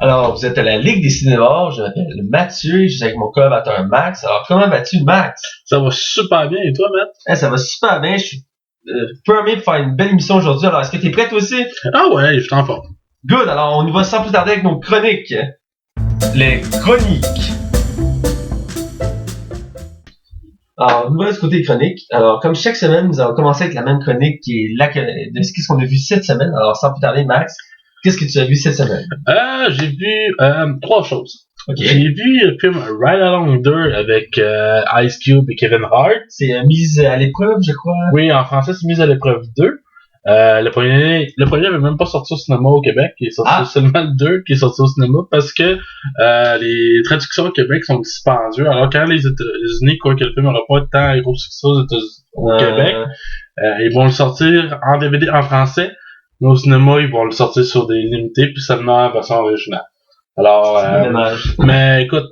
Alors, vous êtes à la Ligue des cinémas, je m'appelle Mathieu, je suis avec mon collaborateur Max. Alors, comment vas-tu, Max? Ça va super bien, et toi, Matt? Ça va super bien, je suis peu armé pour faire une belle émission aujourd'hui. Alors, est-ce que t'es prêt toi aussi? Ah ouais, je suis en forme. Good, alors on y va sans plus tarder avec nos chroniques. Les chroniques. Alors, nous voilà du côté chronique. Alors, comme chaque semaine, nous allons commencer avec la même chronique qui est de ce qu'on a vu cette semaine. Alors, sans plus tarder, Max, qu'est-ce que tu as vu cette semaine? J'ai vu trois choses. Okay. J'ai vu le film Ride Along 2 avec Ice Cube et Kevin Hart. C'est mise à l'épreuve, je crois. Oui, en français, c'est mise à l'épreuve 2. Le premier avait même pas sorti au cinéma au Québec. Il est sorti seulement le 2 qui est sorti au cinéma parce que les traductions au Québec sont dispendieuses. Alors quand les États-Unis, quoi que le film n'aura pas tant de gros succès au Québec, ils vont le sortir en DVD en français. Mais au cinéma, ils vont le sortir sur des limités puis seulement en version originale. Alors, mais écoute,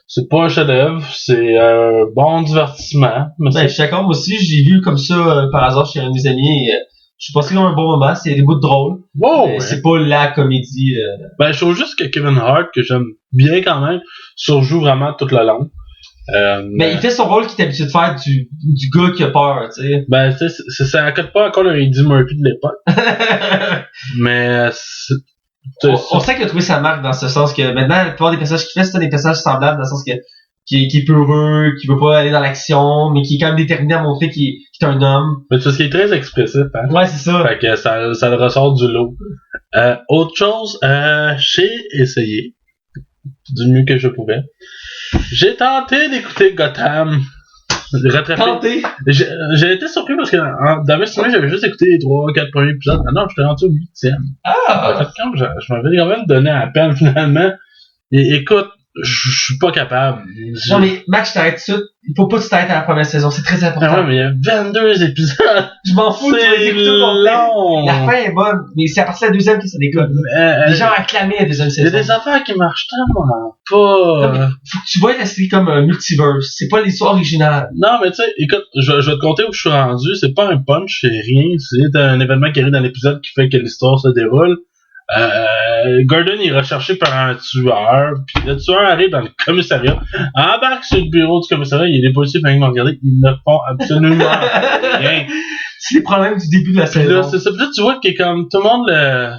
c'est pas un chef-d'œuvre, c'est un bon divertissement. Mais je suis d'accord, moi aussi, j'ai vu comme ça par hasard chez un de mes amis. Je suis passé comme un bon moment, c'est des bouts de drôle. Wow, mais c'est pas la comédie. Je trouve juste que Kevin Hart, que j'aime bien quand même, surjoue vraiment toute la langue. Mais il fait son rôle qu'il est habitué de faire du gars qui a peur, tu sais. Ça accorde pas encore le Eddie Murphy de l'époque. mais on sait qu'il a trouvé sa marque dans ce sens que maintenant, la plupart des personnages qu'il fait, c'est des personnages semblables dans le sens que qui est peureux, qui veut pas aller dans l'action, mais qui est quand même déterminé à montrer qu'il est un homme. Mais parce qu'il est très expressif, hein. Ouais, c'est ça. Fait que ça le ressort du lot. Autre chose, j'ai essayé du mieux que je pouvais. J'ai tenté d'écouter Gotham. Tenté? J'ai été surpris parce que dans mes souvenirs, j'avais juste écouté les 3-4 premiers épisodes. Ah non, j'étais rendu au 8e. En fait, quand je m'avais quand même donné à peine finalement. Et écoute, je suis pas capable. Non mais Max, je t'arrête tout de suite. Il faut pas que tu t'arrêtes à la première saison, c'est très important. Ah ouais, mais il y a 22 épisodes. Je m'en fous, tu vas écouter tout long. La fin est bonne, mais c'est à partir de la deuxième que ça déconne. Les gens acclamaient la deuxième saison. Il y a des affaires qui marchent tellement pas. Non, mais faut que tu vois la série comme un multiverse. C'est pas l'histoire originale. Non, mais tu sais, écoute, je vais te conter où je suis rendu. C'est pas un punch, c'est rien. C'est un événement qui arrive dans l'épisode qui fait que l'histoire se déroule. Gordon est recherché par un tueur, puis le tueur arrive dans le commissariat, embarque sur le bureau du commissariat, il y a des policiers qui viennent regarder, ils ne font absolument rien. C'est les problèmes du début de la saison. Là, c'est ça. Puis là, tu vois que comme tout le monde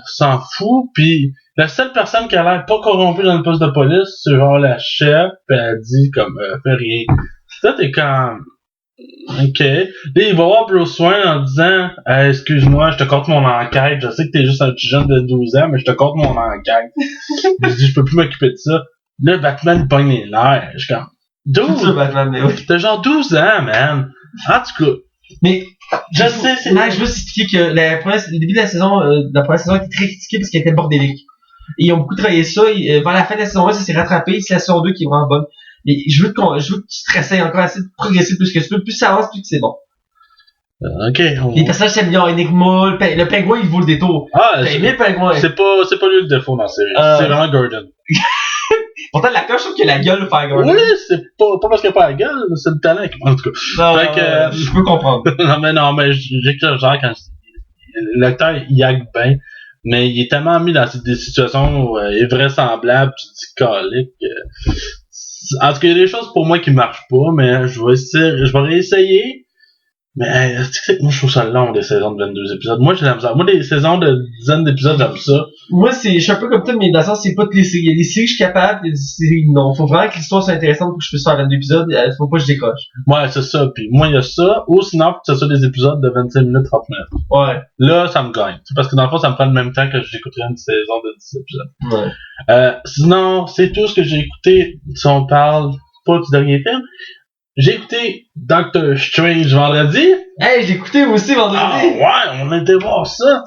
s'en fout, puis la seule personne qui a l'air pas corrompue dans le poste de police, c'est genre la chef, pis elle dit comme fais rien. Là, t'es comme OK. Là, il va voir Bruce Wayne en disant excuse-moi, je te compte mon enquête. Je sais que t'es juste un petit jeune de 12 ans, mais je te compte mon enquête. Je dis, je peux plus m'occuper de ça. Là, Batman, il pogne les nerfs. Je suis comme 12? Batman, mais oui. T'as genre 12 ans, man. En tout cas. Mais, je sais, c'est... Max, je veux expliquer que le début de la saison, la première saison était très critiquée parce qu'elle était bordélique. Et ils ont beaucoup travaillé ça. Vers la fin de la saison 1, ça s'est rattrapé. C'est la saison 2 qui est vraiment bonne. Mais je veux que tu te réessayes encore assez de progresser plus que tu peux. Plus ça avance, plus que c'est bon. OK. Les personnages s'améliorent. Enigma, le pingouin, il vaut le détour. Ah, t'as aimé le pingouin? C'est pas lui le défaut dans la série. C'est vraiment Gordon. Pourtant, l'acteur, je trouve qu'il a la gueule de faire Gordon. Oui, c'est pas parce qu'il a pas la gueule, mais c'est le talent. En tout cas. Non, fait que, je peux comprendre. non, mais j'exagère quand l'acteur, il acte bien. Mais il est tellement mis dans des situations invraisemblables, tu te dis calique. En tout cas, il y a des choses pour moi qui marchent pas, mais je vais réessayer. Mais tu sais que moi je trouve ça long des saisons de 22 épisodes. Moi j'ai la misère. Moi des saisons de dizaines d'épisodes, j'aime ça. Moi je suis un peu comme toi, mais dans le sens c'est pas toutes les séries. Il y a des séries je suis capable, il y a des séries non. Faut vraiment que l'histoire soit intéressante pour que je puisse faire 22 épisodes, faut pas que je décoche. Ouais, c'est ça. Puis moi il y a ça, ou sinon faut que ce soit des épisodes de 25 minutes, 30 minutes. Ouais. Là ça me gagne. Parce que dans le fond ça me prend le même temps que j'écouterais une saison de 10 épisodes. Ouais. Sinon, c'est tout ce que j'ai écouté. Si on parle pas du dernier film. J'ai écouté Doctor Strange vendredi. Hey, j'ai écouté aussi vendredi. Ah ouais, on a été voir ça.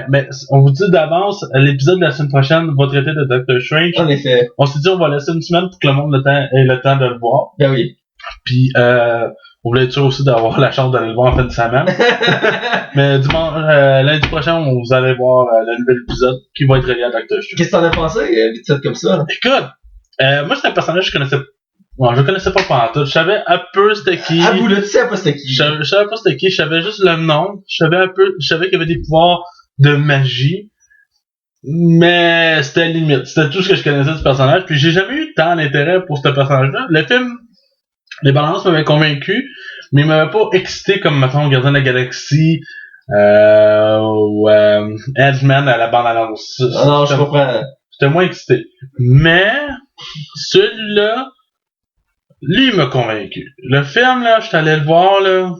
Mais on vous dit d'avance, l'épisode de la semaine prochaine va traiter de Doctor Strange. En effet. On s'est dit on va laisser une semaine pour que le monde ait le temps de le voir. Ben oui. Puis on voulait être sûr aussi d'avoir la chance d'aller le voir en fin de semaine. Mais dimanche, lundi prochain, vous allez voir le nouvel épisode qui va être relié à Doctor Strange. Qu'est-ce que t'en as pensé, vite fait comme ça? Écoute, moi c'est un personnage que je connaissais. Bon, je connaissais pas pantoute. Je savais un peu c'était qui. Ah, vous là, tu sais pas c'était qui. Je savais pas c'était qui. Je savais juste le nom. Je savais qu'il y avait des pouvoirs de magie. Mais c'était limite. C'était tout ce que je connaissais du personnage. Puis j'ai jamais eu tant d'intérêt pour ce personnage-là. Le film, les balances m'avaient convaincu, mais il m'avait pas excité comme, mettons, Gardien de la Galaxie, ou Ant-Man à la bande-annonce. Non, je comprends. J'étais moins excité. Mais, celui-là, lui, il m'a convaincu. Le film, là, je suis allé le voir, là.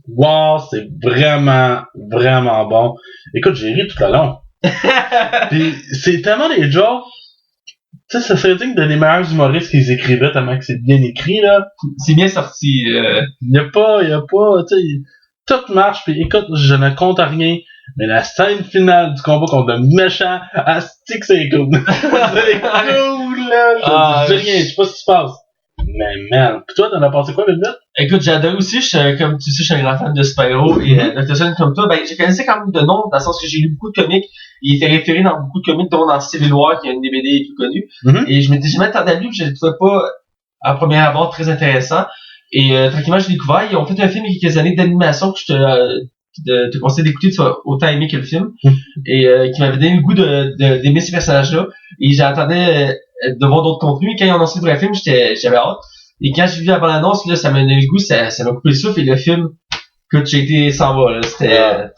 Wow, c'est vraiment, vraiment bon. Écoute, j'ai ri tout le long. Pis c'est tellement des jokes. Tu sais, ça serait digne d'un des meilleurs humoristes qu'ils écrivaient tellement que c'est bien écrit, là. C'est bien sorti. Y a pas, tu sais, tout marche. Pis écoute, je ne compte rien. Mais la scène finale du combat contre le méchant, asti que c'est cool. C'est cool, là. Je dis rien, je sais pas ce qui se passe. Mais man, pis toi, t'en as pensé quoi, Velvet? Écoute, j'adore aussi, comme tu sais, je suis un grand fan de super-héros et Dr. Stone comme toi, ben, je connaissais quand même de nom, dans le sens que j'ai lu beaucoup de comics, il était référé dans beaucoup de comics, dont dans Civil War, qui est une des BD plus connue, et je m'étais jamais attendu à lui, je le trouvais pas, à première abord, très intéressant, et tranquillement, je l'ai découvert, ils ont fait un film il y a quelques années d'animation que je te conseille d'écouter, tu vas autant aimer que le film, et qui m'avait donné le goût d'aimer ces personnages-là, et j'attendais de voir d'autres contenus, et quand ils ont annoncé le vrai film, j'avais hâte. Et quand j'ai vu la bande-annonce, là, ça m'a donné le goût, ça m'a coupé le souffle, et le film, écoute, j'ai été sans va, là, c'était...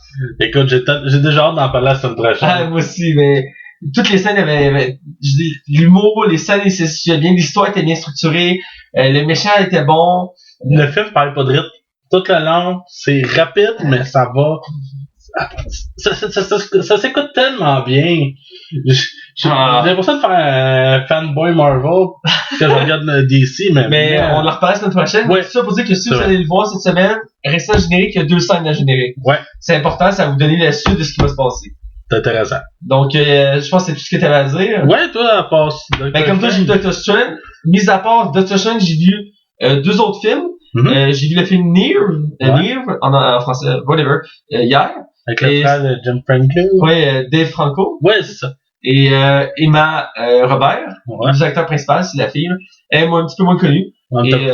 Écoute, j'ai déjà hâte d'en parler la semaine prochaine. Ah, moi aussi, mais toutes les scènes avaient je dis, l'humour, les scènes, c'est bien, l'histoire était bien structurée, le méchant était bon. Le film parle pas de rythme. Toute la langue, c'est rapide, mais ça va. Ça s'écoute tellement bien. J'ai l'impression de faire un fanboy Marvel que je regarde DC, mais on en reparle la semaine prochaine. Ouais. Tout ça pour dire que si vous allez le voir cette semaine, restez en générique, il y a 2 scènes à générique. Ouais. C'est important, ça va vous donner la suite de ce qui va se passer. C'est intéressant. Donc, je pense que c'est tout ce que tu avais à dire. Ouais, toi, à part... Ben, comme toi, j'ai vu Dr. Strange. Mis à part Dr. Strange, j'ai vu 2 autres films. J'ai vu le film Near en français, whatever, hier. Avec le frère de Jim Franco. Ouais, Dave Franco. Ouais, c'est ça. Et Emma Robert, le acteur principal, c'est la fille. Elle est un petit peu moins connue. Ah ouais.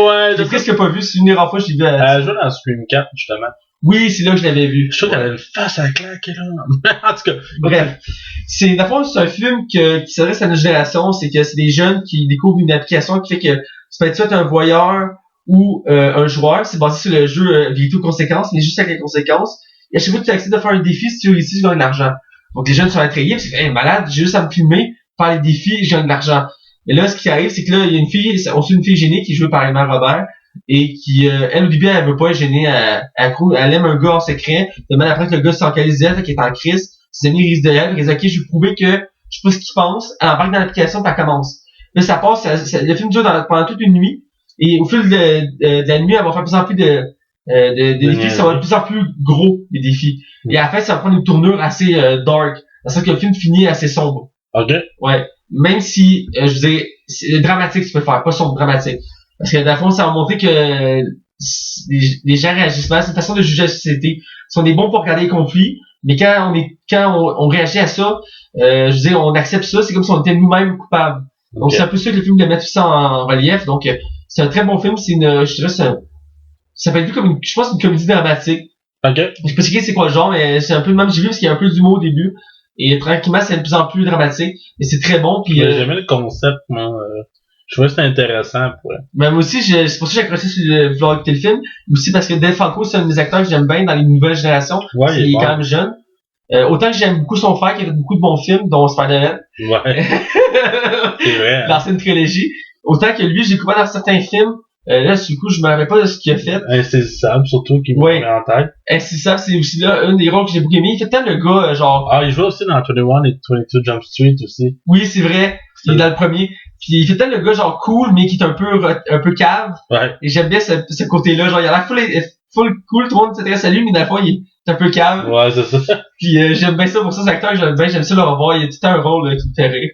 Ouais, j'ai presque pas vu. C'est une des rares fois que j'ai vu. Elle joue dans Scream 4, justement. Oui, c'est là que je l'avais vu. Je trouve qu'elle a une face à claque, là. En tout cas. Bref. C'est un film qui s'adresse à notre génération. C'est que c'est des jeunes qui découvrent une application qui fait que tu peux être soit un voyeur ou un joueur. C'est basé sur le jeu Vérité aux conséquences, mais juste avec les conséquences. Et à chaque fois que tu acceptes de faire un défi, si tu réussis, tu gagnes de l'argent. Donc les jeunes sont attrayés, parce que hey, malade, j'ai juste à me filmer, faire les défis, et je gagne de l'argent. Et là, ce qui arrive, c'est que là, il y a une fille, on suit une fille gênée qui est jouée par Emma Robert, et qui, elle, au début, elle veut pas être gênée, elle aime un gars en secret, demande après que le gars s'encalise d'elle, qui est en crise, ses amis risent de elle, elle dit, ok, je vais prouver que je sais pas ce qu'il pense, elle embarque dans l'application, puis elle commence. Là, ça passe, le film dure pendant toute une nuit, et au fil de la nuit, elle va faire de plus en plus de défis, ça va être de plus en plus gros, les défis. Et à la fin, ça va prendre une tournure assez dark. C'est ça que le film finit assez sombre. OK. Ouais. Même si, je veux dire, c'est dramatique, tu peux faire, pas sombre, dramatique. Parce que, dans le fond, ça va montrer que les gens réagissent mal. C'est une façon de juger la société. Ils sont des bons pour regarder les conflits, mais quand on réagit à ça, je veux dire, on accepte ça, c'est comme si on était nous-mêmes coupables. Donc, c'est un peu ça que le film de mettre ça en relief. Donc, c'est un très bon film. C'est je dirais, ça peut être vu comme je pense, une comédie dramatique. OK. Je sais pas c'est quoi le genre, mais c'est un peu le même. J'ai vu parce qu'il y a un peu d'humour au début. Et tranquillement, c'est de plus en plus dramatique. Et c'est très bon. Puis, j'aimais le concept, moi. Je trouvais que c'était intéressant. Mais moi aussi, c'est pour ça que j'ai accroché sur le vouloir écouter le film. Aussi parce que Dave Franco, c'est un des acteurs que j'aime bien dans les nouvelles générations. Ouais, il est quand même jeune. Autant que j'aime beaucoup son frère qui a fait beaucoup de bons films, dont Spider-Man. Ouais. C'est vrai. L'ancienne trilogie. Autant que lui, j'ai découvert dans certains films. Là, du coup, je me rappelle pas de ce qu'il a fait. Insaisissable, surtout, qui me met en tête. Insaisissable, c'est aussi là, un des rôles que j'ai beaucoup aimé. Il fait tant le gars, genre... Ah, il joue aussi dans 21 et 22 Jump Street aussi. Oui, c'est vrai. Il est dans le premier. Puis il fait tant le gars, genre, cool, mais qui est un peu cave. Ouais. Et j'aime bien ce côté-là. Genre, il a l'air full cool, tout le monde s'intéresse à lui, mais dans le fond, il est un peu cave. Ouais, c'est ça. Puis j'aime bien ça pour ça, cet acteur, j'aime ça le revoir. Il a tout un rôle qui me fait rire.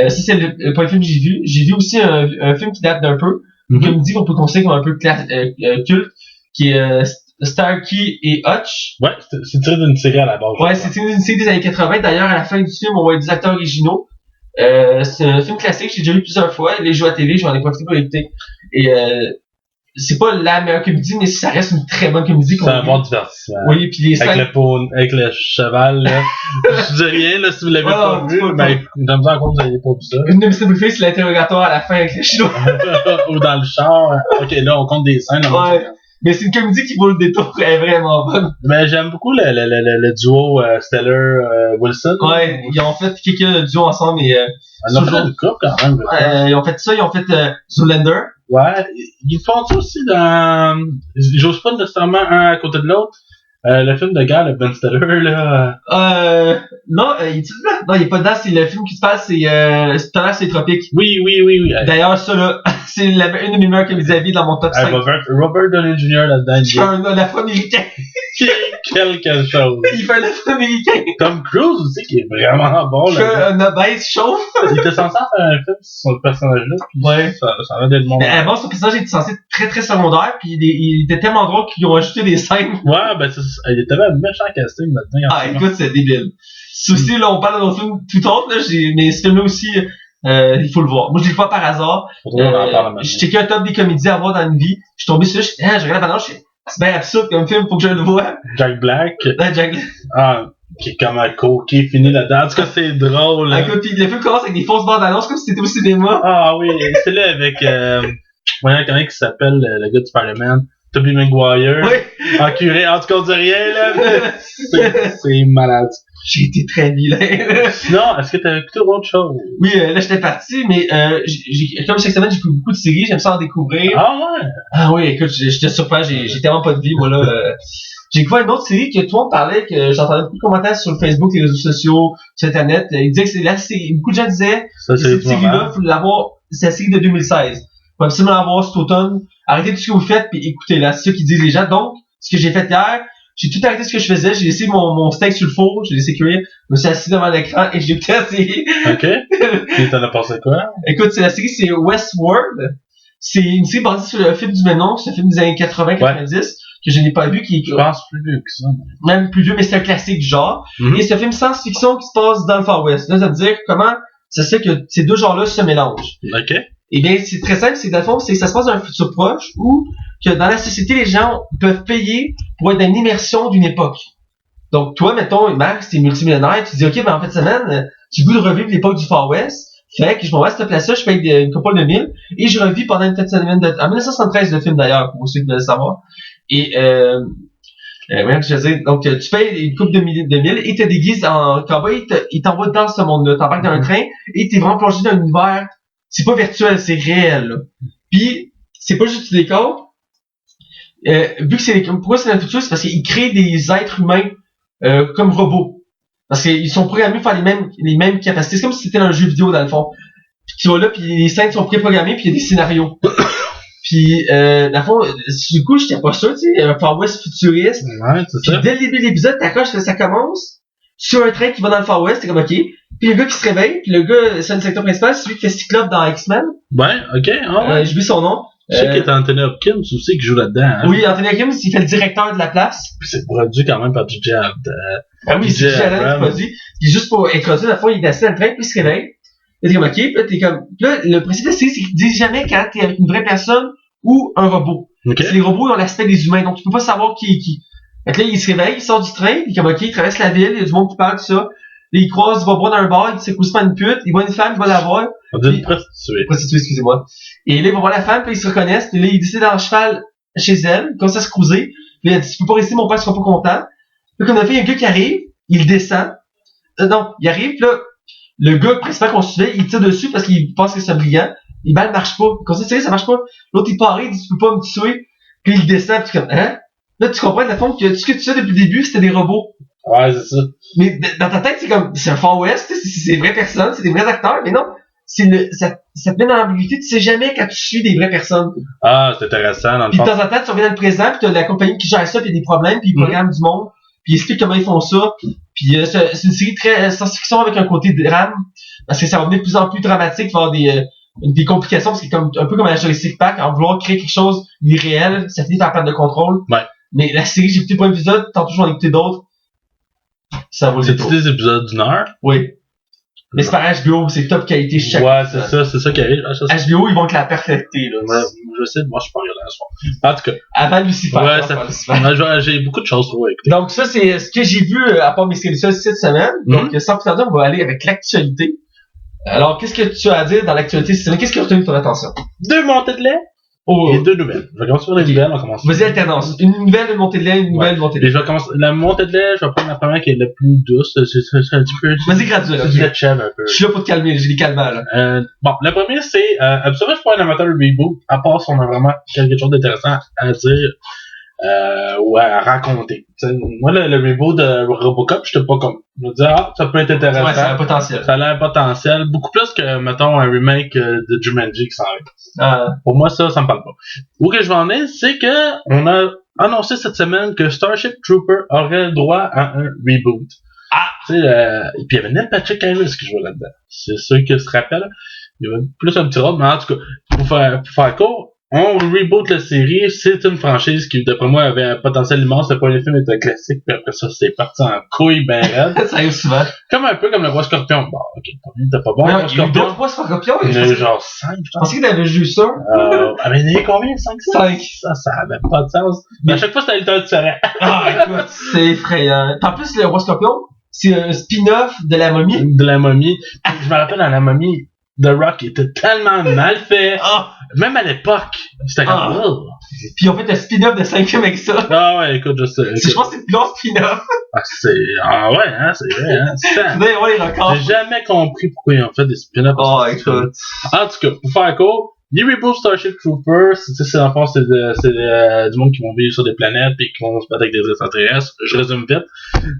Ça, c'est le premier film que j'ai vu. J'ai vu aussi un film qui date d'un peu. Une comédie qu'on peut considérer comme un peu culte, qui est Starkey et Hutch. Ouais, c'est tiré d'une série à la base. Ouais, c'est tiré d'une série des années 80. D'ailleurs, à la fin du film, on voit des acteurs originaux. C'est un film classique, j'ai déjà vu plusieurs fois. Les jeux à TV, j'en ai profité pour l'écouter. Et c'est pas la meilleure comédie, mais ça reste une très bonne comédie. C'est un bon divertissement. Oui, puis les scènes... Avec le cheval, là. Je dis rien, là, si vous l'avez pas vu, mais j'aime bien encore que vous n'avez pas vu ça. Une de mes préférées, c'est l'interrogatoire à la fin avec les chinois. Ou dans le char. Ok, là, on compte des scènes. Ouais. Mais c'est une comédie qui vaut le détour, elle est vraiment bonne. Mais j'aime beaucoup le duo Stellar-Wilson. Ouais, ils ont fait quelques duos ensemble, et ils ont fait une couple quand même. ils ont fait ça, ils ont fait Zoolander. Ouais, ils font ça aussi dans... J'ose pas nécessairement un à côté de l'autre. Le film de guerre, le Ben Stiller, là... Non, il est là? Non, il est pas dedans, c'est le film qui se passe, c'est Tonnerre sur les tropiques. Oui. D'ailleurs, ça, là, c'est une de mes meilleures comédies à vie dans mon top 5. Robert Downey Jr. là-dedans. Il fait un afro-américain. Quelque chose. Il fait un afro-américain. Tom Cruise aussi, qui est vraiment bon, là. Il fait un obèse chauve. Il était censé faire un film sur ce personnage-là, puis ouais. Ça va d'être bon. Mais avant, ce personnage était censé être très très secondaire, puis il était tellement drôle qu'ils ont ajouté des scènes. Ouais, ben, il était un méchant casting maintenant. Ah, écoute, c'est débile. C'est aussi, là, on parle d'un autre film tout autre, là, mais ce film-là aussi, il faut le voir. Moi, je l'ai pas par hasard. J'ai checké un top des comédies à voir dans une vie. Je suis tombé sur ça, je regarde la bande, c'est bien absurde comme film, faut que je le voie. Jack Black. Ouais, Jack Black. Ah, qui est comme un coquet fini là-dedans. En tout cas, c'est drôle. Écoute, pis le film commence avec des fausses bandes annonces comme si c'était au cinéma. Ah oui, c'est là avec, voyons, comment il s'appelle, le gars de Spider-Man. Tobey Maguire. Oui. En curé, en tout cas, on dit rien, là. C'est malade. J'ai été très vilain. Sinon, est-ce que t'as écouté autre chose? Oui, là, j'étais parti, mais comme chaque semaine, j'écoute beaucoup de séries, j'aime ça en découvrir. Ah ouais? Ah oui, écoute, j'étais surpris, j'ai tellement pas de vie, moi, là. J'ai découvert une autre série que toi, on parlait, que j'entendais beaucoup de commentaires sur le Facebook, les réseaux sociaux, sur Internet. Ils disaient que c'est la série, beaucoup de gens disaient, cette série-là, faut l'avoir, c'est la série de 2016. Faut absolument l'avoir cet automne. Arrêtez tout ce que vous faites, puis écoutez-la. C'est ça qu'ils disent les gens. Donc, ce que j'ai fait hier, j'ai tout arrêté ce que je faisais, j'ai laissé mon steak sur le four, j'ai laissé cuire, je me suis assis devant l'écran et j'ai écouté la série. Ok. Et t'en as pensé quoi? Écoute, la série, c'est Westworld. C'est une série basée sur le film du même nom, c'est un film des années 80-90, que je n'ai pas vu, qui est... Je pense plus vieux que ça. Même plus vieux, mais c'est un classique du genre. Et c'est un film science-fiction qui se passe dans le Far West. Là, ça veut dire comment ça se fait que ces deux genres-là se mélangent. Ok. Eh bien, c'est très simple, c'est que dans le fond, c'est que ça se passe dans un futur proche où que dans la société, les gens peuvent payer pour être dans une immersion d'une époque. Donc, toi, mettons, Max, t'es multimillionnaire, tu dis, OK, ben, en fait, semaine, j'ai le goût de revivre l'époque du Far West. Fait que je m'en vais à cette place-là, je paye une couple de mille, et je revis pendant une semaine en 1973, le film d'ailleurs, pour ceux qui veulent le savoir. Et, voyons que je veux dire, donc, tu payes une couple de mille, et te déguises en cowboy, il t'envoie dans ce monde-là, t'embarques dans un train, et t'es vraiment plongé dans un univers. C'est pas virtuel, c'est réel, là. Puis, c'est pas juste du décor. Vu que pourquoi c'est dans le futur, c'est parce qu'ils créent des êtres humains, comme robots. Parce qu'ils sont programmés pour faire les mêmes capacités. C'est comme si c'était un jeu vidéo, dans le fond. Puis tu vas là, puis les scènes sont préprogrammées, puis il y a des scénarios. Puis, dans le fond, du coup, j'étais pas sûr, tu sais, un Far West futuriste. Ouais, c'est ça. Puis dès le début de l'épisode, t'accroches que ça commence sur un train qui va dans le Far West, t'es comme, OK. Puis le gars qui se réveille, puis le gars, c'est le secteur principal, c'est celui qui fait Cyclope dans X-Men. Ouais, ok. Oh, ouais. J'ai vu son nom. Je sais qu'il y a Anthony Hopkins aussi qui joue là-dedans. Hein? Oui, Anthony Hopkins, il fait le directeur de la place. Puis c'est produit quand même par DJ Ah oui, c'est DJ Abrams qui produit. Puis juste pour introduire, la fois, il est assis dans le train, puis il se réveille. Et t'es comme, OK, puis là, t'es comme... Puis là, le principe de la série, c'est qu'ils disent jamais quand t'es avec une vraie personne ou un robot. Okay. Les robots, ils ont l'aspect des humains, donc tu peux pas savoir qui est qui. Fait que là, il se réveille, il sort du train, puis comme, OK, il traverse la ville, il y a du monde qui parle de ça. Là, il croise, il va boire dans un bar, il sait que c'est pas une pute, il voit une femme, il va la voir. On dit une prostituée. Prostituée, excusez-moi. Et là, il va voir la femme, puis ils se reconnaissent, puis là, il décide d'aller en cheval chez elle, comme ça se cruiser. Puis il a dit, tu peux pas rester, mon père sera pas content. Puis comme on a fait, il y a un gars qui arrive, il descend. Non, il arrive, puis là, le gars principal qu'on suivait, il tire dessus parce qu'il pense que c'est un brillant. Il balle marche pas. Quand c'est sérieux, ça marche pas. L'autre, il paraît, il dit, tu peux pas me tuer. Puis il descend, puis tu es comme, hein? Là, tu comprends, de la fond, que tout ce que tu sais depuis le début, c'était des robots. Ouais, c'est ça. Mais dans ta tête, c'est comme, c'est un Far West, c'est des vraies personnes, c'est des vrais acteurs, mais non. Ça te met dans l'ambiguïté, tu sais jamais quand tu suis des vraies personnes. Ah, c'est intéressant, dans le fond. Puis de temps en temps, tu reviens dans le présent, puis t'as la compagnie qui gère ça, puis il y a des problèmes, puis ils programment du monde, puis ils expliquent comment ils font ça. Puis c'est une série très science-fiction avec un côté drame, parce que ça va devenir de plus en plus dramatique, il va y avoir des complications, parce que comme un peu comme la Jurassic Park, en vouloir créer quelque chose d'irréel, ça finit par perdre de contrôle. Ouais. Mais la série, j'ai écouté pas un épisode, tantôt j'en ai écouté d'autres. Ça vaut le détour. C'est des épisodes d'1 heure? Oui. Mais c'est par HBO, c'est top qualité chaque Ouais, c'est ça qui arrive. HBO, ils vont avec la perfecté, là. Ouais, je sais, moi, je suis pas regardé ce soir. En tout cas. Avant Lucifer. Ouais, j'ai beaucoup de choses pour écouter. Donc, ça, c'est ce que j'ai vu, à part mes solutions cette semaine. Donc, sans plus tarder, on va aller avec l'actualité. Alors, qu'est-ce que tu as à dire dans l'actualité cette semaine? Qu'est-ce qui a retenu ton attention? 2 montées de lait. Et 2 nouvelles. Je vais commencer par les nouvelles, on commence. Vas-y, alternance. Une nouvelle, une montée de lait, une nouvelle, une montée de lait. Et je vais commencer. La montée de lait, je vais prendre la première qui est la plus douce. C'est un petit peu. Vas-y, graduel. C'est du lait de chèvre un peu. Je suis là pour te calmer, j'ai des calmants, là. Bon, la première, c'est, absolument, je suis pas un amateur de reboot, à part si on a vraiment quelque chose d'intéressant à dire, ou à raconter. T'sais, moi, le reboot de Robocop, j'étais pas comme. Je me disais, ça peut être intéressant. Ouais, ça a un potentiel. Ça a l'air potentiel. Beaucoup plus que, mettons, un remake de Jumanji qui s'en vient. Pour moi, ça me parle pas. Où que je vais en aller, c'est que on a annoncé cette semaine que Starship Trooper aurait le droit à un reboot. Tu sais, et puis il y avait Neil Patrick Harris qui jouait là-dedans. C'est ceux qui se rappellent. Il y avait plus un petit rôle, mais en tout cas, pour faire court, on reboot la série. C'est une franchise qui, d'après moi, avait un potentiel immense. Le premier film était un classique, puis après ça, c'est parti en couille ben raide. Ça arrive souvent. Comme un peu comme le Roi Scorpion. Bon, ok, t'as pas bon, le Roi Scorpion. Il y a eu 2 Roi Scorpion. Il y en a eu genre 5, je pense. Je pensais que t'avais juste ça. Mais il y en a eu combien? 5? Ça avait pas de sens. Mais à chaque fois, c'était le temps de tirer. Écoute, c'est effrayant. En plus, le Roi Scorpion, c'est un spin-off de la momie. De la momie. Je me rappelle, dans la momie, The Rock était tellement mal fait. Même à l'époque, c'était comme... Puis ils ont fait un spin-off de 5 films avec ça. Ah ouais, écoute, je sais. Je pense que c'est le plus long spin-off. C'est vrai, hein. J'ai jamais compris pourquoi ils ont fait des spin-offs. Écoute. En tout cas, pour faire court, les reboot Starship Troopers, c'est en fond, c'est du monde qui vont vivre sur des planètes et qui vont se battre avec des extraterrestres. Je résume vite.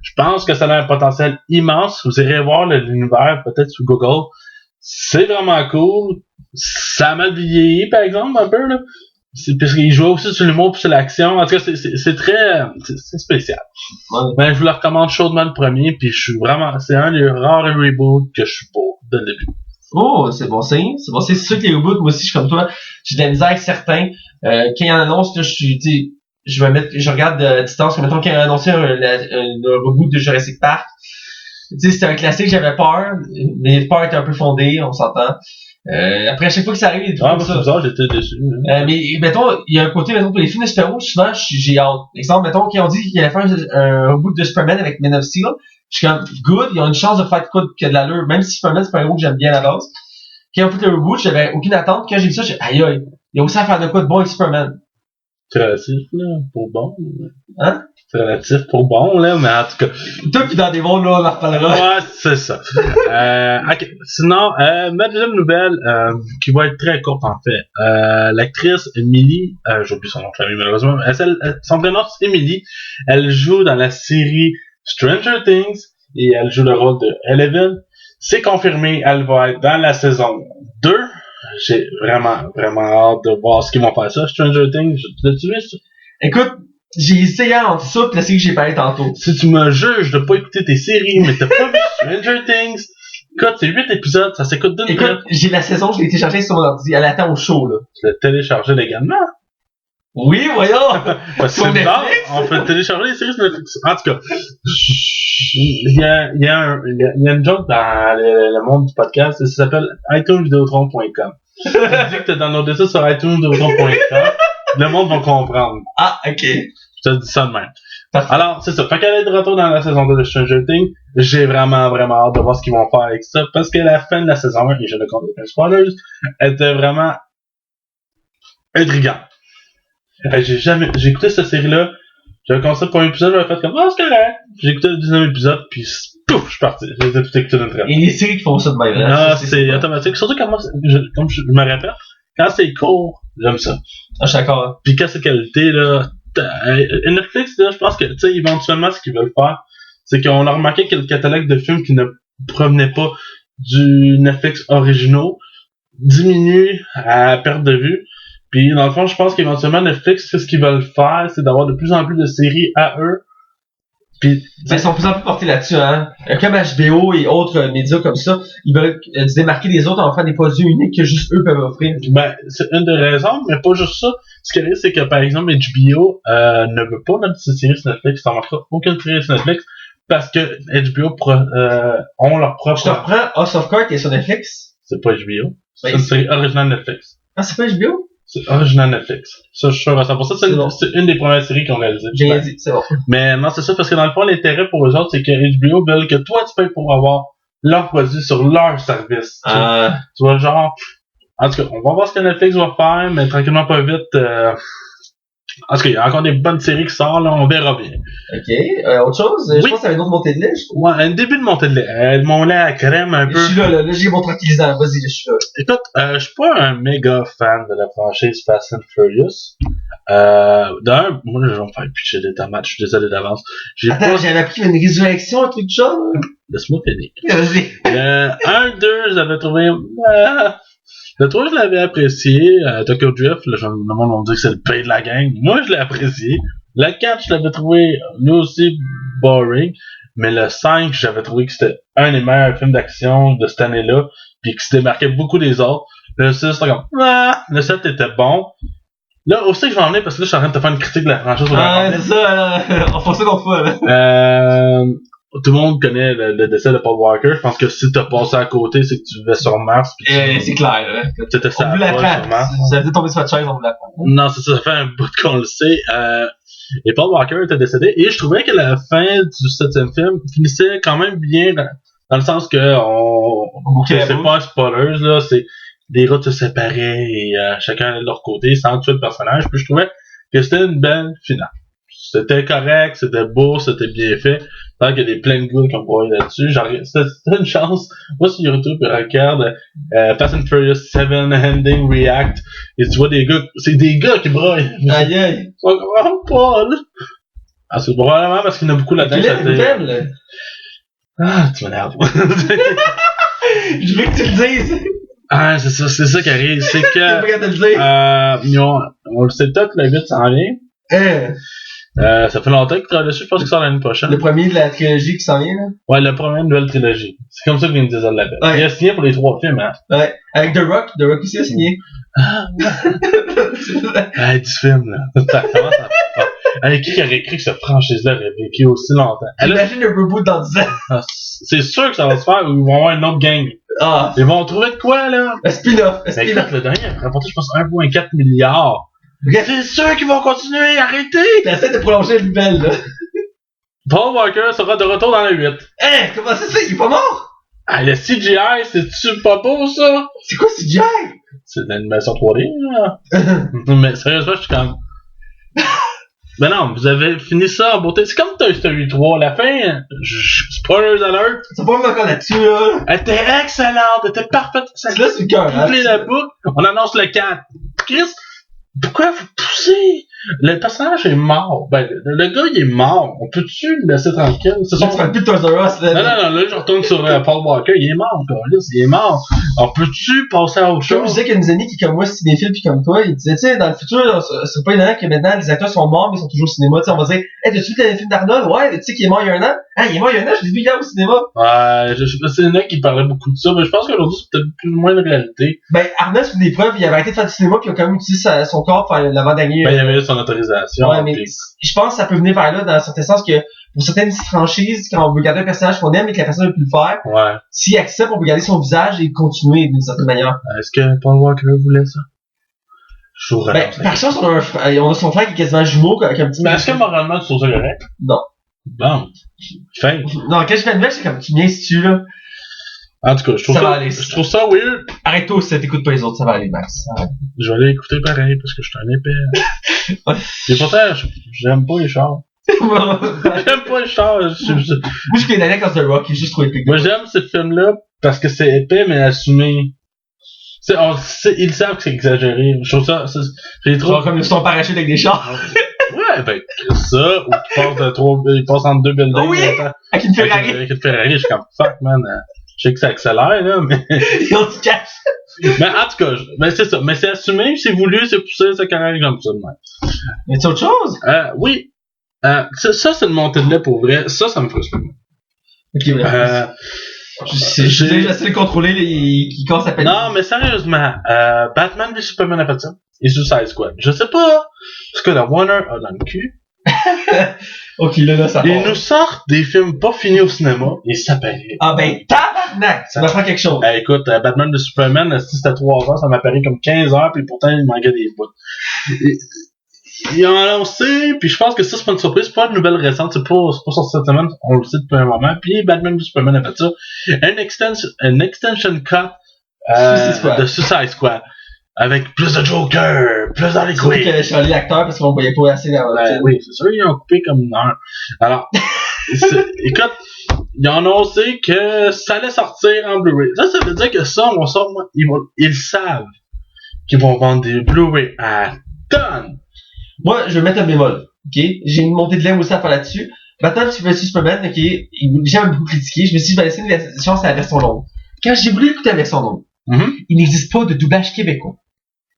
Je pense que ça a un potentiel immense. Vous irez voir l'univers, peut-être sur Google. C'est vraiment cool. Ça a mal vieilli, par exemple, un peu, là. Parce qu'il joue aussi sur l'humour et sur l'action. En tout cas, c'est très... C'est spécial. Ouais. Ben, je vous le recommande chaudement le premier, puis je suis vraiment... C'est un des rares reboots que je suis pour, dès le début. C'est bon signe. C'est bon signe. C'est sûr que les reboots, moi aussi, je suis comme toi. J'ai de la misère avec certains. Quand il y en annonce, là, je regarde à distance. Mettons qu'il y a annoncé un reboot de Jurassic Park. Tu sais, c'était un classique, j'avais peur. Mais peur était un peu fondée, on s'entend. Après, à chaque fois que ça arrive, il y a des trucs c'est bizarre, j'étais déçu. Mais, mettons, il y a un côté, mettons, pour les films de super-héros, souvent, j'ai hâte. Exemple, mettons, qu'ils ont dit qu'il allait faire un reboot de Superman avec Man of Steel. Je suis comme, good, il y a une chance de faire quoi que de l'allure, même si Superman, c'est pas un héros que j'aime bien à la base. Quand ils ont fait le reboot, j'avais aucune attente. Quand j'ai vu ça, j'ai dit, aïe, il y a aussi à faire de quoi de bon avec Superman. C'est relatif, là, pour bon. Hein? C'est relatif pour bon, là, mais en tout cas. Toi, pis dans des bons, là, on en reparlera. Ouais, c'est ça. Ok. Sinon, ma deuxième nouvelle, qui va être très courte, en fait. L'actrice Emily, j'ai oublié son nom de famille, malheureusement. Son prénom, c'est Emily. Elle joue dans la série Stranger Things, et elle joue le rôle de Eleven. C'est confirmé, elle va être dans la saison 2. J'ai vraiment hâte de voir ce qu'ils vont faire ça, Stranger Things. L'as-tu vu ça? Écoute, j'ai essayé entre ça pis la série que j'ai parlé tantôt. Si tu me juges de pas écouter tes séries, mais t'as pas vu Stranger Things, écoute, c'est 8 épisodes, ça s'écoute d'une minute. Écoute, j'ai la saison, je l'ai téléchargée sur mon ordi, elle attend au show, là. Tu l'as téléchargé légalement? Oui, voyons! C'est bizarre, on peut télécharger les séries sur Netflix. En tout cas, il y a une joke dans le monde du podcast, ça s'appelle iTunesVideotron.com. Tu dis que t'as downloadé ça sur iTunesVideotron.com, le monde va comprendre. Ok. Je te dis ça de même. Parfait. Alors, c'est ça. Fait qu'elle est de retour dans la saison 2 de Stranger Things. J'ai vraiment hâte de voir ce qu'ils vont faire avec ça, parce que la fin de la saison 1, et je ne compte pas spoilers, était vraiment intriguante. J'ai écouté cette série-là, j'avais commencé le premier épisode, j'avais fait comme, c'est correct. J'ai écouté le deuxième épisode, pis pouf, je suis parti. J'ai tout écouté d'une traite. Et les séries qui font ça de même, là. C'est automatique. Surtout comme je me répète, quand c'est court, j'aime ça. Je suis d'accord. Pis quand c'est qualité, là, Netflix, là, je pense que, tu sais, éventuellement, ce qu'ils veulent faire, c'est qu'on a remarqué que le catalogue de films qui ne provenaient pas du Netflix originaux diminue à perte de vue. Puis, dans le fond, je pense qu'éventuellement, Netflix, ce qu'ils veulent faire, c'est d'avoir de plus en plus de séries à eux. Puis, ils sont de plus en plus portés là-dessus, hein. Comme HBO et autres médias comme ça, ils veulent se démarquer des autres en faisant des produits uniques que juste eux peuvent offrir. Ben, c'est une des raisons, mais pas juste ça. Ce qui arrive, c'est que, par exemple, HBO ne veut pas mettre de séries sur Netflix, ça ne marquera aucune série sur Netflix, parce que HBO ont leur propre... Je te reprends House of Cards qui est sur Netflix. C'est pas HBO. Ben, C'est une série originale Netflix. Ah, c'est pas HBO? C'est original Netflix. Ça, je suis sûr à 100%. C'est bon. C'est une des premières séries qu'ils ont réalisées. J'ai rien dit, c'est bon. Mais non, c'est ça, parce que dans le fond, l'intérêt pour eux autres, c'est que HBO veulent que toi, tu payes pour avoir leurs produits sur leur service. Tu vois, genre... En tout cas, on va voir ce que Netflix va faire, mais tranquillement pas vite... En tout cas, il y a encore des bonnes séries qui sortent, là, on verra bien. Ok, autre chose? Oui. Je pense qu'il y avait une autre montée de lait, je trouve. Ouais, un début de montée de lait. Mon lait à crème un peu. Je suis là, j'ai mon tranquillisant, vas-y, je suis là. Écoute, je suis pas un méga fan de la franchise Fast and Furious. D'ailleurs, moi, je vais me faire pitcher des tomates, je suis désolé d'avance. Attends, j'avais appris une résurrection, un truc de genre. Laisse-moi finir. Vas-y. 2, j'avais trouvé... Le 3, je l'avais apprécié. Tokyo Drift, là, le monde on dit que c'est le pire de la gang. Moi, je l'ai apprécié. Le 4, je l'avais trouvé, lui aussi, boring. Mais le 5, j'avais trouvé que c'était un des meilleurs films d'action de cette année-là. Puis qui se démarquait beaucoup des autres. Le 6, c'était comme... Le 7 était bon. Là, aussi que je vais en venir, parce que là, je suis en train de te faire une critique de la franchise. C'est ça, on fait ça l'autre fois, là. Tout le monde connaît le décès de Paul Walker. Je pense que si t'as passé à côté, c'est que tu vivais sur Mars. C'est clair, là. T'étais On vous l'apprend. Ça faisait tomber sur votre chaise, on vous l'apprend. Non, c'est ça, ça fait un bout qu'on le sait. Et Paul Walker était décédé. Et je trouvais que la fin du 7e film finissait quand même bien, dans le sens que c'est pas un spoilers, là. C'est les routes se séparaient et chacun de leur côté sans tuer le personnage. Puis je trouvais que c'était une belle finale. C'était correct, c'était beau, c'était bien fait. Tant qu'il y a des plein de goûts qu'on voit là-dessus. C'était une chance. Moi, sur YouTube, je regarde Fast and Furious 7 Ending React. Et tu vois des gars, c'est des gars qui broient. Aïe aïe. Ils sont comme, Paul. Ah, c'est probablement parce qu'il y en a beaucoup là-dedans. Tu m'énerves. Je veux que tu le dises. Ah, c'est ça qui arrive. C'est que, on le sait peut-être, le 8 s'en vient. Ça fait longtemps qu'il travaille dessus, je pense qu'il sort l'année prochaine. Le premier de la trilogie qui s'en vient, là? Ouais, le premier nouvelle trilogie. C'est comme ça que Vin Diesel l'appelle. Ouais. Il a signé pour les 3 films, hein? Ouais. Avec The Rock aussi a signé. Hey, 10 films, là. Ça commence à... Hey, qui aurait cru que cette franchise-là aurait vécu aussi longtemps? Imagine un reboot dans 10 ans. C'est sûr que ça va se faire ou ils vont avoir une autre gang. Ils vont trouver de quoi, là? Un spin-off. Le dernier a rapporté, je pense, 1,4 milliard. C'est sûr qu'ils vont continuer, arrêtez! T'essaies de prolonger le nouvelle, là. Paul Walker sera de retour dans le 8. Comment ça, il est pas mort? Ah, le CGI, c'est-tu pas beau, ça? C'est quoi CGI? C'est de l'animation 3D, là. Mais sérieusement, je suis comme... Ben non, vous avez fini ça en beauté. C'est comme Toy Story 3, la fin, spoilers alert. C'est pas encore là-dessus, là. Elle était excellente, elle était parfaite. Là, c'est le cœur, hein. La boucle, on annonce le 4. Chris, pourquoi vous poussez? Le personnage est mort. Ben, le gars, il est mort. On peut-tu le laisser tranquille? C'est son... Tu fais plus de Toys R Us, là. Non, là, je retourne sur Paul Walker. Il est mort, quoi. Là, il est mort. On peut-tu passer à autre chose? Je disais qu'il y a des amis qui, comme moi, cinéphile pis comme toi, ils disaient, tu sais, dans le futur, c'est pas énorme que maintenant, les acteurs sont morts, mais ils sont toujours au cinéma. Tu sais, on va dire, hey, t'as-tu vu le film d'Arnold? Ouais, tu sais qu'il est mort il y a un an? Ah, il est mort il y a un an, je l'ai vu hier au cinéma. Ouais, je sais pas, c'est un mec qui parlait beaucoup de ça, mais je pense qu'aujourd'hui, c'est peut-être plus ou moins une réalité. Ben, Arnold, c'est des preuves, il avait arrêté de faire du cinéma pis il a quand même utilisé son corps pour l'avant-dernier. Ben, il avait eu son autorisation. Ouais, mais je pense que ça peut venir vers là, dans un certain sens que, pour certaines franchises, quand on veut garder un personnage qu'on aime et que la personne ne peut plus le faire, ouais. S'il accepte, on peut garder son visage et continuer d'une certaine manière. Est-ce que Paul Walker voulait ça? Par chance, on a son frère qui est quasiment jumeau, comme petit. Mais est-ce que moralement, tu trouves ça correct? Non. Bon. Fin. Non, quand je fais une nouvelle, c'est comme tu viens si tu là. En tout cas, je trouve ça weird. Arrête-toi si t'écoutes pas les autres, ça va aller, Max. Je vais aller écouter pareil, parce que je suis un épais. Et pourtant, j'aime pas les chars. J'aime pas les chars. Moi, je suis condamné quand The Rock, il est juste trop épais. Moi, j'aime ce film-là, parce que c'est épais, mais assumé. Ils savent que c'est exagéré. Je trouve ça, j'ai trop... Genre comme ils sont parachutes avec des chars. Ouais, ben, ça, ou ils passent entre deux buildings. Oui! Avec une Ferrari. Avec une Ferrari, je suis comme, fuck, man. Je sais que ça accélère, là, mais... Ils ont du cash. Mais en tout cas, c'est ça. Mais c'est assumé, c'est voulu, c'est poussé, c'est carré comme ça, man. Mais c'est autre chose? Oui. Ça, c'est une montée de lait pour vrai. Ça me frustre. Ok, voilà. J'essaie de contrôler qui casse à peine. Non, mais sérieusement, Batman v Superman a fait ça. Et Suicide Squad. Je sais pas ce que la Warner a dans le cul, Ok, là, ça Ils part. nous sortent des films pas finis au cinéma, et ça paraît. Ah ben, tabarnak! Ça m'apprend quelque chose. Écoute, Batman de Superman, si c'était 3 heures, ça m'a paru comme 15 heures, puis pourtant, il manquait des bouts. Ils ont annoncé, puis je pense que ça, c'est pas une surprise, c'est pas une nouvelle récente, c'est pas sorti cette semaine, on le sait depuis un moment, puis Batman de Superman a fait ça. Un extension cut de Suicide Squad. Avec plus de Joker, plus dans les Surtout couilles. qu'il avait changé l'acteur parce qu'on voyait pas assez dans Oui, c'est sûr, ils ont coupé comme une heure. Alors, écoute, ils ont annoncé que ça allait sortir en Blu-ray. Ça veut dire que ça, on sort, ils savent qu'ils vont vendre des Blu-ray à tonnes. Moi, je vais mettre un bémol. Ok? J'ai une montée de lait aussi à faire là-dessus. Batman vs Superman, ok? J'ai beaucoup critiqué. Je me suis dit, je vais laisser une chance à la version longue. Quand j'ai voulu écouter la version longue, il n'existe pas de doublage québécois.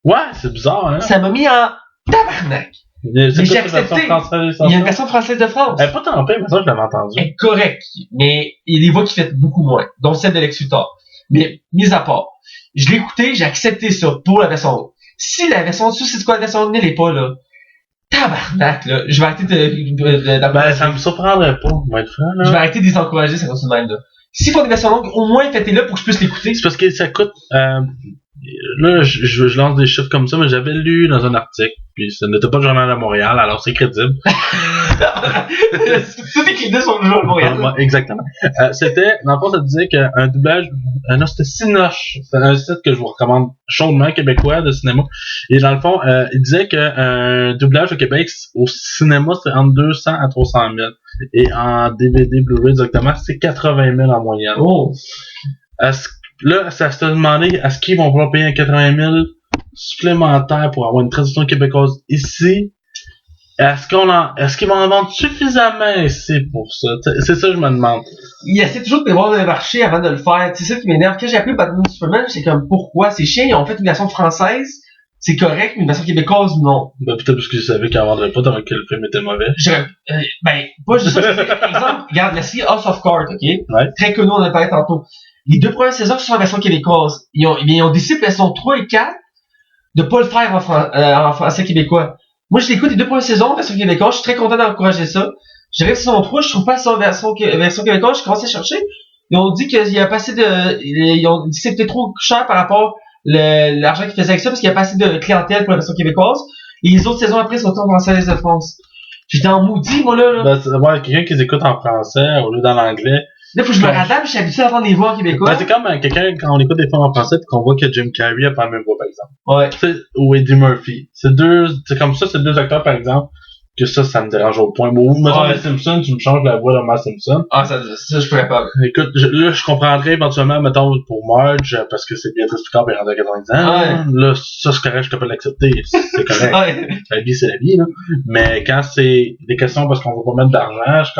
Ouais, c'est bizarre, hein? Ça m'a mis en tabarnak. Mais j'ai accepté. Il y a une version française de France. Elle est pas tant pire, mais ça, je l'avais entendu. Elle est correcte. Mais il y a des voix qui fait beaucoup moins. Dont celle de Lex Luthor. Mais, mis à part, je l'ai écouté, j'ai accepté ça pour la version longue. Si la version dessus, c'est quoi la version longue, elle est pas là. Tabarnak, là. Je vais arrêter d'encourager. Ça me surprendrait pas, moi, être franc, là. Je vais arrêter de les encourager, ça continue de même, là. S'ils font des versions longues, au moins faites-les-là pour que je puisse l'écouter. C'est parce que ça coûte, là, je lance des chiffres comme ça, mais j'avais lu dans un article, puis ça n'était pas le journal de Montréal, alors c'est crédible. Tout est crédible sur le journal de Montréal. Ouais, exactement. C'était, dans le fond, ça disait qu'un doublage, non, c'était Cinoche. C'est un site que je vous recommande chaudement, québécois, de cinéma. Et dans le fond, il disait qu'un doublage au Québec, au cinéma, c'est entre 200 à 300 000. Et en DVD, Blu-ray, exactement, c'est 80 000 en moyenne. Oh! Là, ça se demandait, est-ce qu'ils vont vouloir payer un 80 000 supplémentaire pour avoir une traduction québécoise ici? Est-ce qu'ils vont en vendre suffisamment ici pour ça? C'est ça que je me demande. Il essaie toujours de prévoir le marché avant de le faire. C'est ça qui m'énerve. Quand j'ai appelé Batman Superman, c'est comme, pourquoi? C'est chiant, ils ont fait une version française. C'est correct, mais une version québécoise, non. Ben, peut-être parce qu'ils savaient qu'ils en vendraient pas tellement que le film était mauvais. Pas juste ça. Par exemple, regarde, la série House of Cards, ok? Ouais. Très connu, on en a parlé tantôt. Les 2 premières saisons sont en version québécoise. Ils ont décidé pour la saison 3 et 4 de pas le faire en français québécois. Moi, je l'écoute les 2 premières saisons en version québécoise. Je suis très content d'encourager ça. J'arrive à saison 3, je trouve pas ça en version québécoise. Je commence à chercher. Ils ont dit qu'il y a pas assez ils ont dit que c'était trop cher par rapport l'argent qu'ils faisaient avec ça parce qu'il y a pas assez de clientèle pour la version québécoise. Et les autres saisons après sont en française de France. J'étais en maudit, moi, là. Ben, c'est quelqu'un qui les écoute en français au lieu dans l'anglais. Là, faut que je me radapte, je suis habitué à entendre les voix en québécois. Ben, c'est comme quelqu'un, quand on écoute des films en français, pis qu'on voit que Jim Carrey a pas la même voix, par exemple. Ouais. Ou Eddie Murphy. C'est comme ça, c'est 2 acteurs, par exemple, que ça me dérange au point. Ou, mettons, les Simpsons, tu me changes la voix de Marge Simpson. Ah, ça, je pourrais pas. Écoute, je comprendrais éventuellement, mettons, pour Marge, parce que c'est Béatrice Picard, elle est rendu à 90 ans. Ouais. Là, ça, c'est correct, je peux pas l'accepter. C'est correct. Ouais. La vie, c'est la vie, là. Mais quand c'est des questions parce qu'on veut pas mettre d'argent,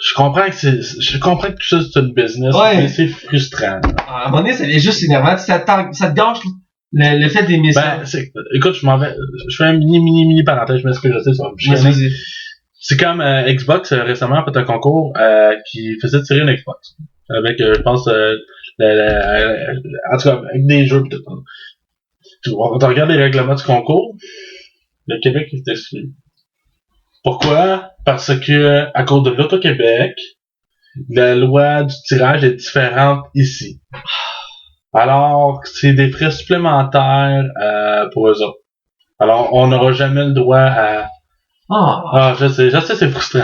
je comprends que tout ça, c'est une business, Ouais. mais c'est frustrant. À un moment donné, ça devient juste énervant. Ça te gâche le fait d'aimer ça. Écoute, je fais un mini parenthèse, je m'excuse, je sais, ça va me chicaner. C'est comme Xbox récemment a fait un concours qui faisait tirer une Xbox. Avec, je pense, en tout cas, avec des jeux pis tout. On regarde les règlements du concours, le Québec est exclu. Pourquoi? Parce que, à cause de l'Auto-Québec, la loi du tirage est différente ici. Alors, c'est des frais supplémentaires pour eux autres. Alors, on n'aura jamais le droit à... je sais, c'est frustrant.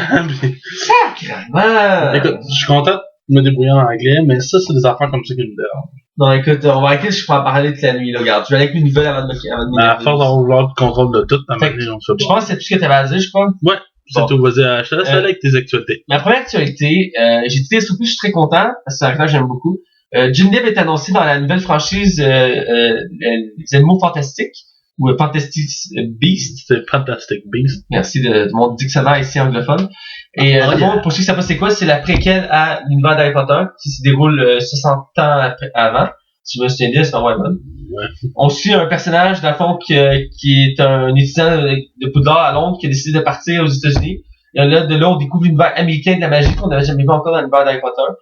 Sacrément! Écoute, je suis content de me débrouiller en anglais, mais ça, c'est des affaires comme ça qui me dérangent. Non, écoute, on va arrêter, je pourrais en parler toute la nuit, là, regarde. Je vais aller avec mes nouvelles avant de me À force d'avoir le contrôle de tout, on se je pense que c'est tout ce que tu avais à dire, je crois. Ouais, c'est tout. Vas-y, je te laisse aller avec tes actualités. Ma première actualité, j'ai écouté Soupy, je suis très content, parce que c'est un acteur que j'aime beaucoup. Johnny Depp est annoncé dans la nouvelle franchise Les Animaux Fantastiques, ou Fantastic Beasts. C'est Fantastic Beasts. Merci de mon dictionnaire ici anglophone. Et pour ceux qui savent pas c'est quoi, c'est la préquelle à l'univers d'Harry Potter, qui se déroule 60 ans avant. Si je me souviens bien, c'est vraiment bon. Ouais. On suit un personnage, dans le fond, qui est un étudiant de Poudlard à Londres, qui a décidé de partir aux États-Unis. Et là, on découvre l'univers américain de la magie qu'on n'avait jamais vu encore dans l'univers d'Harry Potter.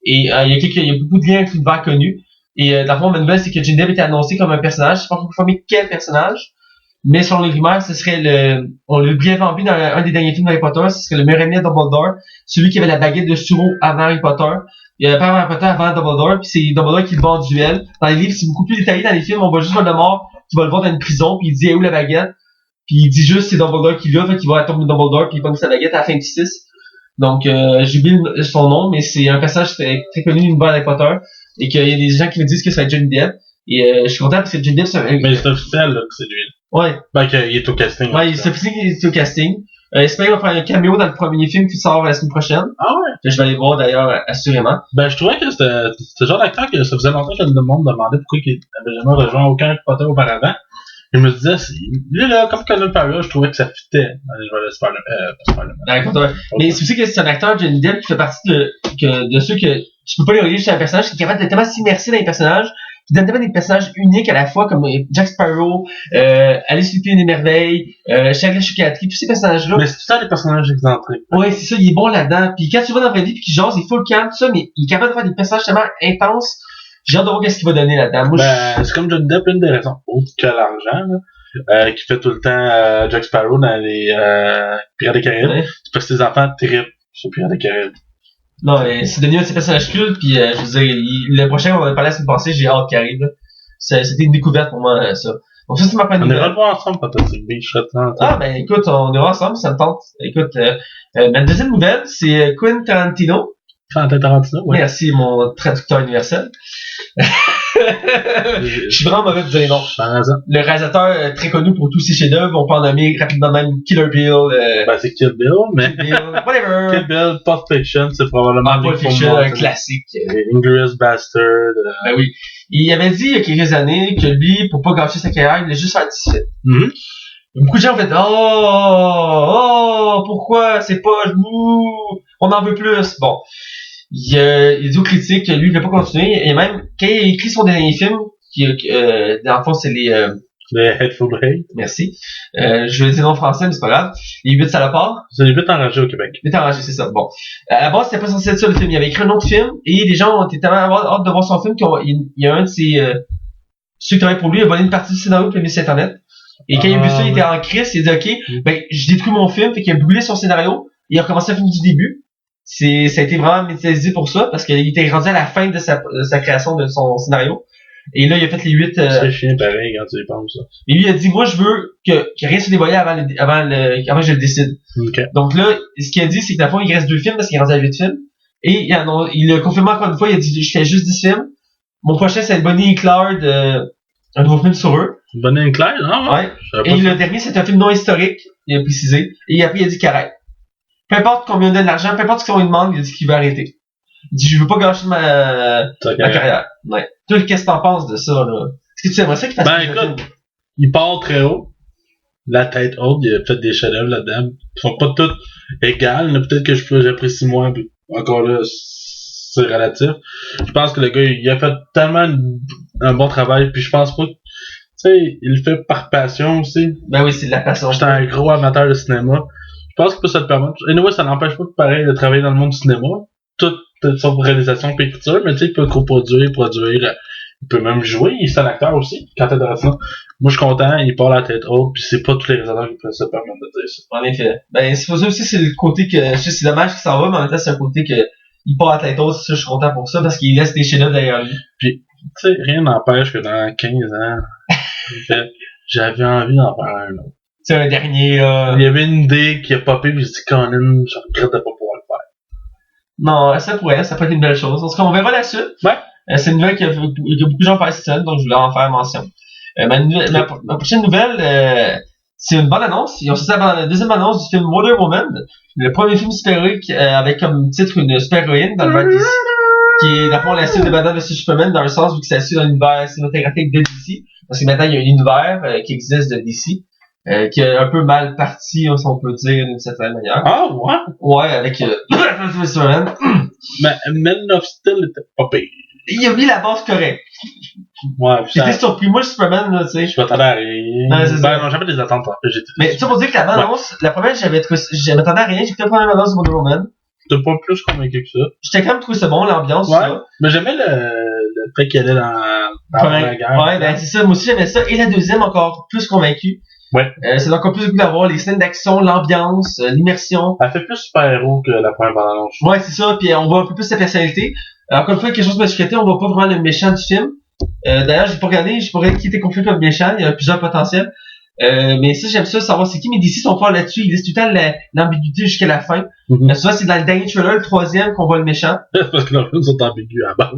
Et il y a beaucoup de liens avec l'univers connu. Et dans le fond, ma nouvelle, c'est que Johnny Depp était annoncé comme un personnage. Je sais pas pourquoi, mais quel personnage. Mais selon les rumeurs, ce serait on l'a brièvement vu dans un des derniers films d'Harry Potter, ce serait le meilleur ami à Dumbledore, celui qui avait la baguette de Suro avant Harry Potter. Il avait pas Harry Potter avant Dumbledore, puis c'est Dumbledore qui le bat en duel. Dans les livres, c'est beaucoup plus détaillé. Dans les films, on voit juste Voldemort qui va le voir dans une prison, puis il dit, où la baguette? Puis il dit juste c'est Dumbledore qui l'a, fait qu'il va à la tombe de Dumbledore, puis il pogne sa baguette à la fin du 6. Donc, j'ai oublié son nom, mais c'est un personnage très, très connu de l'univers d'Harry Potter, et qu'il y a des gens qui me disent que ça va être Johnny Depp. Et je suis content parce que Johnny Depp, mais c'est officiel là, que c'est lui. Ouais. Ben, qu'il est au casting. Ouais, c'est officiel qu'il est au casting. J'espère qu'il va faire un caméo dans le premier film qui sort la semaine prochaine. Ah ouais? Que je vais aller voir d'ailleurs, assurément. Ben, je trouvais que c'était le genre d'acteur que ça faisait longtemps que le monde demandait pourquoi il avait jamais rejoint aucun Harry Potter auparavant. Et je me disais, lui là, comme Colin Farrell, je trouvais que ça fitait. Allez, je vais laisser faire le mais c'est aussi que c'est un acteur, Johnny Depp, qui fait partie de ceux que tu peux pas les relier juste à un personnage, qui est capable de tellement s'immerser dans les personnages, qui donne tellement des personnages uniques à la fois, comme Jack Sparrow, Alice Lupin des Merveilles, Charlie Chocolaterie, tous ces personnages-là. Mais c'est tout ça des personnages excentriques. Ouais, c'est ça, il est bon là-dedans. Puis quand tu vas dans la vraie vie, puis qu'il jase, il faut le calme, tout ça, mais il est capable de faire des personnages tellement intenses. J'ai hâte de voir qu'est-ce qu'il va donner là-dedans. Moi, c'est comme Johnny Depp, une des raisons autres que l'argent, là, qui fait tout le temps Jack Sparrow dans les Pirates des Caraïbes. Ouais. C'est parce que ses enfants trippent sur Pirates des Caraïbes. Non, mais c'est devenu un de ses personnages cultes, puis je veux dire, le prochain, on en a parlé la semaine passée, j'ai hâte qu'il arrive. C'était une découverte pour moi, ça. Donc ça, c'est ma première nouvelle. On ira le voir ensemble, Fantastic Beasts. Ah, ben écoute, on ira ensemble, ça me tente. Écoute, ma deuxième nouvelle, c'est Quentin Tarantino. Quentin Tarantino, ouais. Merci, mon traducteur universel. Je suis vraiment mauvais de dire non. Le réalisateur très connu pour tous ses chefs-d'œuvre, on peut en nommer rapidement même Killer Bill. Ben c'est Kill Bill, mais Kill Bill, whatever. Kill Bill, Pulp Fiction, c'est probablement Pulp Fiction, un classique. Inglourious Bastard. Ben oui. Il avait dit il y a quelques années que lui, pour pas gâcher sa carrière, il voulait juste faire 10 films. Mm-hmm. Beaucoup de gens ont fait oh, pourquoi c'est pas nous, on en veut plus. Bon. Il dit aux critiques que lui, il veut pas continuer. Et même, quand il a écrit son dernier film, dans le fond, c'est les Hateful Eight. Merci. Je vais dire non français, mais c'est pas grave. Les 8 salopards. C'est les 8 enragés au Québec. 8 enragés, c'est ça. Bon. À la base, c'était pas censé être ça le film. Il avait écrit un autre film, et les gens ont été tellement hâte de voir son film qu'il y a un de ses, ceux qui travaillent pour lui, il a volé une partie du scénario pour le mettre sur Internet. Et quand il a vu ça, il était en crise, il a dit, OK, ben, je détruis mon film, fait qu'il a brûlé son scénario, et il a recommencé à finir du début. Ça a été vraiment médiatisé pour ça, parce qu'il était rendu à la fin de sa création de son scénario. Et là, il a fait les 8, c'est chiant pareil quand tu y penses, ça. Et lui, il a dit, moi, je veux que rien se dévoile avant que je le décide. Okay. Donc là, ce qu'il a dit, c'est que dans le fond, il reste 2 films, parce qu'il est rendu à 8 films. Et il a confirmé encore une fois, il a dit, je fais juste 10 films. Mon prochain, c'est Bonnie et Clyde, un nouveau film sur eux. Bonnie et Clyde, hein? Ouais. Et le dernier, c'est un film non historique, il a précisé. Et après, il a dit qu'il arrête. Peu importe combien on donne d'argent, peu importe ce qu'on lui demande, il a dit qu'il veut arrêter. Il dit, je veux pas gâcher ma carrière. Ouais. Toi, qu'est-ce que t'en penses de ça, là? Est-ce que tu aimerais ça qu'il fasse écoute, il part très haut. La tête haute, il a fait des chefs-d'œuvre là-dedans. Ils sont pas tous égales, mais peut-être que j'apprécie moins. Encore là, c'est relatif. Je pense que le gars, il a fait tellement un bon travail, puis je pense pas que, tu sais, il le fait par passion aussi. Ben oui, c'est de la passion. J'étais un gros amateur de cinéma. Je pense que ça te permet. Anyway, ça n'empêche pas pareil de travailler dans le monde du cinéma. Toute sorte de réalisation et écriture, mais tu sais, il peut produire, il peut même jouer, il est un acteur aussi, quand t'es dans ça. Moi, je suis content, il part la tête haute, puis c'est pas tous les réalisateurs qui peuvent se permettre de dire ça. En effet. Ben, c'est pour ça aussi, c'est le côté que, je sais, c'est dommage qu'il s'en va, mais en même temps, c'est un côté que, il part la tête haute, ça, je suis content pour ça, parce qu'il laisse des chefs-d'œuvre derrière lui. Puis, tu sais, rien n'empêche que dans 15 ans, j'avais envie d'en faire un autre. C'est un dernier, Il y avait une idée qui a popé, puis j'ai dit, Colin, je regrette de pas pouvoir le faire. Non, ça peut être une belle chose. En tout cas, on verra la suite. Ouais. C'est une nouvelle que beaucoup de gens parlent cette semaine, donc je voulais en faire mention. Ma prochaine nouvelle, c'est une bonne annonce. Ils ont sorti la deuxième annonce du film Wonder Woman, le premier film super-héroïque avec comme titre une super-héroïne dans le DC, qui est d'abord la suite de Batman vs Superman dans le sens où c'est assis dans l'univers cinématographique de DC, parce que maintenant il y a un univers qui existe de DC. Qui est un peu mal parti, si on peut dire, d'une certaine manière. Ah, ouais? Ouais, avec Superman. Mais Man of Steel était pas pire. Il a mis la base correcte. Ouais, j'étais surpris. Moi, Superman, là, tu sais. Je m'attendais à rien. Non, j'avais des attentes. Mais tu sais, pour dire que la bande-annonce, la première, j'attendais à rien. J'ai fait la première bande-annonce de Wonder Woman. T'es pas plus convaincu que ça. J'étais quand même trouvé ça bon, l'ambiance, ouais. Ça. Mais j'aimais le fait qu'elle allait dans la guerre. Ouais, ben, c'est ça. Moi aussi, j'aimais ça. Et la deuxième, encore plus convaincu. Ouais. C'est encore plus cool d'avoir les scènes d'action, l'ambiance, l'immersion. Elle fait plus super-héros que la première bande-annonce. Ouais, c'est ça, puis on voit un peu plus sa personnalité. Encore une fois, quelque chose de masculin, on voit pas vraiment le méchant du film. D'ailleurs, j'ai pas regardé qui était confus comme méchant, il y a plusieurs potentiels. Mais ça, j'aime ça, savoir c'est qui, mais DC sont forts là-dessus, ils laissent tout le temps l'ambiguïté jusqu'à la fin. Souvent, c'est dans le dernier trailer, le troisième, qu'on voit le méchant. Parce que leurs films sont ambigus à base.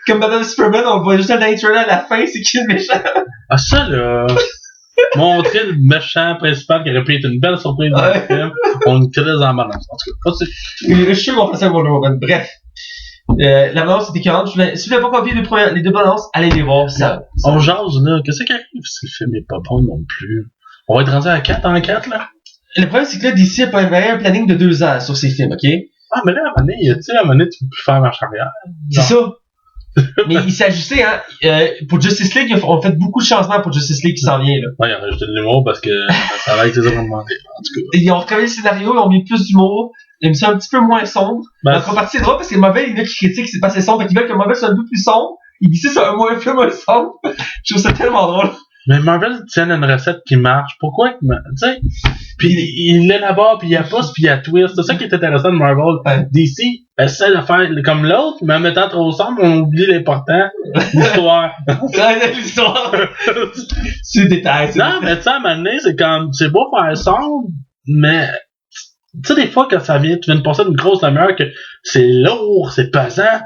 Comme Batman Superman, on voit juste dans le dernier trailer à la fin, c'est qui le méchant. Ah, ça, là. Montrer le méchant principal qui aurait pu être une belle surprise dans le film, on est très en balance. En tout cas, je suis sûr qu'on fait ça pour le moment. Bref. La balance était 40. Si vous n'avez pas copié les deux balances, allez les voir. On jase, là. Qu'est-ce qui arrive si le film est pas bon non plus? On va être rendu à 4 en 4, là? Le problème, c'est que là, DC a un planning de 2 ans sur ses films, ok? Ah, mais là, à un moment donné, tu peux plus faire marche arrière. C'est ça. Mais il s'est ajusté, hein. Pour Justice League, on fait beaucoup de changements pour Justice League qui s'en vient, là. Ouais, ils ont rajouté de l'humour parce que ça va être les autres demandés. En tout cas. Ils ont retravaillé le scénario, ils ont mis plus d'humour. Ils ont mis ça un petit peu moins sombre. En contrepartie, c'est drôle parce que Marvel, il y en a qui critiquent, c'est pas assez sombre, fait qu'ils veulent que Marvel soit un peu plus sombre. Ils disent c'est un peu moins sombre. Je trouve ça tellement drôle. Mais Marvel tient une recette qui marche. Pourquoi? Tu sais, puis il l'élabore, puis il pousse, puis il twist. C'est ça qui est intéressant de Marvel. DC essaie de faire comme l'autre, mais en mettant trop sombre, on oublie l'important. L'histoire. L'histoire. C'est le détail. Non, mais tu sais, à un moment donné, c'est comme, c'est beau faire sombre, mais tu sais, des fois, quand tu viens de passer d'une grosse demi-heure que c'est lourd, c'est pesant,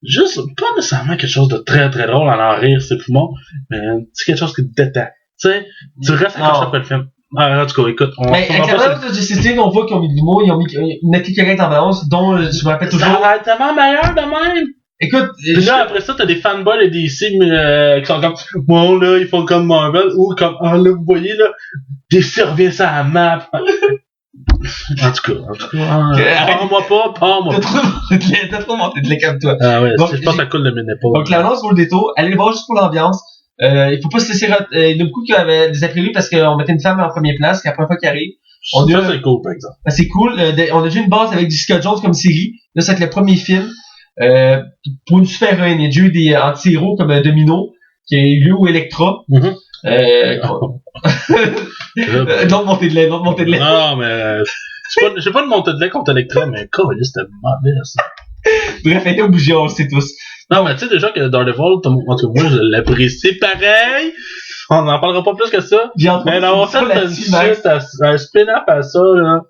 juste, pas nécessairement quelque chose de très très drôle en rire ses poumons, mais c'est quelque chose qui te détend. Tu sais, tu restes accroché après le film. En tout cas, écoute, mais avec la balance de Justice League, on voit qu'ils ont mis de l'humour, ils ont mis une équipe correcte en balance, dont je me rappelle toujours. Ça va être tellement meilleur de même! Écoute, là, après ça, t'as des fanboys de DC qui sont comme, bon, là, ils font comme Marvel, ou comme, là, vous voyez, là, DC revient sur la map. En tout cas, parle-moi pas. T'as trop monté de lait comme toi. Ah ouais, je pense que ça coule de mes épaules. Donc, la balance vaut le détour. Allez le voir juste pour l'ambiance. Il faut pas se laisser il y a beaucoup qui avaient des imprévus parce qu'on mettait une femme en première place, c'est la première fois qu'il arrive. Ça, c'est cool, par exemple. C'est cool. On a déjà une base avec Jessica Jones comme série. Là, c'est le premier film. Pour une super héroïne. Il y a déjà eu des anti-héros comme Domino, qui a eu lieu ou Electra. Non, montée de lait. Non, mais j'ai pas de montée de lait contre Electra, mais c'était mauvais, ça. Bref, elle était obligée, on le sait tous. Non, mais tu sais déjà que Daredevil, en tout cas, moi, je l'apprécie pareil. On n'en parlera pas plus que ça. Mais là, on fait un spin-off à ça, là.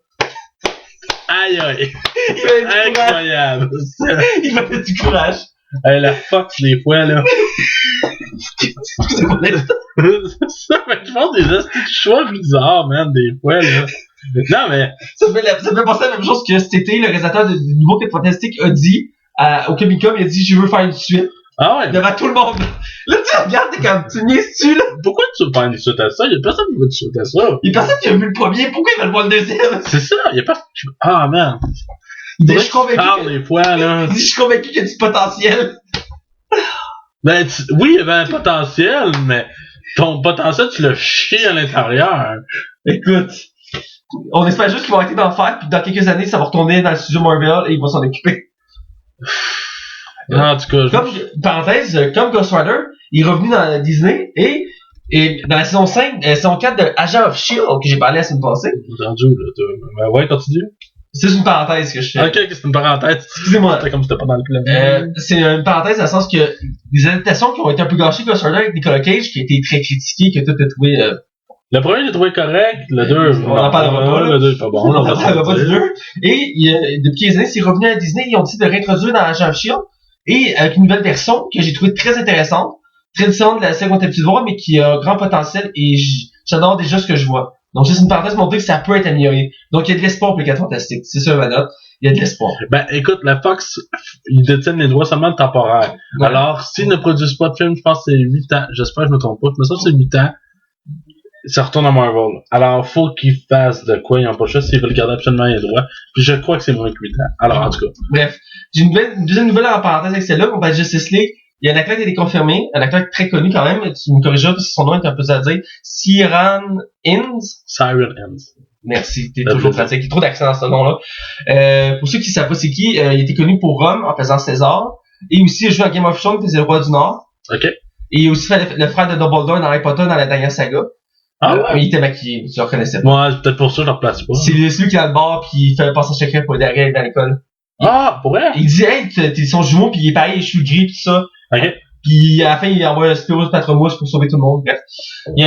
Aïe, aïe. Incroyable. Il m'a fait du courage. La Fox, des fois, là. C'est ça, mais je pense des choix bizarres, man, des fois, là. Non, mais. Ça me fait penser à la même chose que cet été, le réalisateur du nouveau Quatre Fantastiques a dit, au Comic-Con, il a dit, je veux faire une suite. Ah ouais? Devant tout le monde. Là, tu regardes, t'es comme, tu niaises-tu, là? Pourquoi tu veux faire une suite à ça? Y'a personne qui veut une suite à ça. Y'a personne qui a vu le premier, pourquoi il va le voir le deuxième? C'est ça, y'a pas. Ah, man. Je suis convaincu. Des fois, là. Je suis convaincu qu'il y a du potentiel. Ben, oui, il y avait un potentiel, mais ton potentiel, tu l'as chié à l'intérieur. Écoute, on espère juste qu'ils vont arrêter d'en faire, puis dans quelques années, ça va retourner dans le studio Marvel et ils vont s'en occuper. En tout cas, parenthèse, comme Ghost Rider, il est revenu dans Disney et dans la saison 5, saison 4 de Agent of S.H.I.E.L.D. que j'ai parlé la semaine passée. Entendu, là. Ouais, continue. C'est une parenthèse que je fais. Ok, c'est une parenthèse. Excusez-moi. Comme c'était pas dans le plan. C'est une parenthèse dans le sens que des adaptations qui ont été un peu gâchées, Ghost Rider avec Nicolas Cage, qui a été très critiqué, que tout a trouvé. Le premier, j'ai trouvé correct. Le 2, on n'en parlera pas. Le 2 est pas bon. On n'en parlera pas du 2. Et depuis 15 années, c'est revenu à Disney, ils ont décidé de réintroduire dans Agent of S.H.I.E.L.D. et avec une nouvelle version que j'ai trouvée très intéressante, très différente de la série qu'on a l'habitude de voir, mais qui a un grand potentiel et j'adore déjà ce que je vois. Donc, c'est une parenthèse pour montrer que ça peut être amélioré. Donc, il y a de l'espoir pour les 4 Fantastiques. C'est ça ma note. Il y a de l'espoir. Ben, écoute, la Fox, ils détiennent les droits seulement temporaires. Ouais. Alors, s'ils ne produisent pas de film, je pense que c'est 8 ans. J'espère que je me trompe pas. Mais ça, c'est 8 ans. Ça retourne à Marvel. Alors, faut qu'ils fassent de quoi. Ils n'ont pas le choix s'ils veulent garder absolument les droits. Puis je crois que c'est moins que 8 ans. Alors, en tout cas. Bref. J'ai une deuxième nouvelle en parenthèse avec celle-là. On parle de Justice League. Il y a un acteur qui a été confirmé. Un acteur très connu quand même. Tu me corrigeras parce que son nom est un peu à dire. Siren Inns. Merci, t'es toujours pratique. Il y a trop d'accent dans ce nom-là. Pour ceux qui savent pas c'est qui, il était connu pour Rome en faisant César. Et aussi, il a joué à Game of Thrones, il faisait le Roi du Nord. OK. Et il a aussi fait le frère de Dumbledore dans Harry Potter dans la dernière saga. Ah ouais? Mais il était maquillé, tu le reconnaissais pas. Moi, c'est peut-être pour ça que je le replace pas. C'est celui qui est dans le bar pis il fait passer secret pour derrière dans l'école. Ah, pour vrai? Il dit, hey, t'es son jumeau pis il est pareil, les cheveux gris pis ça. Ok. Pis à la fin, il envoie un Spirou Patronus pour sauver tout le monde. Bref.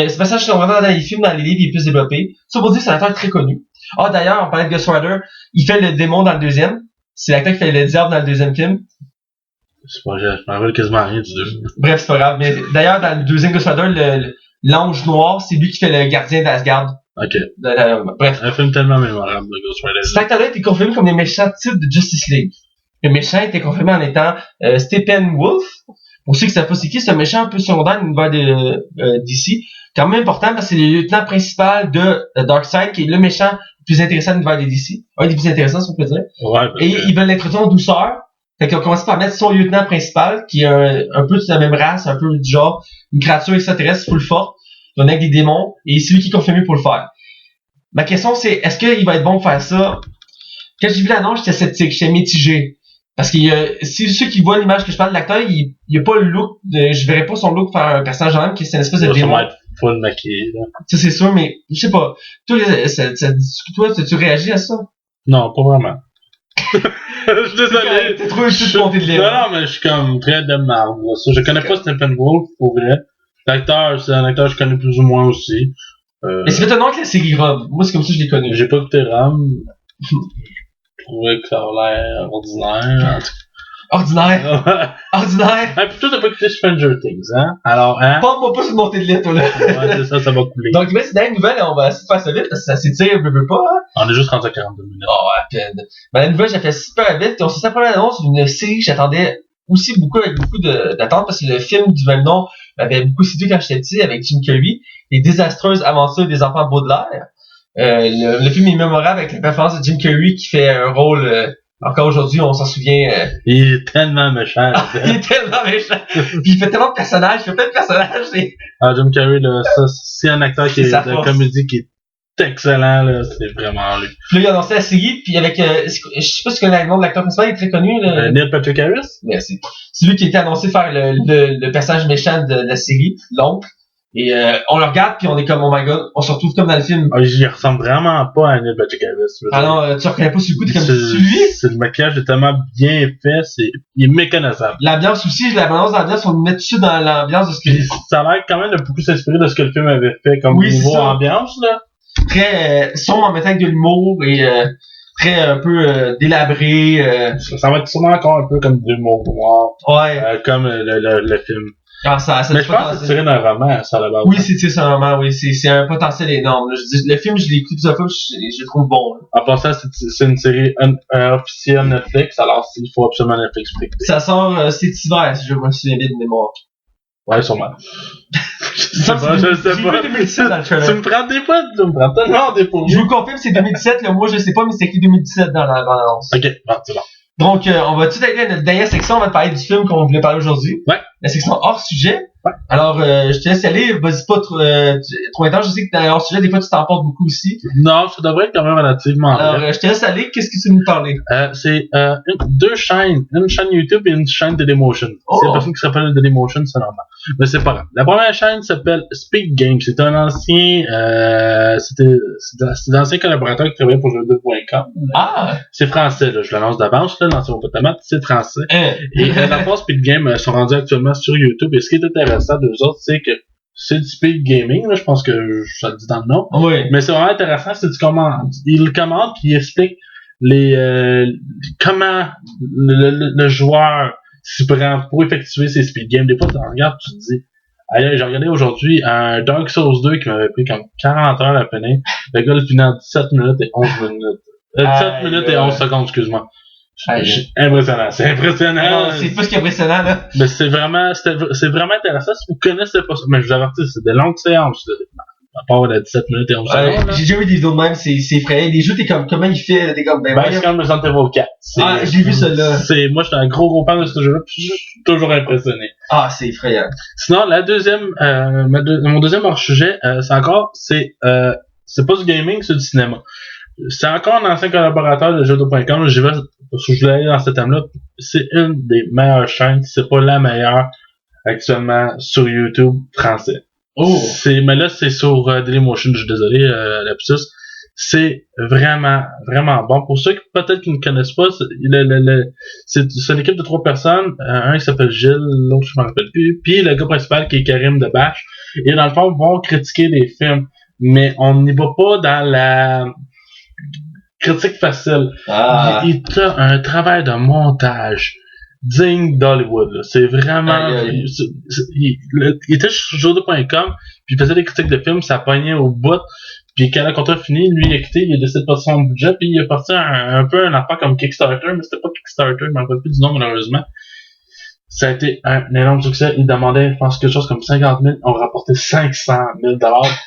Ce passage, c'est vraiment dans les films, dans les livres, il est plus développé. Ça pour dire, c'est un acteur très connu. Ah, d'ailleurs, on parlait de Ghost Rider. Il fait le démon dans le deuxième. C'est l'acteur qui fait le diable dans le deuxième film. C'est pas grave, je m'en rappelle quasiment rien du deux. Bref, c'est pas grave. Mais d'ailleurs, dans le deuxième Ghost Rider, l'ange noir, c'est lui qui fait le gardien d'Asgard. Ok. Bref. Un film tellement mémorable de Ghost Rider. Cet acteur-là était confirmé comme les méchants types de Justice League. Le méchant était confirmé en étant Steppenwolf. Pour ceux qui savent pas c'est qui, c'est un méchant un peu secondaire dans l'univers de DC. Quand même important parce que c'est le lieutenant principal de Darkseid, qui est le méchant le plus intéressant de l'univers de DC. Un des plus intéressants, si on peut dire. Ouais, et ils veulent l'introduire en douceur. Fait qu'ils ont commencé par mettre son lieutenant principal, qui est un peu de la même race, un peu du genre, une créature extraterrestre full forte. Il y en a avec des démons, et c'est lui qui est confirmé pour le faire. Ma question c'est, est-ce qu'il va être bon pour faire ça? Quand j'ai vu l'annonce, j'étais sceptique, j'étais mitigé. Parce que si ceux qui voient l'image que je parle de l'acteur, il a pas le look, je verrais pas son look faire un personnage en même qui est une espèce de démon. Ça va être full maquillé, là. Ça c'est sûr, mais je sais pas. Toi, tu réagis à ça? Non, pas vraiment. Je suis désolé. T'es trop juste monté de lèvres. Non, mais je suis comme très de marbre. Je connais pas Steppenwolf, pour vrai. L'acteur, c'est un acteur que je connais plus ou moins aussi. Mais c'est fait un nom que la série Rob. Moi, c'est comme ça que je l'ai connu. J'ai pas écouté Ram. Je trouvais que ça a l'air ordinaire. Ordinaire. Ordinaire. Ah, plutôt t'as pas écouté Stranger Things, hein? Alors, hein? Pas pas sur monter de lait, toi, là. Ouais, c'est ça, ça va couler. Donc, mais c'est dans la nouvelle, on va essayer de faire ça vite, parce que ça s'étire, je veux pas, hein. On est juste rendu à 42 minutes. Oh, à peine. Mais la nouvelle, j'ai fait super vite, et on s'est fait la première annonce d'une série que j'attendais aussi beaucoup, avec beaucoup d'attente, parce que le film du même nom m'avait beaucoup séduit quand j'étais petit, avec Jim Carrey, Les désastreuses aventures des enfants Baudelaire. Le film est mémorable avec la performance de Jim Carrey qui fait un rôle, encore aujourd'hui, on s'en souvient. Il est tellement méchant. Il est tellement méchant. Puis il fait tellement de personnages, il fait plein de personnages. Ah, Jim Carrey, là, ça, c'est un acteur qui est de force. comédie qui est excellent, là, c'est vraiment lui. Puis là, il a annoncé la série, puis avec, je sais pas si tu connais le nom de l'acteur principal, il est très connu. Neil Patrick Harris? Merci. C'est lui qui a été annoncé faire le personnage méchant de la série, l'oncle. Et on le regarde, puis on est comme, oh my god, on se retrouve comme dans le film. Ah, il ressemble vraiment pas à Neil Patrick Harris. Ah non, tu reconnais pas sur le coup, t'es comme, c'est lui? Le maquillage est tellement bien fait, il est méconnaissable. L'ambiance aussi, la balance d'ambiance, on le met dessus dans l'ambiance de ce que... Ça a l'air quand même de beaucoup s'inspirer de ce que le film avait fait comme niveau ambiance, là. Très sombre en mettant avec de l'humour et très un peu délabré. Ça va être sûrement encore un peu comme de l'humour noir. Ouais. Comme le film. Ah, ça mais je pense que c'est tiré d'un roman, ça, à la base. Oui, c'est un roman, oui. C'est un potentiel énorme. Le film, je l'ai écouté plusieurs fois, je le trouve bon. Là. En passant, c'est une série officielle Netflix, alors il faut absolument Netflix pour écouter. Ça sort cet hiver, si je me souviens bien de mémoire. Ouais, sûrement. je sais pas. J'ai vu 2017 dans le trailer. Tu me prends des fois, tu me prends tellement des fois. Je vous confirme, c'est 2017, là. Moi, je sais pas, mais c'est écrit 2017 dans l'annonce. Ok, bon, c'est bon. Donc, on va tout de suite aller à notre dernière section, on va te parler du film qu'on voulait parler aujourd'hui. Ouais. La section hors sujet. Ouais. Alors, je te laisse y aller, vas-y pas trop intense, je sais que dans hors sujet, des fois, tu t'emportes beaucoup aussi. Non, ça devrait être quand même relativement Alors, je te laisse aller, qu'est-ce que tu veux nous parler? C'est deux chaînes, une chaîne YouTube et une chaîne Dailymotion. Oh. C'est la personne qui s'appelle Dailymotion, c'est normal. Mais c'est pas grave. La première chaîne s'appelle Speak Games. C'est un ancien, c'était d'ancien collaborateur qui travaillait pour jeux2.com. Ah! C'est français, là. Je l'annonce d'avance, là, l'ancien potomate, c'est français. Et la force Speed Game sont rendus actuellement sur YouTube. Et ce qui est intéressant d'eux autres, c'est que c'est du speed gaming, là, je pense que ça le dit dans le nom. Oui. Mais c'est vraiment intéressant, c'est du commande. Il commande puis il explique comment le joueur s'y prend pour effectuer ses speed games. Des fois, tu regardes, tu te dis, aïe, j'ai regardé aujourd'hui un Dark Souls 2 qui m'avait pris comme 40 heures à finir. Le gars le finit en 17 minutes et 11 minutes. 17 minutes et 11 secondes, excuse-moi. Impressionnant, c'est impressionnant. Non, c'est plus qu'impressionnant, là. Mais c'est vraiment intéressant. Si vous connaissez pas ça, mais je vous avertis, c'est des longues séances. À part la 17 minutes et 11 secondes. J'ai déjà vu des vidéos de même, c'est effrayant. Les jeux, t'es comme, comment il fait, t'es comme, ben c'est comme Resident Evil 4. J'ai vu celle-là. Moi, j'étais un gros fan de ce jeu-là, puis je suis toujours impressionné. Ah, c'est effrayant. Sinon, la deuxième, mon deuxième hors-sujet, c'est pas du gaming, c'est du cinéma. C'est encore un ancien collaborateur de jeux2.com, je voulais aller dans ce thème-là. C'est une des meilleures chaînes, c'est pas la meilleure actuellement sur YouTube français. Oh! Mais là, c'est sur Dailymotion, je suis désolé, lapsus. C'est vraiment, vraiment bon. Pour ceux qui peut-être qui ne connaissent pas, c'est une équipe de 3 personnes. Un qui s'appelle Gilles, l'autre je m'en rappelle plus. Puis le gars principal qui est Karim Debache. Et dans le fond, ils vont critiquer des films. Mais on n'y va pas dans la critique facile. Ah. Il a un travail de montage digne d'Hollywood. Là. C'est vraiment... Il était sur jeuxvideo.com, puis il faisait des critiques de films, ça pognait au bout. Puis quand le contrat fini, lui il a quitté, il a décidé de passer son budget, puis il est parti un peu un affaire comme Kickstarter, mais c'était pas Kickstarter, je m'en rappelle plus du nom malheureusement. Ça a été un énorme succès. Il demandait, je pense, quelque chose comme 50 000. On rapportait 500 000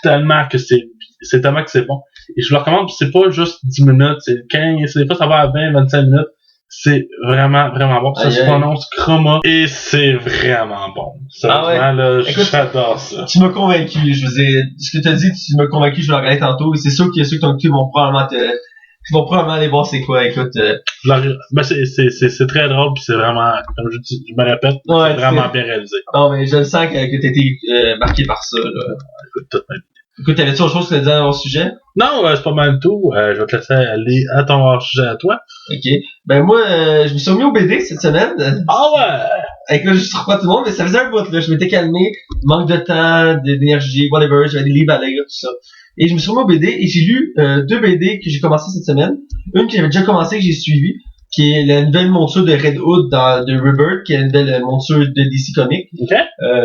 tellement que c'est tellement que c'est bon. Et je le recommande, c'est pas juste 10 minutes, c'est 15, des fois ça va à 20, 25 minutes. C'est vraiment, vraiment bon. Ça se prononce Chroma et c'est vraiment bon. Sérieusement, là, j'adore ça. Tu m'as convaincu. Je veux dire, ce que tu as dit, tu m'as convaincu, je vais le regarder tantôt. Et c'est sûr que ceux qui t'ont écouté vont probablement aller voir c'est quoi. Écoute, ben c'est très drôle puis c'est vraiment, comme je me répète, c'est vraiment bien réalisé. Non, mais je le sens que t'étais marqué par ça, là. Écoute, tout même. Écoute, t'avais-tu autre chose que tu dire hors sujet? Non, c'est pas mal tout. Je vais te laisser aller à ton hors sujet à toi. Ok. Ben moi, je me suis remis au BD cette semaine. Ah ouais! Écoute, je trouve pas tout le monde, mais ça faisait un bout, là. Je m'étais calmé, manque de temps, d'énergie, whatever, j'avais des livres à lire, tout ça. Et je me suis remis au BD et j'ai lu 2 BD que j'ai commencé cette semaine. Une que j'avais déjà commencé, que j'ai suivie, qui est la nouvelle monture de Red Hood de Rebirth, qui est la nouvelle monture de DC Comics. Okay.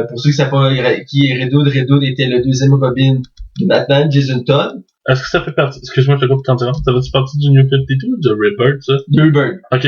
Pour ceux qui savent pas qui est Red Hood était le deuxième Robin de Batman, Jason Todd. Est-ce que ça fait partie, excuse-moi, je te coupe 30 secondes, ça fait partie du New 52 ou de Rebirth, ça? De Rebirth. Ok.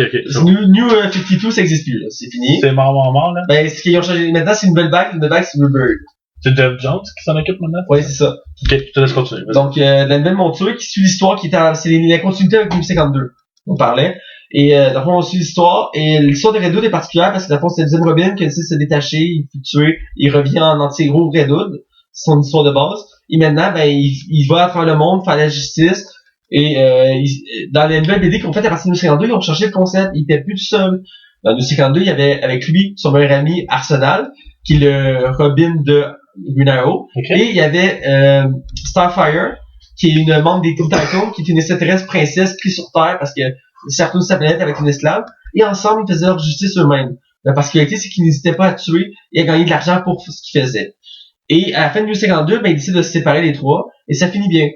New 52, ça existe plus, là. C'est fini. C'est mort, là? Ben, ce qu'ils ont changé, maintenant, c'est une nouvelle vague, c'est Rebirth. C'est Jeff Jones qui s'en occupe maintenant? Oui, c'est ça. Ok, je te laisse continuer. Vas-y. Donc, la nouvelle monture qui suit l'histoire c'est la continuité avec New 52. On parlait. Et, dans le fond, on suit l'histoire. Et l'histoire de Red Hood est particulière parce que, dans le fond, c'est le deuxième Robin qui a décidé de se détacher, il fut tué, il revient en anti-héros Red Hood. C'est son histoire de base. Et maintenant, ben, il va à travers le monde faire la justice. Et, dans les nouvelles BD qu'on fait à partir de New 52, ils ont changé le concept. Il était plus tout seul. Dans New 52, il y avait, avec lui, son meilleur ami Arsenal, qui est le Robin de Green Arrow. Okay. Et il y avait Starfire, qui est une membre des Teen Titans, qui est une extraterrestre princesse prise sur Terre parce que c'est retourné sa planète avec une esclave. Et ensemble, ils faisaient leur justice eux-mêmes. La particularité, c'est qu'ils n'hésitaient pas à tuer et à gagner de l'argent pour ce qu'ils faisaient. Et à la fin de New 52, ben, ils décident de se séparer les trois. Et ça finit bien.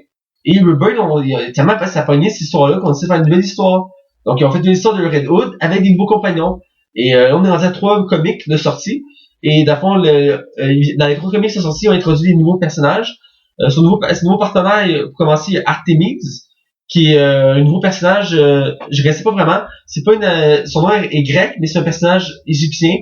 Et Rebirth, il a tellement passé à pogner cette histoire-là qu'on décide de faire une nouvelle histoire. Donc, ils ont fait une histoire de Red Hood avec des nouveaux compagnons. Et on est rendu à 3 comics de sortie. Et dans le fond, dans les 3 comics de sortie, ils ont introduit des nouveaux personnages. Ce nouveau partenaire, pour commencer, Artemis, qui est un nouveau personnage, je ne sais pas vraiment. C'est pas son nom est grec, mais c'est un personnage égyptien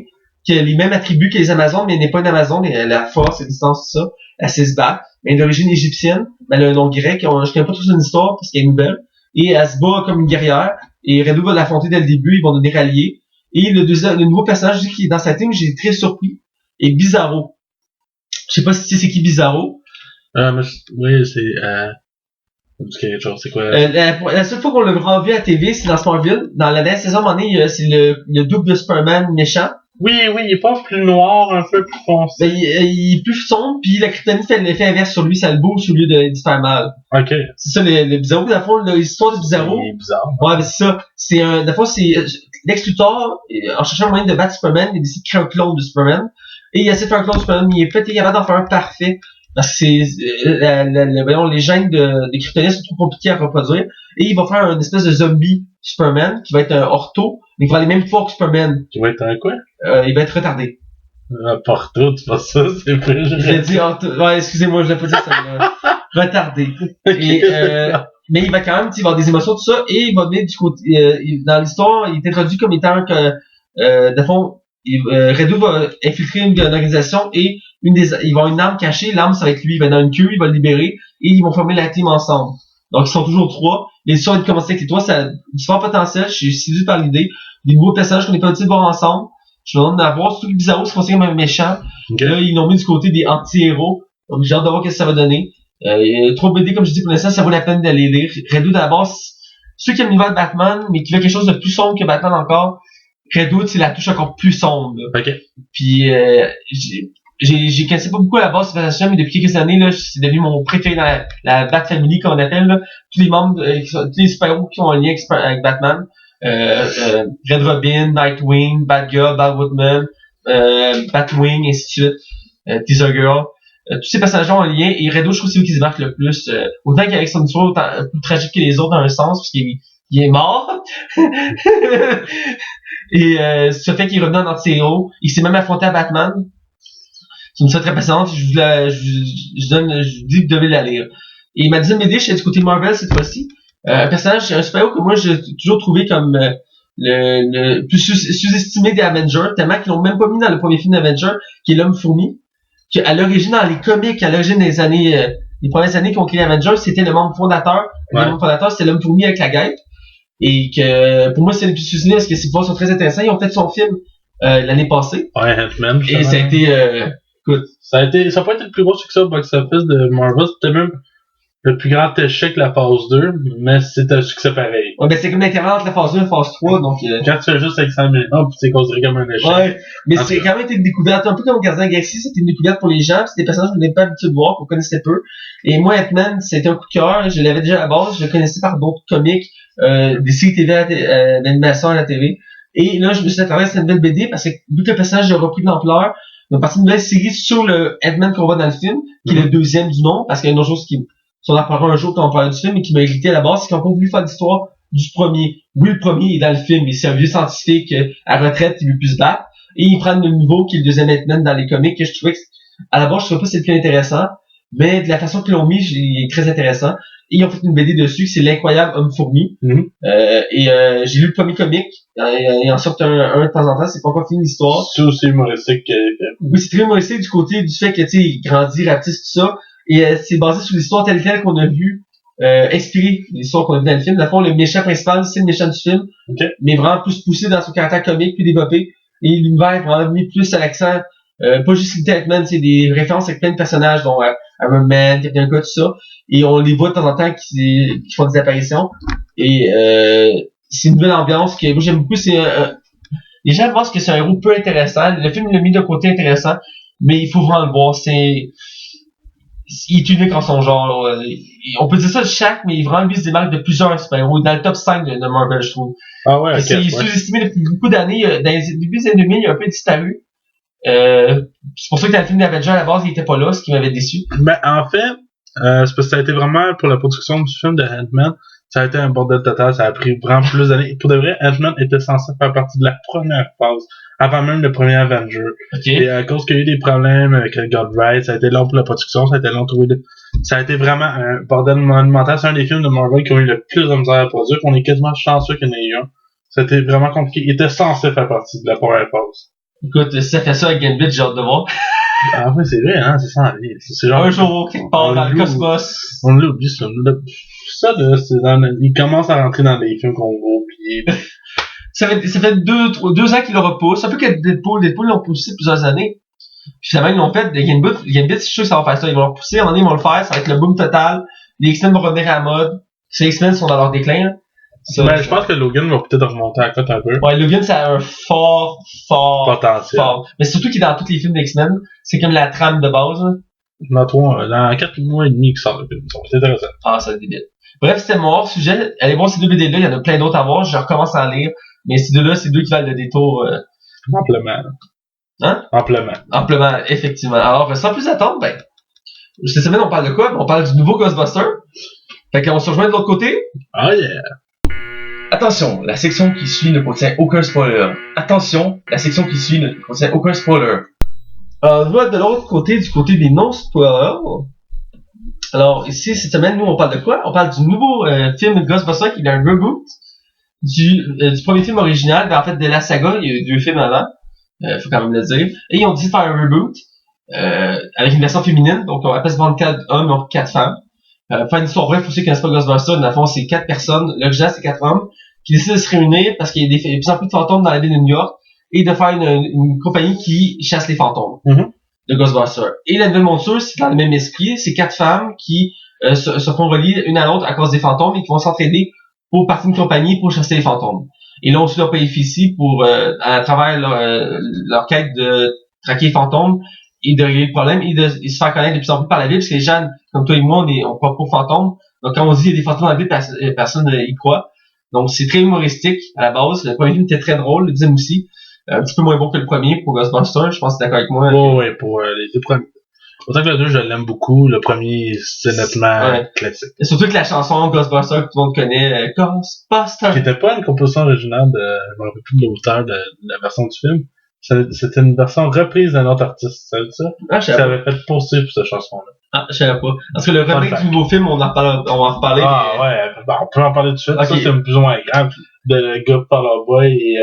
qui a les mêmes attributs que les Amazones, mais elle n'est pas une Amazone, elle a la force, la distance, tout ça. Elle sait se battre. Mais elle est d'origine égyptienne, mais elle a un nom grec. Je connais pas trop son histoire parce qu'elle est nouvelle. Et elle se bat comme une guerrière. Et Red Hood va l'affronter dès le début, ils vont devenir alliés. Et le nouveau personnage qui est dans sa team, j'ai très surpris, est Bizarro. Je sais pas si tu sais c'est qui Bizarro. Oui, c'est c'est quoi? La seule fois qu'on l'a revu à TV, c'est dans Smallville. Dans la dernière saison, c'est le double de Superman méchant. Oui, il est pas plus noir, un peu plus foncé. Ben, il est plus sombre, puis la kryptonite fait l'effet inverse sur lui, ça le bouge au lieu de faire mal. Ok. C'est ça, le Bizarro, dans le fond, l'histoire du Bizarro. Il est bizarre. Ouais, ben c'est ça. Dans le fond, c'est Lex Luthor, en cherchant un moyen de battre Superman, il décide de créer un clone de Superman. Et il essaie de faire un clone de Superman, mais il est peut-être capable d'en faire un parfait. Parce que les gènes des kryptoniens sont trop compliqués à reproduire. Et il va faire une espèce de zombie Superman, qui va être un ortho, mais qui va avoir les mêmes pouvoirs que Superman. Qui va être un quoi? Il va être retardé. Partout, tu vois ça, c'est plus... J'ai dit ouais, excusez-moi, je l'ai pas dit ça. Retardé. Et, mais il va quand même, il va avoir des émotions, tout ça, et il va venir du côté, dans l'histoire, il est introduit comme étant que, de fond, Red Hood va infiltrer une organisation et il va avoir une arme cachée, l'arme ça va être lui, il va dans une queue, il va le libérer, et ils vont former la team ensemble. Donc ils sont toujours 3. Les histoires de commencer avec les 3, ça a du fort potentiel, je suis séduit par l'idée. Des nouveaux personnages qu'on n'est pas habitué de voir ensemble. Je me demande d'avoir, surtout que Bizarro c'est considéré comme un méchant. Okay. Là, ils l'ont mis du côté des anti-héros. Donc j'ai hâte de voir ce que ça va donner. 3 BD, comme je dis pour l'instant, ça vaut la peine d'aller lire. Red Hood d'abord, ceux qui aiment l'univers de Batman, mais qui veulent quelque chose de plus sombre que Batman encore, Red Hood, c'est la touche encore plus sombre. Ok. Puis j'ai connaissais pas beaucoup à la base de Sebastian, mais depuis quelques années, là, c'est devenu mon préféré dans la Bat Family, qu'on appelle, là. Tous les membres, tous les super-héros qui ont un lien avec Batman. Red Robin, Nightwing, Batgirl, Batwoman, Batwing, ainsi de suite, Teaser Girl. Tous ces personnages ont un lien, et Redo, je trouve que c'est lui qui se marque le plus. Autant qu'avec son histoire, autant plus tragique que les autres dans un sens, parce qu'il est mort. Et ça fait qu'il est revenu en anti-héros. Il s'est même affronté à Batman. C'est une histoire très passionnante. Je dis que vous devez la lire. Et il m'a dit de m'aider, je suis du côté Marvel cette fois-ci. Un personnage, un super-héros que moi j'ai toujours trouvé comme le plus sous-estimé des Avengers, tellement qu'ils l'ont même pas mis dans le premier film d'Avengers, qui est l'Homme-Fourmi. À l'origine, dans les comics, à l'origine des années, les premières années qu'on créé Avengers, c'était le membre fondateur. Le membre fondateur, c'était l'Homme-Fourmi avec la guêpe. Et que, pour moi, c'est le plus sous-estimé parce que ses pouvoirs sont très intéressants. Ils ont fait son film, l'année passée. Ouais, Ant-Man. Et ça a été, écoute. Ça a pas été le plus gros succès au box-office de Marvel. C'était même le plus grand échec de la phase 2, mais c'était un succès pareil. Ouais, ben c'est comme l'intervalle entre la phase 2 et la phase 3, donc quand tu fais juste avec 100 millions, puis c'est considéré comme un échec. Ouais, mais c'est quand même été une découverte, un peu comme Gardien Galaxy, c'était une découverte pour les gens, c'était des personnages que je n'avais pas l'habitude de voir, qu'on connaissait peu. Et moi, Ant-Man, c'était un coup de cœur, je l'avais déjà à la base, je le connaissais par d'autres comics, des séries TV, d'animation à la TV. Et là, je me suis attendu à cette nouvelle BD, parce que vu que le personnage a repris de l'ampleur, ils ont parti d'une nouvelle série sur le Ant-Man qu'on voit dans le film, qui est le deuxième du nom, parce qu'il y a une autre chose qui on en parlera un jour quand on parle du film, et qui m'a irrité à la base, c'est qu'ils ont pas voulu faire l'histoire du premier. Oui, le premier est dans le film, mais c'est un vieux scientifique à retraite qui veut plus se battre. Et ils prennent le nouveau, qui est le deuxième Ant-Man dans les comics, que je trouvais que, à la base, je trouvais pas que c'est le plus intéressant, mais de la façon qu'ils l'ont mis, il est très intéressant. Et ils ont fait une BD dessus, c'est l'incroyable Homme-Fourmi. J'ai lu le premier comic, il en sort un de temps en temps, c'est pas encore fini l'histoire. C'est aussi humoristique. Oui, c'est très humoristique du côté du fait que, tu sais, il grandit, rapetisse, tout ça. Et c'est basé sur l'histoire telle quelle qu'on a vu, expliquer l'histoire qu'on a vu dans le film. Dans le fond, le méchant principal, c'est le méchant du film, mais vraiment plus poussé dans son caractère comique, plus développé. Et l'univers est vraiment mis plus à l'accent, pas juste le Ant-Man, c'est des références avec plein de personnages, dont Iron Man, Captain America, tout ça. Et on les voit de temps en temps qui font des apparitions. Et c'est une nouvelle ambiance que moi j'aime beaucoup. Les gens pensent que c'est un héros peu intéressant. Le film l'a mis d'un côté intéressant, mais il faut vraiment le voir. Il est unique en son genre. On peut dire ça de chaque, mais vraiment lui se démarque de plusieurs super-héros. Dans le top 5 de Marvel, je trouve. Ah ouais, ok. Il est sous-estimé depuis beaucoup d'années. Dans les débuts des années 2000, il a un peu disparu. C'est pour ça que dans le film d'Avengers, à la base, il était pas là, ce qui m'avait déçu. Ben, en fait, c'est parce que ça a été vraiment, pour la production du film de Ant-Man, ça a été un bordel total, ça a pris vraiment plus d'années. Pour de vrai, Ant-Man était censé faire partie de la première phase, avant même le premier Avenger. Et à cause qu'il y a eu des problèmes avec le God Right, ça a été long pour la production, ça a été long de trouver ça a été vraiment un bordel monumental. C'est un des films de Marvel qui ont eu le plus de misère à produire, qu'on est quasiment chanceux qu'il y en ait eu un. C'était vraiment compliqué. Il était censé faire partie de la première phase. Écoute, si ça fait ça avec Gambit, j'ai hâte de voir. Ah ouais, c'est vrai, hein, c'est ça. C'est genre un jour, quelque part dans le cosmos. On l'oublie, ça. Ça, là, il commence à rentrer dans les films qu'on voit, pis... Ça fait 2 ans qu'il le repousse. Un peu que Deadpool l'ont poussé plusieurs années. Puis finalement, ils l'ont fait. Gambit, je suis sûr que ça va faire ça. Ils vont le repousser. À un moment donné, ils vont le faire. Ça va être le boom total. Les X-Men vont revenir à la mode. Les X-Men sont dans leur déclin, là. Ben, je pense que Logan va peut-être remonter à la cote un peu. Ouais, Logan, ça a un fort potentiel. Mais surtout qu'il est dans tous les films d'X-Men. C'est comme la trame de base, là. Dans 4 mois et demi qui sort le film. C'est intéressant. Ah, ça va être débile. Bref, c'était mon hors sujet. Allez voir ces 2 BD-là. Il y en a plein d'autres à voir. Je recommence à en lire. Mais ces 2-là, c'est 2 qui valent le détour. Amplement. Hein? Amplement, effectivement. Alors, sans plus attendre, ben, cette semaine, on parle de quoi? On parle du nouveau Ghostbuster. Fait qu'on se rejoint de l'autre côté. Oh yeah! Attention, la section qui suit ne contient aucun spoiler. Attention, la section qui suit ne contient aucun spoiler. Alors, nous, de l'autre côté, du côté des non-spoilers. Alors, ici, cette semaine, nous, on parle de quoi? On parle du nouveau film Ghostbuster qui est un reboot du premier film original. Ben, en fait, de la saga, il y a eu 2 films avant. Faut quand même le dire. Et ils ont décidé de faire un reboot avec une version féminine. Donc, on va pas se vendre 4 hommes et 4 femmes. Faire une histoire vraie, pour ceux qui connaissent pas Ghostbusters, dans le fond, c'est 4 personnes. L'original, c'est 4 hommes qui décident de se réunir parce qu'il y a de plus en plus de fantômes dans la ville de New York et de faire une compagnie qui chasse les fantômes de Ghostbusters. Et la nouvelle monture, c'est dans le même esprit. C'est 4 femmes qui se font relier une à l'autre à cause des fantômes et qui vont s'entraider pour partir d'une compagnie pour chasser les fantômes. Et là, on suit leur péripétie pour, à travers leur quête de traquer les fantômes et de régler le problème et de se faire connaître de plus en plus par la ville, parce que les gens, comme toi et moi, on croit pas aux fantômes. Donc quand on dit il y a des fantômes dans la ville, personne y croit. Donc c'est très humoristique à la base. Le premier film était très drôle, le deuxième aussi. Un petit peu moins bon que le premier pour Ghostbusters, je pense que t'es d'accord avec moi. Ouais, pour les deux premiers. Autant que le 2, je l'aime beaucoup. Le premier, c'est nettement classique. Et surtout que la chanson Ghostbusters, que tout le monde connaît, Ghostbusters. Qui était pas une composition originale je me rappelle plus de l'auteur de la version du film. C'était une version reprise d'un autre artiste, ça veut dire ça? Ah, je savais ça avait fait poster pour cette chanson-là. Ah, je savais pas. Parce que le remake du nouveau film, on va en reparler. Ah, mais... ouais, on peut en parler tout de suite. Okay. Ça, c'est plus ou moins grave. Le gars Fall Out Boy et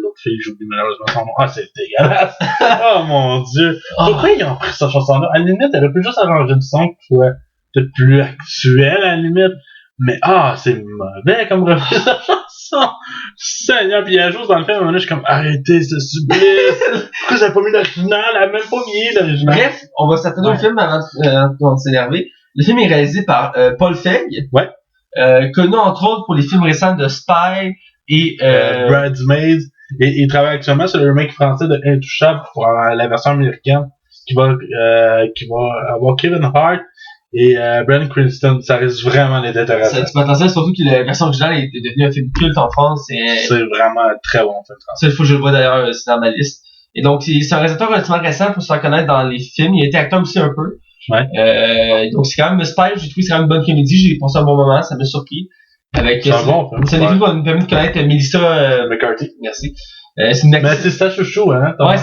l'autre fille, j'oublie malheureusement son nom. Ah, c'est dégueulasse. Oh mon dieu. Pourquoi ils ont pris cette chanson-là? À la limite, elle aurait pu juste arranger du son qui soit peut-être plus actuel à la limite. Mais c'est mauvais comme reprise de chanson. Seigneur, pis elle joue dans le film, à un moment donné, je suis comme, arrêtez, c'est supplice. Pourquoi j'avais pas mis l'original? Elle a même pas mis l'original. Bref, on va s'attarder au film avant de s'énerver. Le film est réalisé par Paul Feig. Ouais. Connu entre autres pour les films récents de Spy et Bridesmaids. Et il travaille actuellement sur le remake français de Intouchable pour la version américaine qui va avoir Kevin Hart et Bryan Cranston. Ça risque vraiment d'être intéressant. Ça a du potentiel, surtout que la version originale est devenue un film culte en France. C'est vraiment un très bon film. Ça, il faut que je le vois d'ailleurs, c'est dans ma liste. Et donc, c'est un réalisateur relativement récent pour se faire connaître dans les films. Il a été acteur aussi un peu. Ouais. Donc c'est quand même Spy, j'ai trouvé c'est quand même une bonne comédie, j'ai passé un bon moment, ça m'a surpris. Avec c'est un bon film. Ça nous permis de connaître Melissa McCarthy. Merci. C'est une actrice. Mais c'est sa chouchou, hein. Ouais,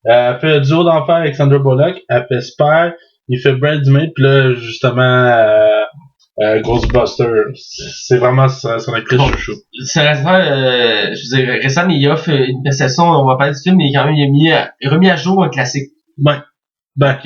elle fait Duo d'enfer avec Sandra Bullock, elle fait Spy, il fait Bridesmaid, puis là justement Ghostbusters. C'est vraiment son actrice chouchou. C'est un réalisateur, je veux dire, récemment, il a fait une prestation, on va parler du film, mais quand même, il a remis à jour un classique. Ouais. Donc,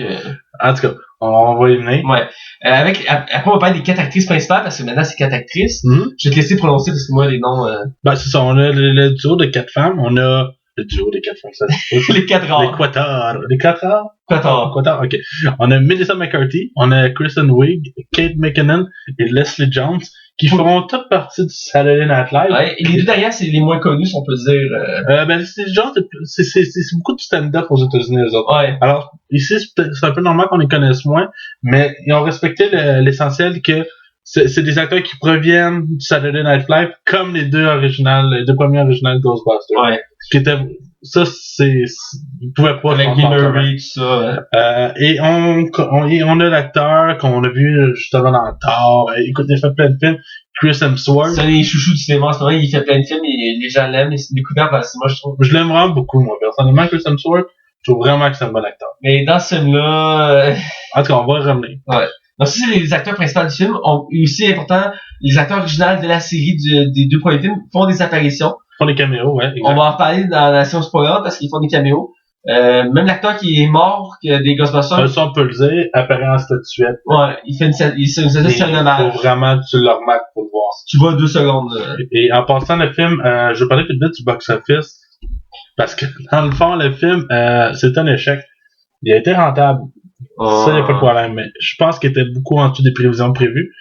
en tout cas, on va y venir. Ouais. Après, on va parler des 4 actrices principales, parce que maintenant, c'est 4 actrices. Mm-hmm. Je vais te laisser prononcer, parce que moi, les noms... c'est ça, on a le duo de 4 femmes, on a le duo des 4 femmes, ça. Les 4 rares. Les quatords. Les quatords? Quatords, ok. On a Melissa McCarthy, on a Kristen Wiig, Kate McKinnon et Leslie Jones, qui feront toute partie du Saturday Night Live. Ouais, et les deux derrière, c'est les moins connus, si on peut dire. Leslie Jones, c'est beaucoup de stand-up aux États-Unis, les autres. Ouais. Alors, ici, c'est un peu normal qu'on les connaisse moins, mais ils ont respecté l'essentiel que c'est des acteurs qui proviennent du Saturday Night Live, comme les deux premiers originales Ghostbusters. Ouais. Qui étaient, ça, ils pouvaient pas. Avec Bill Murray, tout ça. Et on a l'acteur qu'on a vu justement dans Thor. Écoute, il a fait plein de films. Chris Hemsworth. C'est un des chouchous du cinéma en ce moment. Il fait plein de films et les gens l'aiment. C'est une découverte dans le cinéma, je trouve. Je l'aime vraiment beaucoup, moi. Personnellement, Chris Hemsworth, je trouve vraiment que c'est un bon acteur. Mais dans ce film-là... En tout cas, on va revenir. Ouais. Donc, ça, c'est les acteurs principaux du film. Et aussi important, les acteurs originaux de la série des 2 premiers films font des apparitions. Ils font des caméos, ouais. Exact. On va en reparler dans la séance spoiler parce qu'ils font des caméos. Même l'acteur qui est mort des Ghostbusters. Ça, on peut le dire, apparaît en statuette. Ouais, il fait une statuette sur un hommage. Faut vraiment que tu le remarques pour le voir. Tu vois 2 secondes. Et en passant le film, je vais parler tout de suite du box-office. Parce que, dans le fond, le film, c'est un échec. Il a été rentable. Ça, y a pas de problème. Mais je pense qu'il était beaucoup en dessous des prévisions prévues.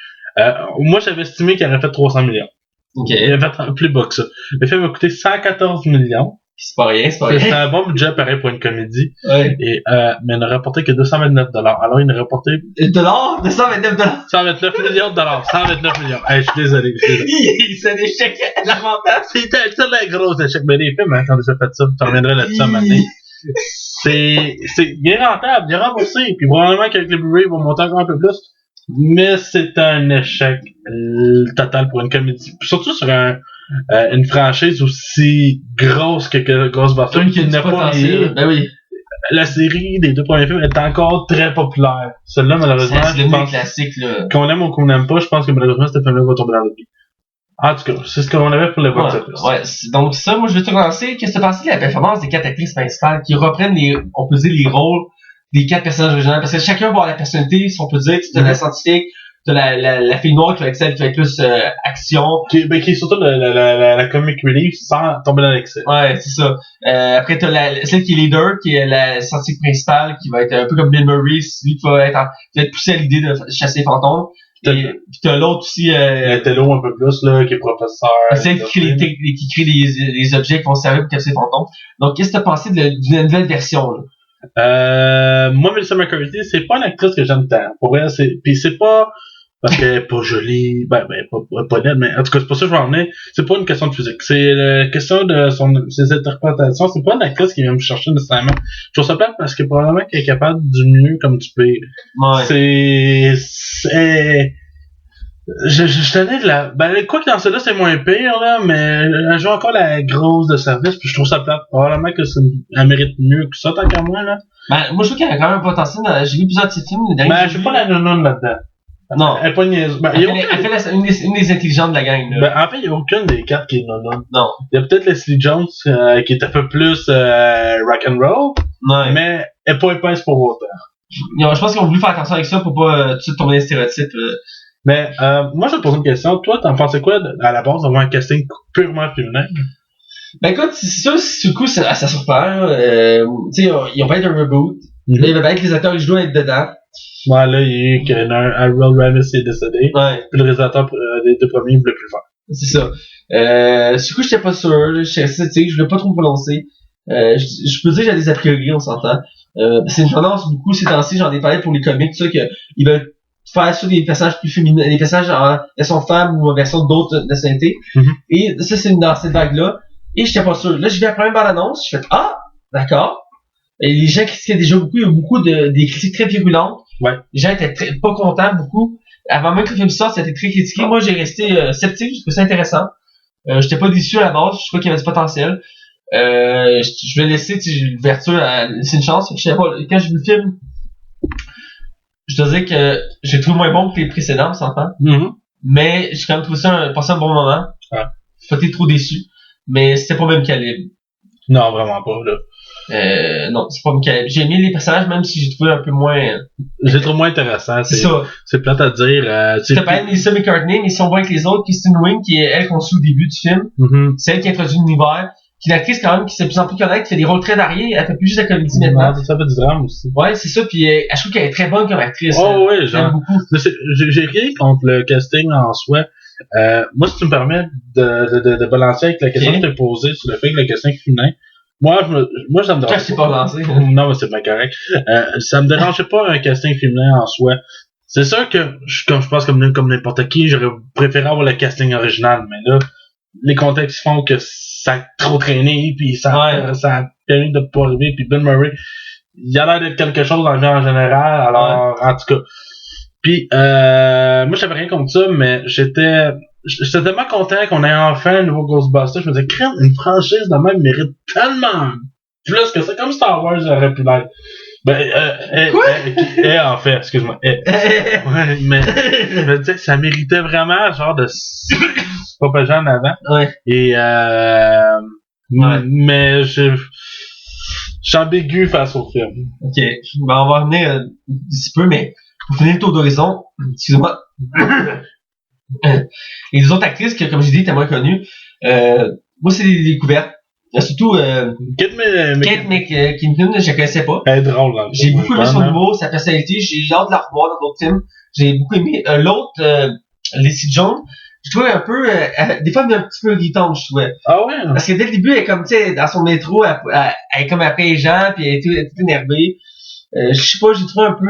Moi, j'avais estimé qu'il aurait fait 300 millions. Ok. Il avait fait plus bas que ça. Le film a coûté 114 millions. C'est pas rien. C'est un bon budget pareil pour une comédie. Ouais. Et, mais il n'a rapporté que 229 $. Alors, il n'a rapporté... $? 229 $? 129 millions de dollars. 129 millions. Hey, je suis désolé. C'est un échec lamentable. C'était un gros échec. Mais les films, quand déjà fait ça, tu reviendrais là-dessus un matin. C'est bien rentable, bien remboursé. Puis probablement qu'avec les Blu-ray, ils vont monter encore un peu plus. Mais c'est un échec total pour une comédie. Surtout sur une franchise aussi grosse que Ghostbusters qui n'a pas vieilli. Ben oui. La série des 2 premiers films est encore très populaire. Celle-là, malheureusement, je pense classique, là. Qu'on l'aime ou qu'on n'aime pas, je pense que malheureusement, ce film-là va tomber dans l'oubli. En tout cas, c'est ce qu'on avait pour le box-office. Ouais, donc ça, moi, je vais te lancer. Qu'est-ce que tu penses de la performance des 4 actrices principales qui reprennent on peut dire, les rôles des 4 personnages originaux? Parce que chacun va avoir la personnalité, si on peut dire, tu as la scientifique, tu as la fille noire qui va être celle qui va être plus action. Qui est surtout la comic relief sans tomber dans l'excès. Ouais, c'est ça. Après, tu as celle qui est leader, qui est la scientifique principale, qui va être un peu comme Bill Murray, lui qui va être poussé à l'idée de chasser les fantômes. Et puis t'as l'autre aussi Tello un peu plus là, qui est professeur. C'est qui crée des objets qui vont servir pour casser les fantômes. Donc qu'est-ce que t'as pensé d'une nouvelle version là? Moi, Melissa McCarthy, c'est pas une actrice que j'aime tant. Pour vrai, pis c'est pas, parce qu'elle est pas jolie, pas laide, mais en tout cas, c'est pas ça que je veux en venir. C'est pas une question de physique. C'est la question de ses interprétations. C'est pas une actrice qui vient me chercher nécessairement. Je trouve ça plate parce que probablement qu'elle est capable du mieux comme tu peux. Ouais. Je tenais de la. Ben, quoi que dans celle-là, c'est moins pire, là, mais elle joue encore la grosse de service, puis je trouve ça plate. Probablement que elle mérite mieux que ça, tant qu'à moi, là. Ben, moi, je trouve qu'elle a quand même un potentiel. J'ai vu plusieurs de ses films. Ben, je suis pas la nonne là-dedans. Non. Elle est pas niaise. Ben, elle fait une des intelligentes de la gang, là. Ben, en fait, il y a aucune des quatre qui est nonne. Non. Il y a peut-être Leslie Jones, qui est un peu plus, rock'n'roll. Ouais. Mais elle est pas épaisse pour autant. Je pense qu'ils ont voulu faire attention avec ça pour pas, tout de suite tomber dans les stéréotypes. Mais, moi, je vais te poser une question. Toi, t'en pensais quoi, à la base, d'avoir un casting purement féminin? Ben écoute, c'est ça, sur le coup, ça surprend. Tu sais, ils ont pas être un reboot. Là, il va être les acteurs qui jouent être dedans. Ouais, là, il y a eu qu'un Harold Ramis est décédé. Ouais. Puis le réalisateur des deux premiers voulait plus le faire. C'est ça. Sur le coup, j'étais pas sûr. Je voulais pas trop me prononcer. Je peux dire que j'ai des a priori, on s'entend. C'est une tendance beaucoup ces temps-ci, j'en ai parlé pour les comics, tout ça, qu'ils veulent faire sur des personnages plus féminins, des personnages en version femme ou en version d'autres nationalités. Mm-hmm. Et ça, c'est dans cette vague-là. Et j'étais pas sûr. Là, je viens après par l'annonce, je fais d'accord. Et les gens critiquaient déjà beaucoup, il y a beaucoup des critiques très virulentes. Ouais. Les gens étaient pas contents, beaucoup. Avant même que le film sorte, ça a été très critiqué. Moi, j'ai resté sceptique, je trouvais ça intéressant. J'étais pas déçu à la base, je trouvais qu'il y avait du potentiel. Je vais laisser l'ouverture à laisser une chance. Je sais pas, quand j'ai vu le film, je dois dire que j'ai trouvé moins bon que les précédents, on s'entend. Mm-hmm. Mais j'ai quand même trouvé ça passé un bon moment. Ouais. J'ai pas été trop déçu. Mais c'était pas le même calibre. Non, vraiment pas, là. Non, c'est pas le même calibre. J'ai aimé les personnages, même si j'ai trouvé un peu moins... J'ai trouvé moins intéressant. C'est ça. C'est plate à dire. T'as parlé de Melissa McCartney, mais si on voit avec les autres, Kristen Wiig, qui est elle qu'on suit au début du film, c'est elle qui introduit l'univers, qui est une actrice quand même qui s'est de plus en plus connaître, qui fait des rôles très variés, elle fait plus juste la comédie maintenant. Ça fait du drame aussi. Ouais, c'est ça, puis je trouve qu'elle est très bonne comme actrice. Oh oui, j'aime beaucoup. J'ai rien contre le casting en soi. Moi, si tu me permets de balancer avec la question que tu as posée sur le fait que le casting est féminin, moi, ça me dérange. Je sais pas lancé. Non, mais c'est pas correct. Ça me dérangeait pas un casting féminin en soi. C'est sûr que, comme je pense comme n'importe qui, j'aurais préféré avoir le casting original, mais là, les contextes font que ça a trop traîné, puis ça a permis de pas arriver, puis Bill Murray, il a l'air d'être quelque chose dans le genre en général, alors, en tout cas. Puis, moi, j'avais rien contre ça, mais j'étais tellement content qu'on ait enfin un nouveau Ghostbusters. Je me disais, crème, une franchise de même mérite tellement plus que ça, comme Star Wars aurait pu l'être. En fait, excuse-moi. Ouais, mais je me disais que ça méritait vraiment, genre, de pas gens en avant. Ouais. Et, mais je suis ambigu face au film. Ok. Ben, on va revenir d'ici peu, mais pour finir le tour d'horizon, excusez-moi. Les deux autres actrices qui, comme j'ai dit, étaient moins connues. Moi, c'est des découvertes. Surtout Kate McKinnon, je la connaissais pas. Elle est drôle, hein. J'ai beaucoup aimé son humour, sa personnalité. J'ai hâte de la revoir dans d'autres films. J'ai beaucoup aimé. L'autre, Leslie Jones, je trouvais un peu, des fois, elle est un petit peu irritante, je trouvais. Ah ouais? Parce que dès le début, elle est comme, tu sais, dans son métro, elle est comme après les gens, puis elle est toute énervée. Je sais pas, j'ai trouvé un peu,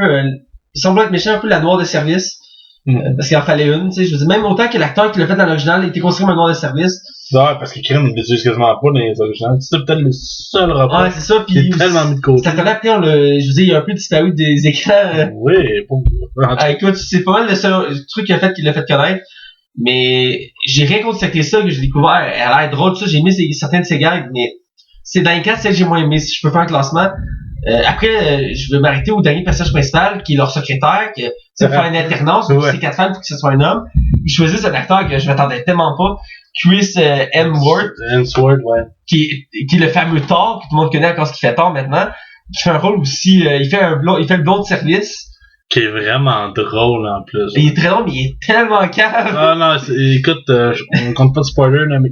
il semblait être méchant un peu la noire de service. Parce qu'il en fallait une, tu sais. Je veux dire, même autant que l'acteur qui l'a fait dans l'original, il était considéré comme un noir de service. Ouais, parce que Karen, il les utilise quasiment pas dans les originales. C'est peut-être le seul rapport. Ouais, c'est ça, pis. Il est tellement mis de côté. Cet acteur-là, après, je veux dire, il a un peu disparu des écrans. Oui, pas. Écoute, c'est pas mal le seul truc qu'il a fait qui l'a fait connaître. Mais, j'ai rien contre cette actrice-là que j'ai découvert. Elle a l'air drôle, ça. J'ai aimé certains de ses gags, mais c'est dans les cas, celle que j'ai moins aimé. Si je peux faire un classement. Après, je vais m'arrêter au dernier personnage principal, qui est leur secrétaire, qui, pour faire une alternance, pour ces 4 femmes, pour que ce soit un homme. Ils choisissent un acteur que je m'attendais tellement pas. Chris Hemsworth. Ouais. Qui est le fameux Thor, que tout le monde connaît encore ce qu'il fait Thor maintenant. Qui fait un rôle aussi, il fait le blond de service. Qui est vraiment drôle, en plus. Il est très drôle, mais il est tellement cave. Ah non, écoute, on compte pas de spoiler, là, mais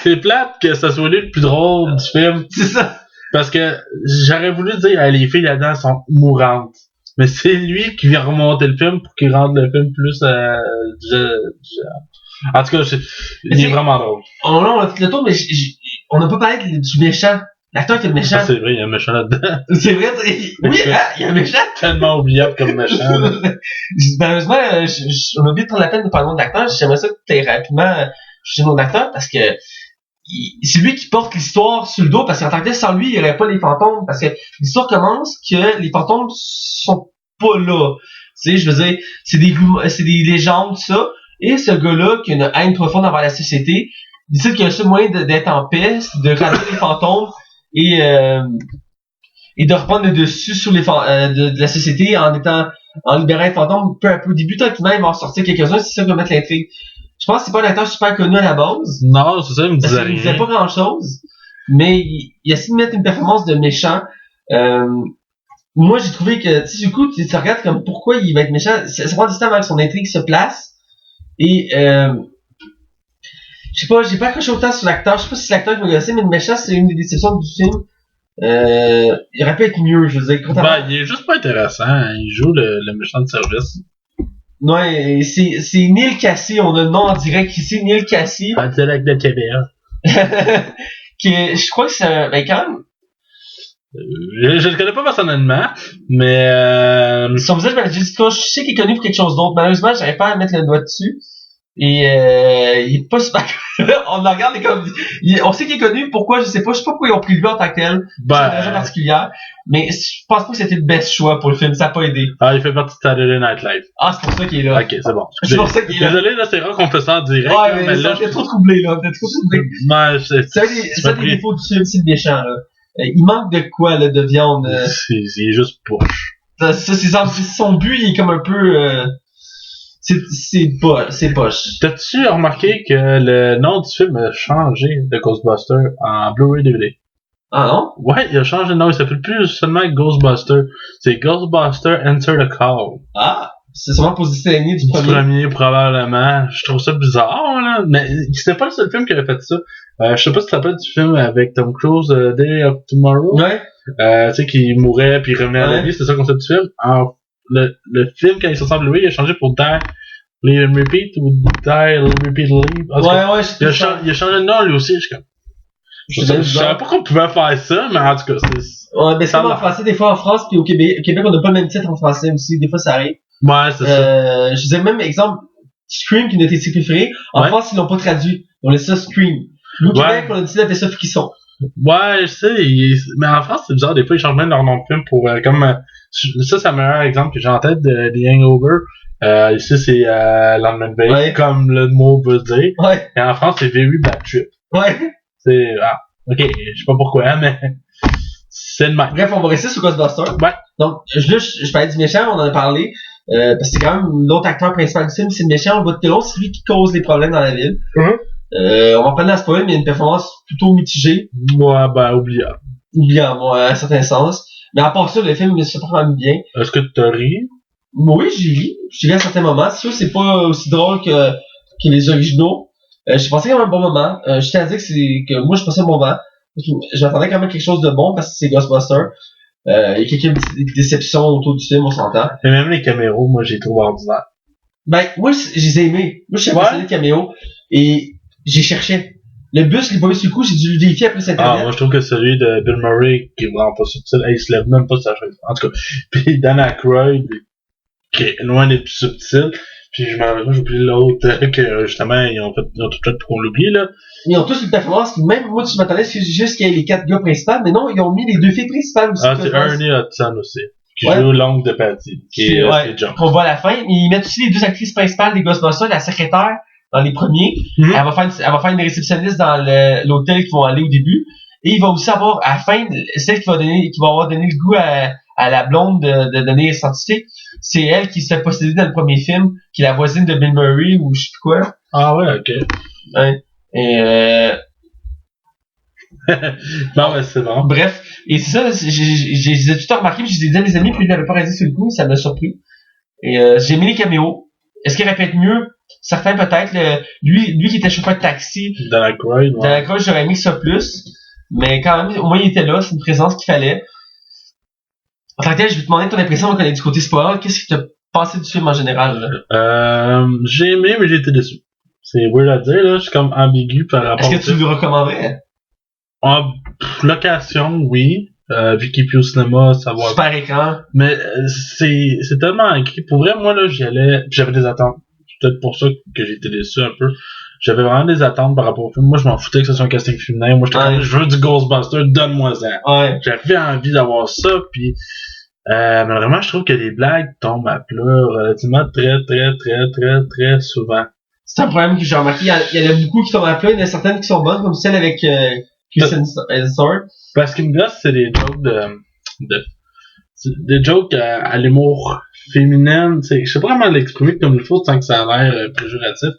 c'est plate que ça soit lui le plus drôle du film. C'est ça. Parce que j'aurais voulu dire, les filles là-dedans sont mourantes. Mais c'est lui qui vient remonter le film pour qu'il rende le film plus, en tout cas, il est vraiment drôle. On a fait le tour, mais on n'a pas parlé du méchant. L'acteur qui est le méchant. Ah, c'est vrai, il y a un méchant là-dedans. C'est vrai, oui, hein, il y a un méchant. Tellement oubliable comme méchant. Malheureusement, on a oublié de prendre la peine de parler de l'acteur. J'aimerais ça que tu aies rapidement chez mon acteur parce que c'est lui qui porte l'histoire sur le dos parce qu'en tant que tel, sans lui, il n'y aurait pas les fantômes parce que l'histoire commence que les fantômes sont pas là. Tu sais, je veux dire, c'est des légendes, ça. Et ce gars-là, qui a une haine profonde envers la société, décide qu'il y a un seul moyen d'être en paix, de rater les fantômes et de reprendre le dessus sur de la société en libérant les fantômes peu à peu. Au début, tranquillement, il va en sortir quelques-uns, c'est ça qui va mettre l'intrigue. Je pense que c'est pas un acteur super connu à la base. Non, c'est ça, il me disait rien. Il disait pas grand-chose, mais il essaie de mettre une performance de méchant. Moi, j'ai trouvé que, tu sais, du coup, tu regardes comme pourquoi il va être méchant. Ça prend du temps avant que son intrigue se place. Et, je sais pas, j'ai pas accroché autant sur l'acteur. Je sais pas si c'est l'acteur qui m'a gossé, mais le méchant, c'est une des déceptions du film. Il aurait pu être mieux, je veux dire. Il est juste pas intéressant. Hein. Il joue le méchant de service. Ouais, c'est Neil Cassie, on a le nom en direct ici, Neil Cassie. En direct de TVA. Je crois que c'est ben quand même. Je le connais pas personnellement, mais son visage, je sais qu'il est connu pour quelque chose d'autre. Malheureusement, j'arrive pas à mettre le doigt dessus. Et il est pas super. On le regarde et comme on sait qu'il est connu, pourquoi je sais pas pourquoi ils ont pris lui en tant que tel. C'est une raison particulière. Mais je pense pas que c'était le best choix pour le film, ça a pas aidé. Ah, il fait partie de Saturday Night Live. Ah, c'est pour ça qu'il est là. Ok, c'est bon. C'est pour ça qu'il est là. Désolé, là, c'est rare qu'on fait ça en direct. Ouais, mais là, t'es trop troublé, là. T'es trop troublé. Ouais, c'est un des défauts du film, c'est le méchant, là. Il manque de quoi, là, de viande. Il est juste poche. Son but, il est comme un peu, c'est poche. T'as-tu remarqué que le nom du film a changé de Ghostbusters en Blu-ray DVD? Ah non? Ouais, il a changé de nom. Il s'appelle plus seulement Ghostbusters. C'est Ghostbusters Enter the Call. Ah! C'est sûrement positionné du premier. Probablement. Je trouve ça bizarre, là. Mais c'était pas le seul film qui avait fait ça. Je sais pas si tu te rappelles du film avec Tom Cruise, Day of Tomorrow. Ouais. Tu sais, qui mourait puis il revenait à la vie. C'était ça le concept du film. Alors, le film, quand il sortait en Blu-ray, il a changé pour Die, Live and Repeat ou Die, Repeat, Live. Il a changé de nom, lui aussi. Je savais pas qu'on pouvais faire ça, mais en tout cas, c'est... Ouais, mais c'est comme en français, des fois en France, puis au Québec, on n'a pas le même titre en français aussi, des fois ça arrive. Ouais, c'est ça. Je disais même, exemple, Scream, qui est notre étiquette préférée, en France, ils l'ont pas traduit. On laisse ça Scream. Nous, au Québec, on a décidé d'appeler ça Frisson. Ouais, je sais, mais en France, c'est bizarre, des fois, ils changent même leur nom de film pour, ça, c'est le meilleur exemple que j'ai en tête de The Hangover. Ici, c'est, Lendemain de veille, comme le mot veut dire. Ouais. Et en France, c'est Very Bad Trip. Ouais. C'est, ok, je sais pas pourquoi, mais c'est le même. Bref, on va rester sur Ghostbusters. Ouais. Donc, je parlais du méchant, on en a parlé, parce que c'est quand même l'autre acteur principal du film, c'est le méchant, au bout de long, c'est lui qui cause les problèmes dans la ville. On va prendre la spoil, mais il y a une performance plutôt mitigée. Ouais, ben, oubliable. Oubliable, à un certain sens. Mais à part ça, le film se prend quand même bien. Est-ce que t'as ri? Oui, j'ai ri à certains moments. C'est sûr, c'est pas aussi drôle que les originaux. J'ai pensé quand même un bon moment. Je tiens à dire que moi, je passais un bon moment. J'attendais quand même quelque chose de bon parce que c'est Ghostbusters. Il y a quelques déceptions autour du film, on s'entend. Et même les caméos, moi, j'ai trouvé ordinaire. Ben, moi, je les ai aimés. Moi, je suis impressionné de caméos. Et j'ai cherché. Le bus, je l'ai pas vu sur le coup, j'ai dû le vérifier après cette internet. Ah, moi, je trouve que celui de Bill Murray, qui est vraiment pas subtil, il se lève même pas de sa chaise. En tout cas. Puis Dan Aykroyd, qui est loin d'être plus subtil. Puis j'ai oublié l'autre, que justement, ils ont tout fait pour qu'on l'oublie, là. Ils ont tous une performance, même moi, je m'attendais juste qu'il y ait les 4 gars principaux, mais non, ils ont mis les 2 filles principales aussi. Ah, c'est Ernie Hudson aussi, qui joue l'oncle de Patty, qui est John. Qu'on voit à la fin. Ils mettent aussi les 2 actrices principales des Ghostbusters, la secrétaire dans les premiers. Elle va faire une réceptionniste dans l'hôtel qu'ils vont aller au début. Et il va aussi avoir, à la fin, celle qui va avoir donné le goût à la blonde de donner les scientifiques. C'est elle qui se fait posséder dans le premier film, qui est la voisine de Bill Murray, ou je sais plus quoi. Ah ouais, ok. Ouais. Et non, mais c'est bon. Bref. Et c'est ça, j'ai tout remarqué, puis je les ai dit à mes amis, puis ils n'avaient pas réalisé sur le coup, ça m'a surpris. Et j'ai aimé les caméos. Est-ce qu'il aurait pu être mieux? Certains peut-être. Lui qui était chauffeur de taxi. Dans la croix, j'aurais aimé ça plus. Mais quand même, au moins il était là, c'est une présence qu'il fallait. En tant que tel, je vais te demander ton impression quand on est du côté spoiler. Qu'est-ce qui t'a passé du film en général, là? J'ai aimé, mais j'ai été déçu. C'est weird à dire, là. Je suis comme ambigu par rapport Est-ce que tu le recommanderais? location, oui. Vu qu'il est plus au cinéma, ça va. Super écran. Mais c'est tellement écrit. Pour vrai, moi, là, j'y allais, pis j'avais des attentes. C'est peut-être pour ça que j'ai été déçu un peu. J'avais vraiment des attentes par rapport au film. Moi, je m'en foutais que ce soit un casting féminin. Moi, j'étais comme, je veux du Ghostbuster, donne-moi ça. Ouais. J'avais envie d'avoir ça, puis mais vraiment, je trouve que les blagues tombent à plat relativement très souvent. C'est un problème que j'ai remarqué. Il y en a beaucoup qui tombent à plat, il y en a certaines qui sont bonnes, comme celle avec Kristen Stewart. Parce qu'il me gosse, c'est des jokes des jokes à l'humour féminin. Je sais pas comment l'exprimer comme il faut sans que ça a l'air péjoratif.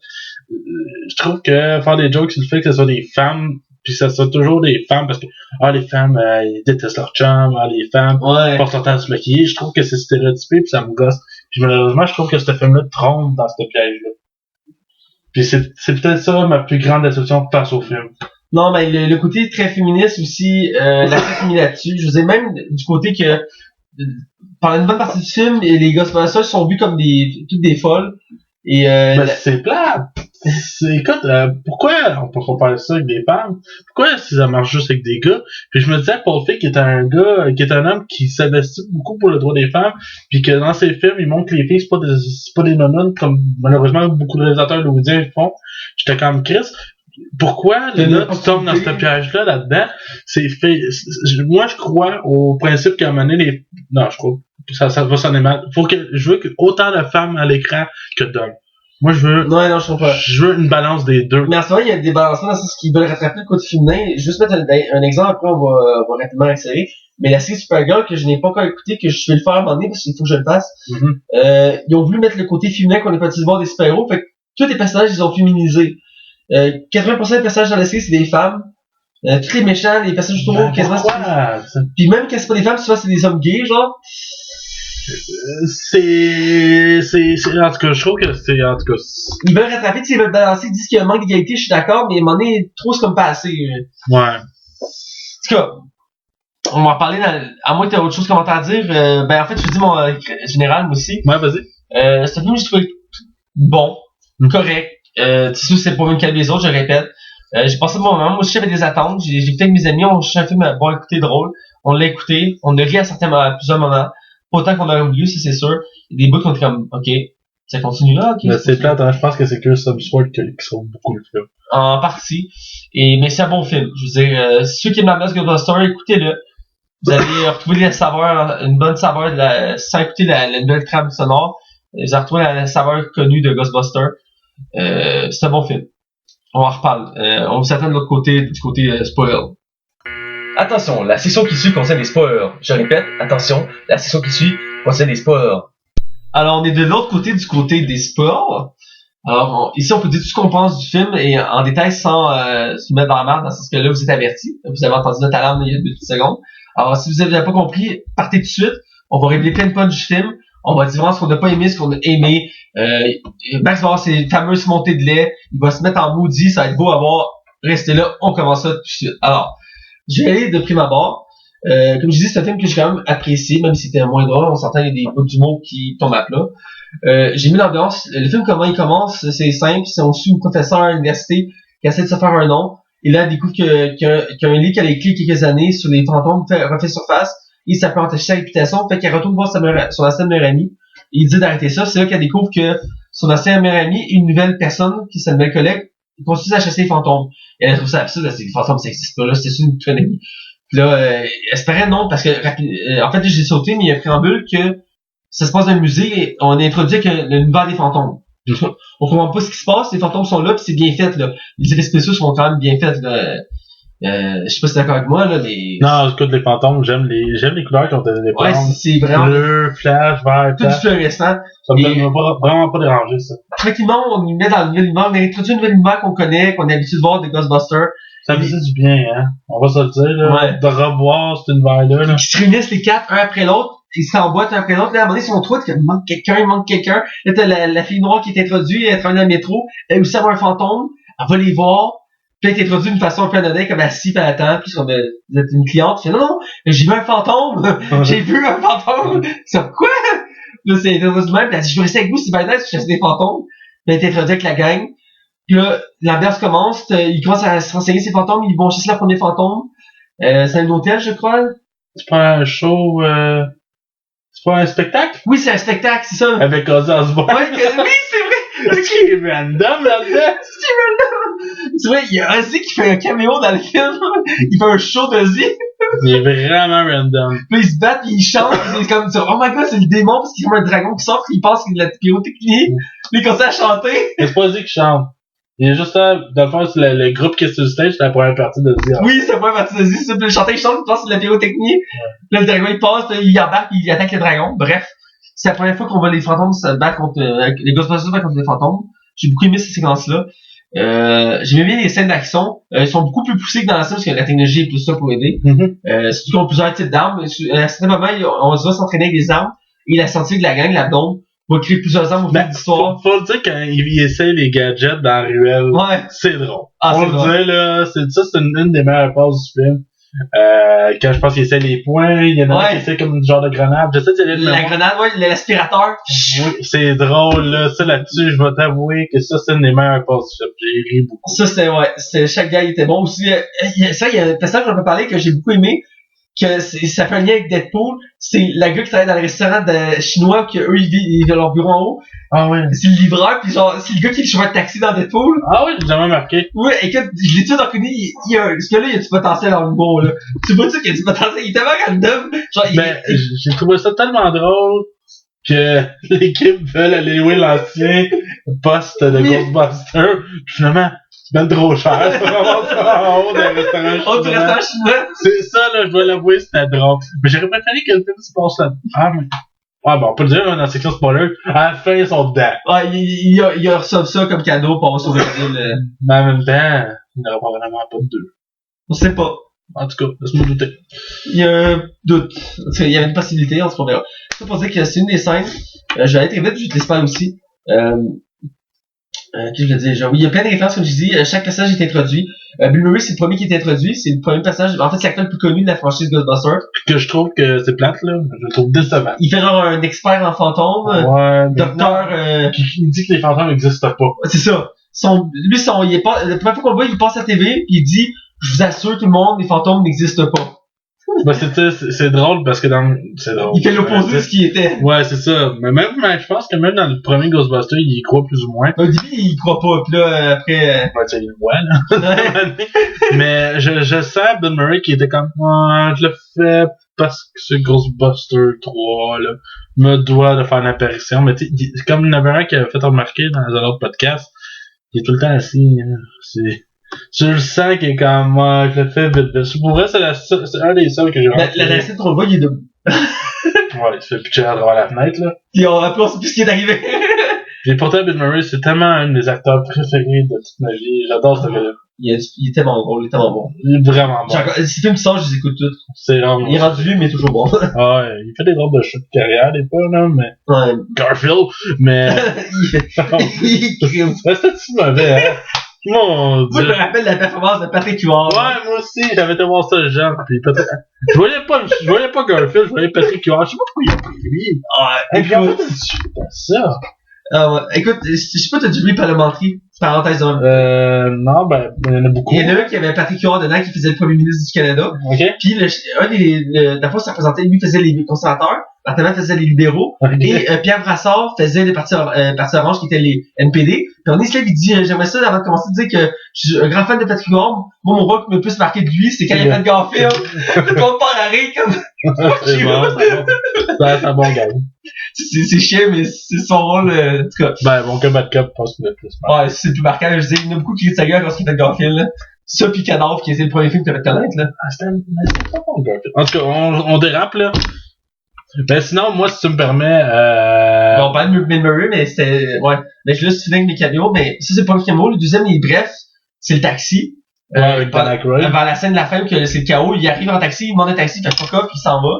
Je trouve que faire des jokes sur le fait que ce soit des femmes, puis ça soit toujours des femmes, parce que les femmes ils détestent leur chum, les femmes portent leur temps à se maquiller, je trouve que c'est stéréotypé puis ça me gosse. Puis malheureusement, je trouve que ce film-là trompe dans ce piège-là. Puis c'est peut-être ça ma plus grande déception face au film. Non, mais le côté très féministe aussi, l'accent qui mis là-dessus. Je veux dire, même du côté que pendant une bonne partie du film, les Ghostbusters sont vus comme toutes des folles. Et c'est plate. Écoute, pourquoi on peut pas faire ça avec des femmes? Pourquoi si ça marche juste avec des gars? Puis je me disais que Paul Feig est un gars, qui est un homme qui s'investit beaucoup pour le droit des femmes, puis que dans ses films, il montre que les filles c'est pas des nonnes comme malheureusement beaucoup de réalisateurs hollywoodiens font. J'étais comme Chris. Pourquoi là tu tombes dans ce piège-là là-dedans? C'est fait. Moi je crois au principe qu'à un moment donné non, je crois ça va sonner mal. Je veux que autant de femmes à l'écran que d'hommes. Moi je veux. Non, je comprends pas. Je veux une balance des deux. Mais en ce moment, il y a des balancements dans ce qu'ils veulent rattraper le côté féminin. Juste mettre un exemple, après on va rapidement accélérer. Mais la série Supergirl que je n'ai pas encore écouté, que je vais le faire à un moment donné parce qu'il faut que je le fasse. Ils ont voulu mettre le côté féminin qu'on n'est pas utilisé voir des super-héros. Fait que tous les personnages, ils ont féminisé. 80% des personnages dans la série, c'est des femmes. Tous les méchants, les personnages autour, quasiment puis même quand c'est pas des femmes, souvent c'est des hommes gays, genre. En tout cas, je trouve que en tout cas. Ils veulent rattraper, ils veulent balancer, ils disent qu'il y a un manque d'égalité, je suis d'accord, mais à un moment donné, trop c'est comme pas assez. Ouais. En tout cas, on va en parler à moins que tu aies autre chose à dire. En fait, je te dis mon général, moi aussi. Ouais, vas-y. Ce film, je trouve bon, correct. C'est pas même qu'à les autres, je répète. J'ai passé un bon moment. Moi aussi, j'avais des attentes. J'ai écouté avec mes amis. On cherchait un film bon à écouter, drôle. On l'a écouté. On a ri à plusieurs moments. Pas autant qu'on aurait voulu, ça c'est sûr. Il y a des bouts qu'on était comme, ok, ça continue là, ok. Mais c'est plate, je pense que c'est que Subsword qui sauve beaucoup le film. En partie. Mais c'est un bon film. Je veux dire, ceux qui aiment la base Ghostbusters, écoutez-le. Vous allez retrouver une bonne saveur sans écouter la nouvelle trame sonore. Vous allez retrouver la saveur connue de Ghostbusters. C'est un bon film. On en reparle. On vous attend de l'autre côté, du côté spoiler. Attention, la section qui suit concerne les spoilers. Je répète, attention, la section qui suit concerne les spoilers. Alors, on est de l'autre côté, du côté des spoilers. Alors, ici, on peut dire tout ce qu'on pense du film et en détail sans se mettre dans la merde, dans le sens que là, vous êtes avertis. Vous avez entendu notre alarme il y a 2 secondes. Alors, si vous n'avez pas compris, partez tout de suite. On va révéler plein de points du film. On va dire vraiment ce qu'on n'a pas aimé, ce qu'on a aimé. Max va avoir ses fameuses montées de lait. Il va se mettre en maudit. Ça va être beau à voir. Restez là. On commence ça tout de suite. Alors, je vais aller de prime abord. Comme je dis, c'est un film que j'ai quand même apprécié, même si c'était moins drôle. On s'entend, il y a des bouts d'humour qui tombent à plat. J'ai mis l'ambiance. Le film, comment il commence, c'est simple. On suit une professeure à l'université qui essaie de se faire un nom. Et là, elle découvre qu'il y a un livre qui a écrit quelques années sur les fantômes refait surface. Et ça peut entacher sa réputation. Fait qu'elle retourne voir son ancienne meilleure amie. Et il dit d'arrêter ça. C'est là qu'elle découvre que son ancienne meilleure amie et une nouvelle personne, qui est sa nouvelle collègue, continue à chasser les fantômes. Et elle trouve ça absurde. Les fantômes, ça n'existe pas là. C'est une connerie. Puis là, elle espérait non, parce que en fait, j'ai sauté, mais il y a un préambule que ça se passe dans un musée et on introduit que l'univers des fantômes. On comprend pas ce qui se passe, les fantômes sont là, puis c'est bien fait, là. Les effets spéciaux sont quand même bien faits, là. Je sais pas si t'es d'accord avec moi, là, mais... Non, écoute, les fantômes, j'aime les couleurs qui ont donné des fantômes. Ouais, c'est vraiment... Bleu, flash, vert, tout du fluorescent. Ça me donne vraiment pas dérangé, ça. Tranquillement, on y met dans le nouvel univers, on a introduit un nouvel univers qu'on connaît, qu'on est habitué de voir des Ghostbusters. Ça me faisait du bien, hein. On va se le dire, là. Ouais. De revoir cet univers-là, là. Qui se réunissent les 4, un après l'autre. Ils s'emboîtent un après l'autre. Là, à un moment donné, ils sont trois, il manque quelqu'un. Là, t'as la fille noire qui est introduite, elle travaille dans le métro. Elle aussi avoir un fantôme. Elle va les voir. Puis elle est introduite d'une façon un peu anodine, comme assise, puis elle attend. Puis vous êtes une cliente. Tu fais, non, j'ai vu un fantôme. J'ai vu un fantôme. C'est quoi? Là, c'est introduit de même. Puis elle dit, je veux rester avec vous, c'est bien nice, je chasse des fantômes. Puis elle est introduite avec la gang. Puis là, l'ambiance commence, ils commencent à se renseigner ces fantômes, ils vont chasser le premier fantôme. C'est un hôtel, je crois. C'est pas un show, c'est pas un spectacle? Oui, c'est un spectacle, c'est ça. Avec Ozzy Osbourne. Ouais, oui, c'est vrai. C'est qui est random là-dedans? C'est vrai, il y a Ozzy qui fait un caméo dans le film. Il fait un show d'Ozzy. Il est vraiment random. Puis ils se battent, puis ils chantent, puis c'est comme ça. Oh my god, c'est le démon, parce qu'il y a un dragon qui sort, puis il pense qu'il a de la pyrotechnie. Puis il commence à chanter. Mais c'est pas Ozzy qui chante. Il est juste là, dans le fond, c'est le groupe qui est sur le stage, c'est la première partie d'Ozzy. Oui, c'est la première partie d'Ozzy, c'est le chanteur, il chante, il pense que c'est de la pyrotechnie. Puis là, le dragon, il passe, puis il embarque, puis il attaque le dragon. Bref. C'est la première fois qu'on voit les fantômes se battre contre, les Ghostbusters se battre contre les fantômes. J'ai beaucoup aimé cette séquence-là. J'aimais bien les scènes d'action. Ils sont beaucoup plus poussées que dans la scène parce que la technologie est plus ça pour aider. Surtout qu'on a plusieurs types d'armes. À un certain moment, on se va s'entraîner avec des armes. Et la sortie de la gang, l'abdôme, va créer plusieurs armes au fil de l'histoire. Faut le dire quand il essaie les gadgets dans la ruelle. Ouais. C'est drôle. Ah, on le dit là, c'est une des meilleures passes du film. Quand je pense qu'il essaie les points, il y en a qui essaie comme une genre de grenade. Je sais que c'est la grenade, ouais, l'aspirateur. Oui, c'est drôle, là. Ça, là-dessus, je vais t'avouer que ça, c'est une des meilleures passes du film. J'ai ri beaucoup. Ça, c'était, chaque gars, il était bon aussi. Ça, il y a un personnage qu'on peut parler que j'ai beaucoup aimé, que ça fait un lien avec Deadpool. C'est la gars qui travaille dans le restaurant chinois, que eux, ils ont leur bureau en haut. Ah ouais. C'est le livreur, puis genre, c'est le gars qui est le chauffeur de taxi dans Deadpool. Ah ouais, j'ai jamais marqué. Oui, écoute, je l'ai tout reconnu, ce gars-là, il a du potentiel en humour, là. Tu vois ça qu'il y a du potentiel, il est tellement random. Genre, j'ai trouvé ça tellement drôle que l'équipe veut aller louer l'ancien poste de Ghostbusters. Puis finalement, c'est bien trop cher. C'est vraiment ça en haut d'un restaurant chinois. C'est ça, là, je dois l'avouer, c'était drôle. Mais j'aurais préféré que le film se passe là. Ah, mais. Ah, bon, on peut le dire, dans la section spoiler, à la fin, ils sont dedans. Ouais, il reçoit ça comme cadeau pour sauver la ville. Mais en même temps, il n'y aura pas vraiment pas de deux. On sait pas. En tout cas, laisse-moi douter. Il y a un doute. Il y a une possibilité, on se verra. Ça pour dire que c'est une des scènes. Je vais aller très vite, je te l'espère aussi. Qu'est-ce que je veux dire? Genre, oui, il y a plein de références, comme je dis. Chaque personnage est introduit. Bill Murray, c'est le premier qui est introduit. C'est le premier personnage. En fait, c'est l'acteur le plus connu de la franchise Ghostbusters. Que je trouve que c'est plate, là. Je le trouve décevant. Il fait genre un expert en fantômes. Ouais. Docteur, qui dit que les fantômes n'existent pas. C'est ça. Il est pas, la première fois qu'on le voit, il passe à la TV, puis il dit, je vous assure tout le monde, les fantômes n'existent pas. Ben, c'est drôle parce que c'est drôle. Il fait l'opposé de ce qu'il était. Ouais, c'est ça. Mais je pense que même dans le premier Ghostbusters, il y croit plus ou moins. Au début, il croit pas, pis là, après, ouais, tu sais, il le voit, là. Mais, je sens Bill Murray qui était comme, je le fais parce que c'est Ghostbusters 3, là. Me doit de faire une apparition. Mais tu sais, comme il y en avait un qui avait fait remarquer dans un autre podcast, il est tout le temps assis, hein. Tu le sens qu'il est comme, je le fais vite vite. Pour vrai, c'est un des seuls que j'ai remarqué. La scène qu'on le voit, il est debout. Ouais, il se fait pitcher à travers la fenêtre, là. Puis on sait plus ce qui est arrivé. Et pourtant, Bill Murray, c'est tellement un de mes acteurs préférés de toute ma vie. J'adore ce gars-là. Il est tellement drôle, il est tellement bon. Il est vraiment bon. Si films sortent, je les écoute tous. C'est vraiment. Il est rendu vieux, mais toujours bon. Ouais, il fait des drôles de chutes de carrière, des fois, là, mais. Ouais. Garfield, mais. C'est mauvais, hein. Mon Dieu. Moi, je me rappelle la performance de Patrick Huard. Ouais, moi aussi, j'avais été voir ça, genre, pis peut-être. Je voyais pas Garfield, je voyais Patrick Huard. Je sais pas pourquoi il a pris lui. Ouais, écoute. C'est pas ça. Ah ouais. Écoute, je sais pas, t'as du Louis Parlementary, parenthèse d'un. Non, ben, il y en a beaucoup. Il y en a un qui avait Patrick Huard dedans, qui faisait le premier ministre du Canada. OK. Puis, la fois, ça représentait, lui faisait les conservateurs, Martin faisait les libéraux, et Pierre Brassard faisait les partis orange, qui étaient les NPD. Puis on est là, il dit, j'aimerais ça, avant de commencer, de dire que je suis un grand fan de Patrick Huard. Moi, mon rôle qui me plus marqué de lui, c'est quand il a fait de Garfield. Tout le monde part à rire, comme. C'est bon, c'est un bon gars. C'est chiant, mais c'est son rôle, en tout cas. Ben, mon Bad Cop, je pense que c'est le plus marquant. Ouais, c'est le plus marquant. Je dis, il y en a beaucoup qui crient sa gueule lorsqu'il fait de Garfield, là. Ça, puis Cadavre, qui était le premier film que tu avais connaître, là. Ah, c'était pas bon, Garfield. En tout cas, on dérape, là. Ben, sinon, moi, si tu me permets, on parlait de Bill Murray, mais c'était, ouais. Mais je laisse finir avec mes caméos, mais ça, c'est le premier caméo. Le deuxième, il est bref. C'est le taxi. Ouais, avec Dan Aykroyd. Vers la scène de la fin, que c'est le chaos, il arrive en taxi, il demande un taxi, il fait fuck off, puis il s'en va.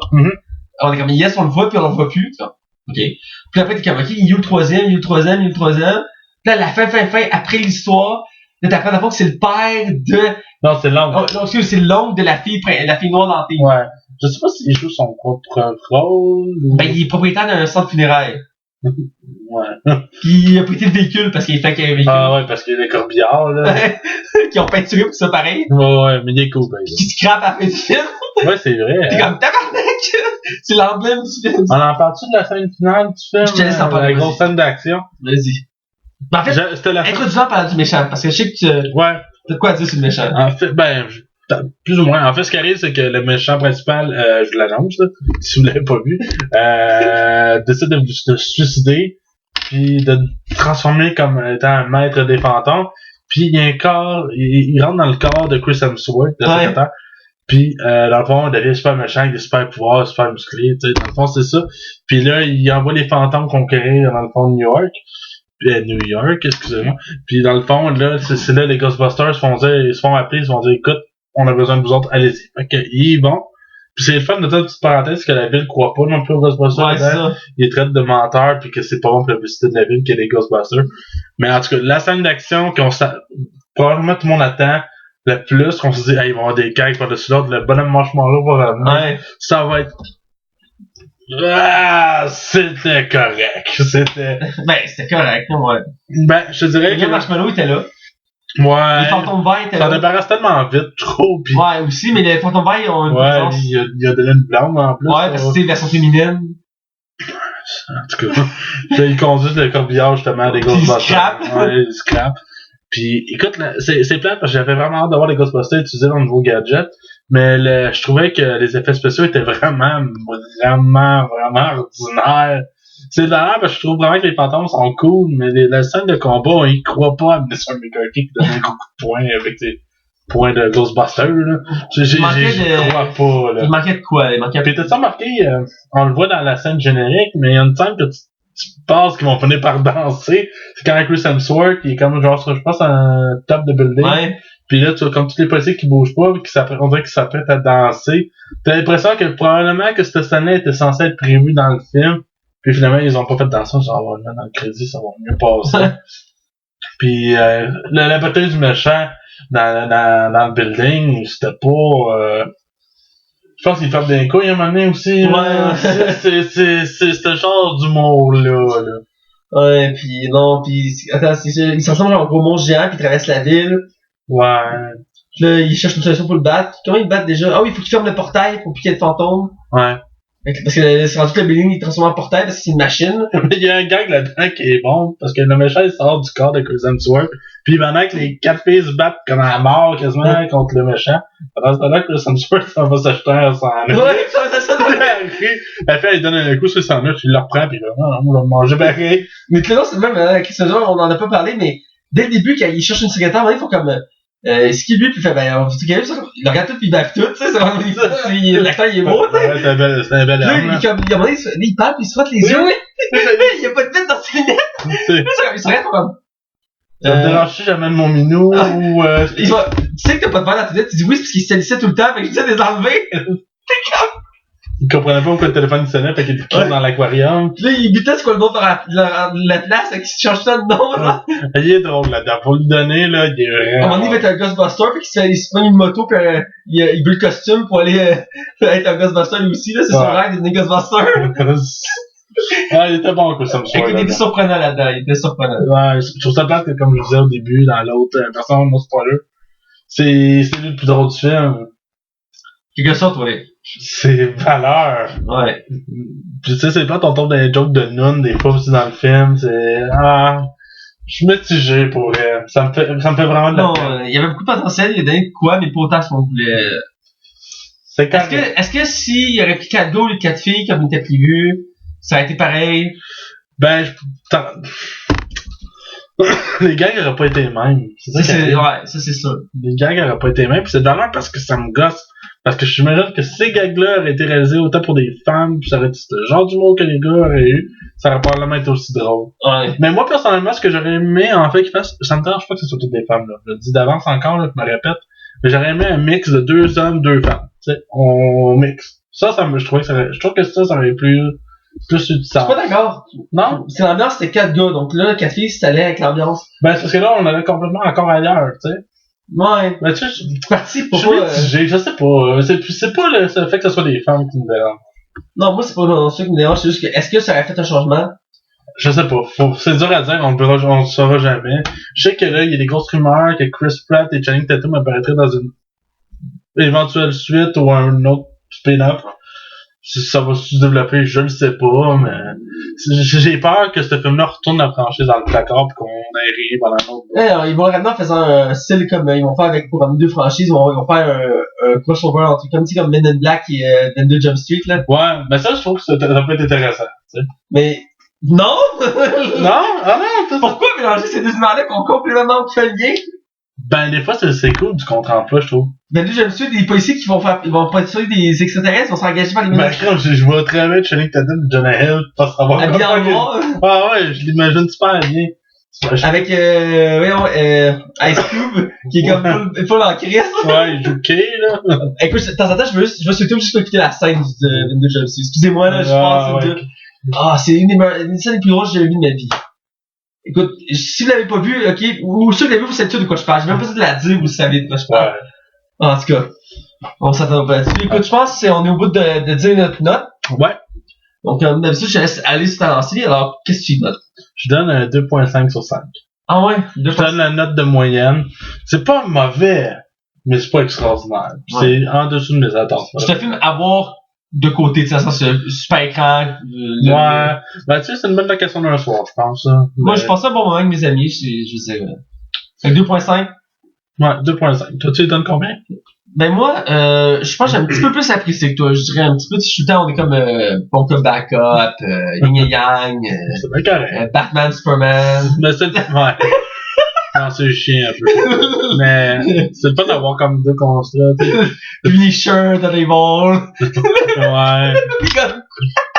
On est comme, yes, on le voit, puis on le voit plus. OK. Puis après, t'es comme, OK, il y a eu le troisième. Puis là, la fin, après l'histoire, là, t'apprends d'abord que c'est le père de... Non, c'est l'oncle. Oh, non, excuse, c'est l'oncle de la fille noire dentée. Ouais. Je sais pas s'il joue son propre rôle. Ben, il est propriétaire d'un centre funéraire. Ouais. Puis il a prêté le véhicule parce qu'il est fait qu'il y a un véhicule. Ah ouais, parce qu'il y a des corbillards, là. Qui ont peinturé pour ça pareil. Ouais, mais il est cool, ben. Puis qui se crappe à la fin du film. Ouais, c'est vrai. T'es comme tabarnak! C'est l'emblème du film. On en parle-tu de la scène finale du film? Je te laisse en parler. La grosse scène d'action. Vas-y. Ben, en fait, C'était la introduisons par du méchant, parce que je sais que tu Ouais. t'as de quoi dire sur le méchant. En fait, plus ou moins. En fait, ce qui arrive, c'est que le méchant principal, je vous l'annonce, là, si vous l'avez pas vu, décide de se suicider, puis de transformer comme étant un maître des fantômes. Puis il y a un corps, il rentre dans le corps de Chris Hemsworth, le secrétaire. Puis dans le fond, il devient super méchant, avec des super pouvoirs, super musclé, tu sais. Dans le fond, c'est ça. Puis là, il envoie les fantômes conquérir dans le fond de New York, excusez-moi. Puis dans le fond, là, c'est là les Ghostbusters ils se font appeler, ils se font dire, écoute, on a besoin de vous autres, allez-y. Fait que, ils vont. Puis c'est le fun de toute petite parenthèse que la ville croit pas non plus aux Ghostbusters. Ouais, c'est ça. Ils traitent de menteurs puis que c'est pas bon pour la publicité de la ville qu'il y a des Ghostbusters. Mais en tout cas, la scène d'action probablement tout le monde attend le plus, qu'on se dit, hey, ils vont avoir des cailles par-dessus l'autre, le bonhomme marshmallow va revenir. Ouais. Ça va être... Ah, c'était correct. C'était... Ben, c'était correct, ouais. Ben, je te dirais Le marshmallow était là. Ouais. Les fantômes verts étaient ça là. débarrasse tellement vite, trop, pis... Ouais, aussi, mais les fantômes verts, ils ont une Ouais, puissance. il a donné une blonde en plus. Ouais, parce que c'est une version féminine. En tout cas, là, ils conduisent le corbillard justement des Ghostbusters. Ouais, ils scrapent. Puis, écoute, là, c'est plate parce que j'avais vraiment hâte d'avoir les Ghostbusters utilisés dans le nouveau gadget. Mais je trouvais que les effets spéciaux étaient vraiment ordinaires. C'est dommage parce que je trouve vraiment que les fantômes sont cool, mais la scène de combat, ils croient pas à Mr. McCarthy qui donne un coup de poing avec des points de Ghostbusters, là. Je crois pas, là. Il manquait de quoi? Puis t'as-tu remarqué, on le voit dans la scène générique, mais il y a une scène que tu penses qu'ils vont finir par danser. C'est quand Chris Hemsworth, il est comme genre, je pense, un top de building. Ouais. Puis là, tu vois comme tous les policiers qui bougent pas, on dirait qu'ils s'apprêtent à danser. T'as l'impression que probablement que cette scène-là était censée être prévue dans le film. Puis finalement, ils ont pas fait danser, genre, là, dans le crédit, ça va mieux passer. Puis la bataille du méchant dans le building, c'était pas... je pense qu'il frappe des couilles à un moment donné aussi. Ouais. C'est ce genre d'humour-là. Là. Ouais, pis non, pis attends, il s'en ressemble à un gros monstre géant, pis il traverse la ville. Ouais. Pis là, il cherche une solution pour le battre. Comment il bat déjà? Ah oui, il faut qu'il ferme le portail pour piquer le fantôme. Ouais. Parce que c'est rendu que le building il est transformé en portail parce que c'est une machine. Il y a un gag là-dedans qui est bon, parce que le méchant il sort du corps de Chris Hemsworth, puis pendant que les 4 filles se battent comme à la mort quasiment contre le méchant, pendant ce temps-là, Chris Hemsworth s'en va s'acheter un sandwich. Ouais, ça doit La fille elle donne un coup sur le sandwich, il le reprend, puis là, on va manger pareil. Mais là, c'est le même, Chris Hemsworth, on en a pas parlé, mais dès le début, quand il cherche une secrétaire, il faut comme, ce qu'il lui, puis il fait, ben, on fait il regarde tout, puis il baffe tout, tu sais, c'est vraiment, l'acteur, il est beau, tu sais. Ouais, c'est un bel Là, homme, là. il parle, puis il se frotte les yeux. Il y a pas de bête dans ses lunettes. Il se regarde comme, ça te dérange jamais de mon minou, ou tu sais que t'as pas de verre dans tes lunettes, tu dis oui, c'est parce qu'il se salissait tout le temps, fait que j'essaie de les enlever. il comprenait pas pourquoi le téléphone sonnait, fait qu'il était dans l'aquarium. Puis là, il butait c'est quoi le nom par la place, fait qu'il se change ça de nom, là. Il est drôle là-dedans, pour lui donner, là, il est À un vraiment... moment donné, il va être un Ghostbuster, puis il se prend une moto, puis il veut le costume pour aller être un Ghostbuster lui aussi, là, c'est son rêve d'être un Ghostbuster. Ah, il était bon, quoi, ça me Écoute, il était surprenant là-dedans, il était surprenant. Ouais, je trouve ça plate que, comme je disais au début, dans l'autre version, no spoiler, c'est lui le plus drôle du film. Quelque sorte, ouais. C'est valeur. Ouais. Puis tu sais, c'est plate, on tombe dans les jokes de Noon, des fois aussi dans le film, c'est... je suis mitigé pour elle. Ça me fait vraiment de la peine. Non, il y avait beaucoup de potentiel, il a donné de quoi, mais pas autant ce qu'on voulait. C'est quand Est-ce que s'il y aurait pris 4 gars ou 4 filles, comme il était prévu, ça aurait été pareil? Ben, les gags auraient pas été les mêmes. Ça, c'est ça. Les gags auraient pas été les mêmes, pis c'est dommage parce que ça me gosse. Parce que j'imagine que ces gags-là auraient été réalisés autant pour des femmes, pis ça aurait été ce genre d'humour que les gars auraient eu, ça aurait probablement été aussi drôle. Ouais. Mais moi, personnellement, ce que j'aurais aimé, en fait, qu'ils fassent, ça me dérange pas que ce soit toutes des femmes, là. Je le dis d'avance encore, là, je me répète, mais j'aurais aimé un mix de 2 hommes, 2 femmes. Tu sais, on mixe. Je trouve que ça aurait plus eu du sens. Je suis pas d'accord. Non? C'est l'ambiance, c'était 4 gars, donc là, 4 filles, c'était allé avec l'ambiance. Ben, c'est parce que là, on allait complètement encore ailleurs, tu sais. Ouais. Ben, tu sais, je suis parti pour mitigé, je sais pas. C'est pas le fait que ce soit des femmes qui me dérange. Non, moi, c'est pas ça qui me dérange, c'est juste que, est-ce que ça aurait fait un changement? Je sais pas. C'est dur à dire, on le saura jamais. Je sais que là, il y a des grosses rumeurs que Chris Pratt et Channing Tatum apparaîtraient dans une éventuelle suite ou un autre spin-off. Si ça va se développer, je le sais pas, mais j'ai peur que ce film-là retourne la franchise dans le placard pis qu'on arrive pendant un autre. Alors, ils vont vraiment en faisant un style comme ils vont faire avec pour deux franchises, ils vont faire un crossover entre comme Men in Black et 22 Jump Street là. Ouais, mais ça je trouve que ça peut être intéressant, tu sais. Mais non! Non? Ah non! Pourquoi mélanger ces deux univers-là qui ont complètement fait le lien? Ben, des fois, c'est cool du contre-emploi, je trouve. Ben, j'aime ça, des policiers qui vont pas tuer des extraterrestres, vont s'engager par les ménages. Ben, je vois très bien Channing Tatum et Jonah Hill pas savoir comment. Habillé en noir. Ah ouais, je l'imagine super bien. Avec, Ice Cube, qui est comme full en crise. Ouais, il joue Kay, là. Écoute, de temps en temps, je veux sur YouTube juste écouter la scène de Jump Street. Excusez-moi, là, je pense que c'est une des scènes les plus drôles que j'ai vues de ma vie. Écoute, si vous l'avez pas vu, ok, ou ceux qui l'avez vu, vous savez tout de quoi je parle. J'ai même pas besoin de la dire, vous savez de quoi je parle. Ouais. En tout cas, on s'attend pas là-dessus. Écoute, je pense qu'on est au bout de dire notre note. Ouais. Donc, comme d'habitude, je laisse aller sur ta lancée. Alors, qu'est-ce que tu notes? Je donne un 2.5 sur 5. Ah ouais? Je donne la note de moyenne. C'est pas mauvais, mais c'est pas extraordinaire. Ouais. C'est en dessous de mes attentes. C'est un film à voir de côté, tu sais, ça, c'est super écran. Ouais. Ben, tu sais, c'est une bonne location d'un soir, je pense. Moi, je pense à un bon moment avec mes amis, je sais. Avec 2.5? Ouais, 2.5. Toi, tu lui donnes combien? Ben, moi, je pense que j'ai un petit peu plus apprécié que toi. Je dirais un petit peu, tout le temps, on est comme, bon, comme Backup, Yin et Yang, c'est bien correct. Batman, Superman. Mais c'est, ouais. Non, c'est chiant un peu. Mais c'est le fun d'avoir comme deux constats, tu sais. Punisher dans les vols. Ouais.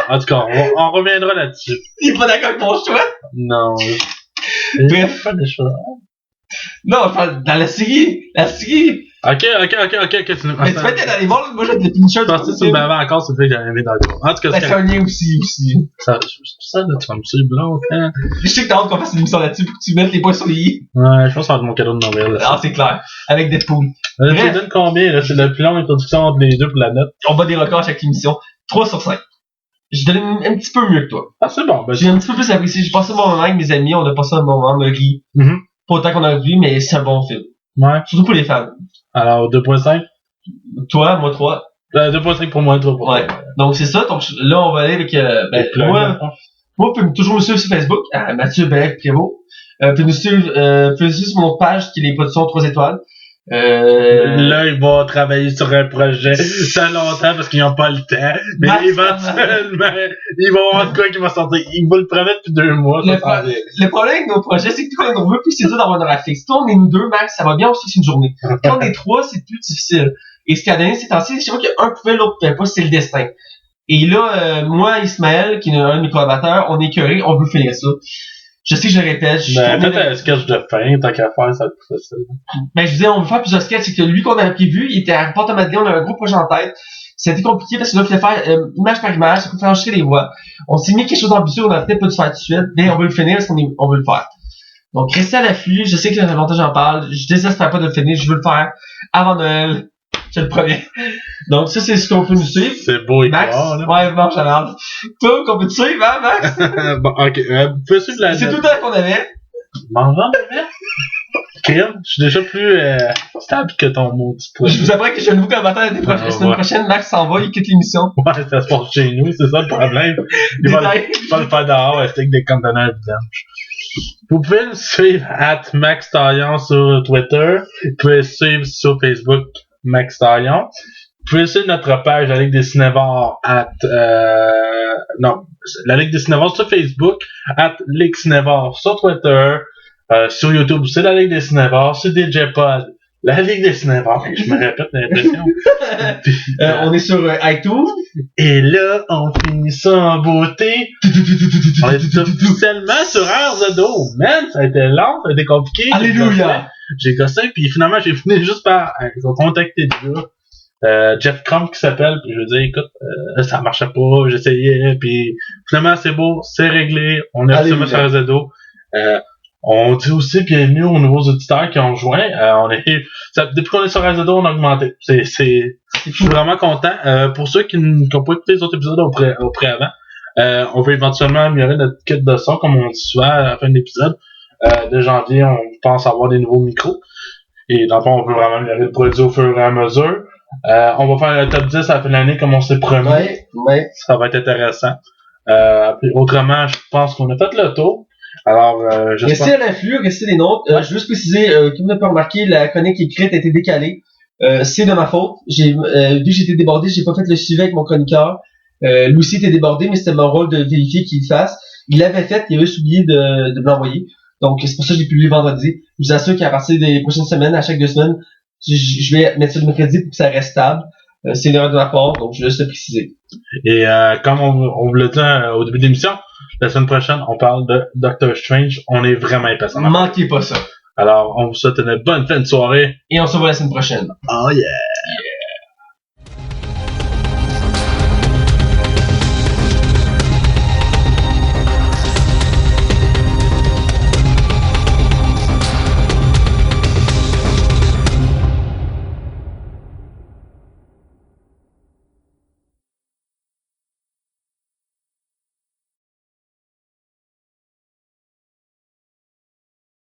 En tout cas, on reviendra là-dessus. Il est pas d'accord avec mon choix? Non. Bref. Pas de choix. Non, je parle dans la série. La série. Ok. Mais tu peux être dans les vols, moi j'ai des Punisher. Je pensais que tu m'avais encore, c'est fait que j'avais aimé dans les vols. En tout cas, c'est un lien aussi. Ça, là, tu vas me suivre longtemps. Je sais que t'as hâte qu'on fasse une émission là-dessus pour que tu mettes les points sur les i. Ouais, je pense que ça va être mon cadeau de Noël. Ah, c'est clair. Avec Deadpool. Tu donnes combien, là? C'est la plus longue introduction entre les deux pour la note. On bat des records à chaque émission. 3 sur 5. Je donne un petit peu mieux que toi. Ah, c'est bon. Ben, j'ai un petit peu plus apprécié. J'ai passé un bon moment avec mes amis. On a passé un bon moment, on a ri. Pas autant qu'on a vu, mais c'est un bon film. Ouais. Surtout pour les fans. Alors, 2.5? Toi, moi 3. 2.5 pour moi, 3 pour toi. Ouais. Donc, c'est ça. Donc, là, on va aller avec, moi, vous pouvez toujours me suivre sur Facebook, à Mathieu Bellec Prévost. Vous pouvez nous suivre sur mon page qui est les productions 3 étoiles. Là, ils vont travailler sur un projet ça longtemps parce qu'ils n'ont pas le temps. Mais éventuellement, ils vont avoir de quoi qui va sortir. Ils vont le promettre depuis 2 mois. Le problème avec nos projets, c'est que quand on veut, plus c'est dur d'avoir un horaire fixe. Quand on est nous 2, max, ça va bien, on se fixe une journée. Quand on est 3, c'est plus difficile. Et ce qui a donné ces temps-ci, je sais pas qu'un pouvait, l'autre pouvait pas, c'est le destin. Et là, moi, Ismaël, qui est un de mes collaborateurs, on est écœurés, on veut finir ça. Je sais que je le répète. Ben, faites un sketch de fin, tant qu'à faire, ça va être plus facile. Ben, je disais, on veut faire plusieurs sketchs. C'est que lui qu'on avait prévu, il était à Port Madeleine, on a un gros projet en tête. C'était compliqué parce que là, il fallait faire image par image, il fallait enregistrer les voix. On s'est mis quelque chose d'ambitieux, on a peut-être pas dû faire tout de suite, mais on veut le finir parce qu'on veut le faire. Donc, restez à l'affût. Je sais que ça fait longtemps que j'en parle. Je désespère pas de le finir. Je veux le faire avant Noël. Je le promets. Donc, ça, c'est ce qu'on peut nous suivre. C'est beau et Max. clair, là. Ouais, marche à l'ordre. Toi, qu'on peut te suivre, hein, Max? Bon, ok. Vous pouvez suivre la. C'est tout le temps qu'on avait. M'en va, bébé? Crème, je suis déjà plus stable que ton maudit poids. Je vous apprends que j'ai un nouveau commentaire la semaine prochaine. Max s'en va, il quitte l'émission. Ouais, ça se passe chez nous, c'est ça le problème. Il va le faire dehors avec des conteneurs blanches. Vous pouvez me suivre @Max Taillon sur Twitter. Vous pouvez suivre sur Facebook Max Taillon. Vous pouvez suivre notre page La Ligue des Cinévores La Ligue des Cinévores sur Facebook, Ligue Cinévores sur Twitter, sur YouTube, c'est La Ligue des Cinévores, sur DJ Pod, La Ligue des Cinévores. Je me répète l'impression. On est sur iTunes. Et là, on finit ça en beauté. On est officiellement sur RZO. Man, ça a été long, ça a été compliqué. Alléluia! J'ai gossé, puis finalement, j'ai fini juste par contacter le gars. Jeff Crump qui s'appelle, puis je lui dis écoute, ça marchait pas, j'essayais, puis finalement c'est beau, c'est réglé, on est officiellement sur RZO. On dit aussi bienvenue aux nouveaux auditeurs qui ont joint. Depuis qu'on est sur RZO, on a augmenté. Je suis vraiment content. Pour ceux qui n'ont pas écouté les autres épisodes au préavant, On veut éventuellement améliorer notre kit de son, comme on dit souvent à la fin de l'épisode. De janvier, on pense avoir des nouveaux micros. Et dans le fond, on veut vraiment améliorer le produit au fur et à mesure. On va faire un top 10 à la fin de l'année, comme on s'est promis. Ouais. Ça va être intéressant. Puis autrement, je pense qu'on a fait le tour. Alors, restez à l'influx, restez des notes. Je veux juste préciser, comme vous avez remarqué, la chronique écrite a été décalée. C'est de ma faute. Vu que j'étais débordé, j'ai pas fait le suivi avec mon chroniqueur. Lucie était débordé, mais c'était mon rôle de vérifier qu'il le fasse. Il l'avait fait, il avait juste oublié de me l'envoyer. Donc, c'est pour ça que j'ai publié vendredi. Je vous assure qu'à partir des prochaines semaines, à chaque 2 semaines, je vais mettre ça le mercredi pour que ça reste stable. C'est une erreur de ma part, donc je vais juste le préciser. Et comme on vous l'a dit au début de l'émission, la semaine prochaine, on parle de Doctor Strange. On est vraiment impatients. Manquez pas ça. Alors, on vous souhaite une bonne fin de soirée. Et on se voit la semaine prochaine. Oh yeah!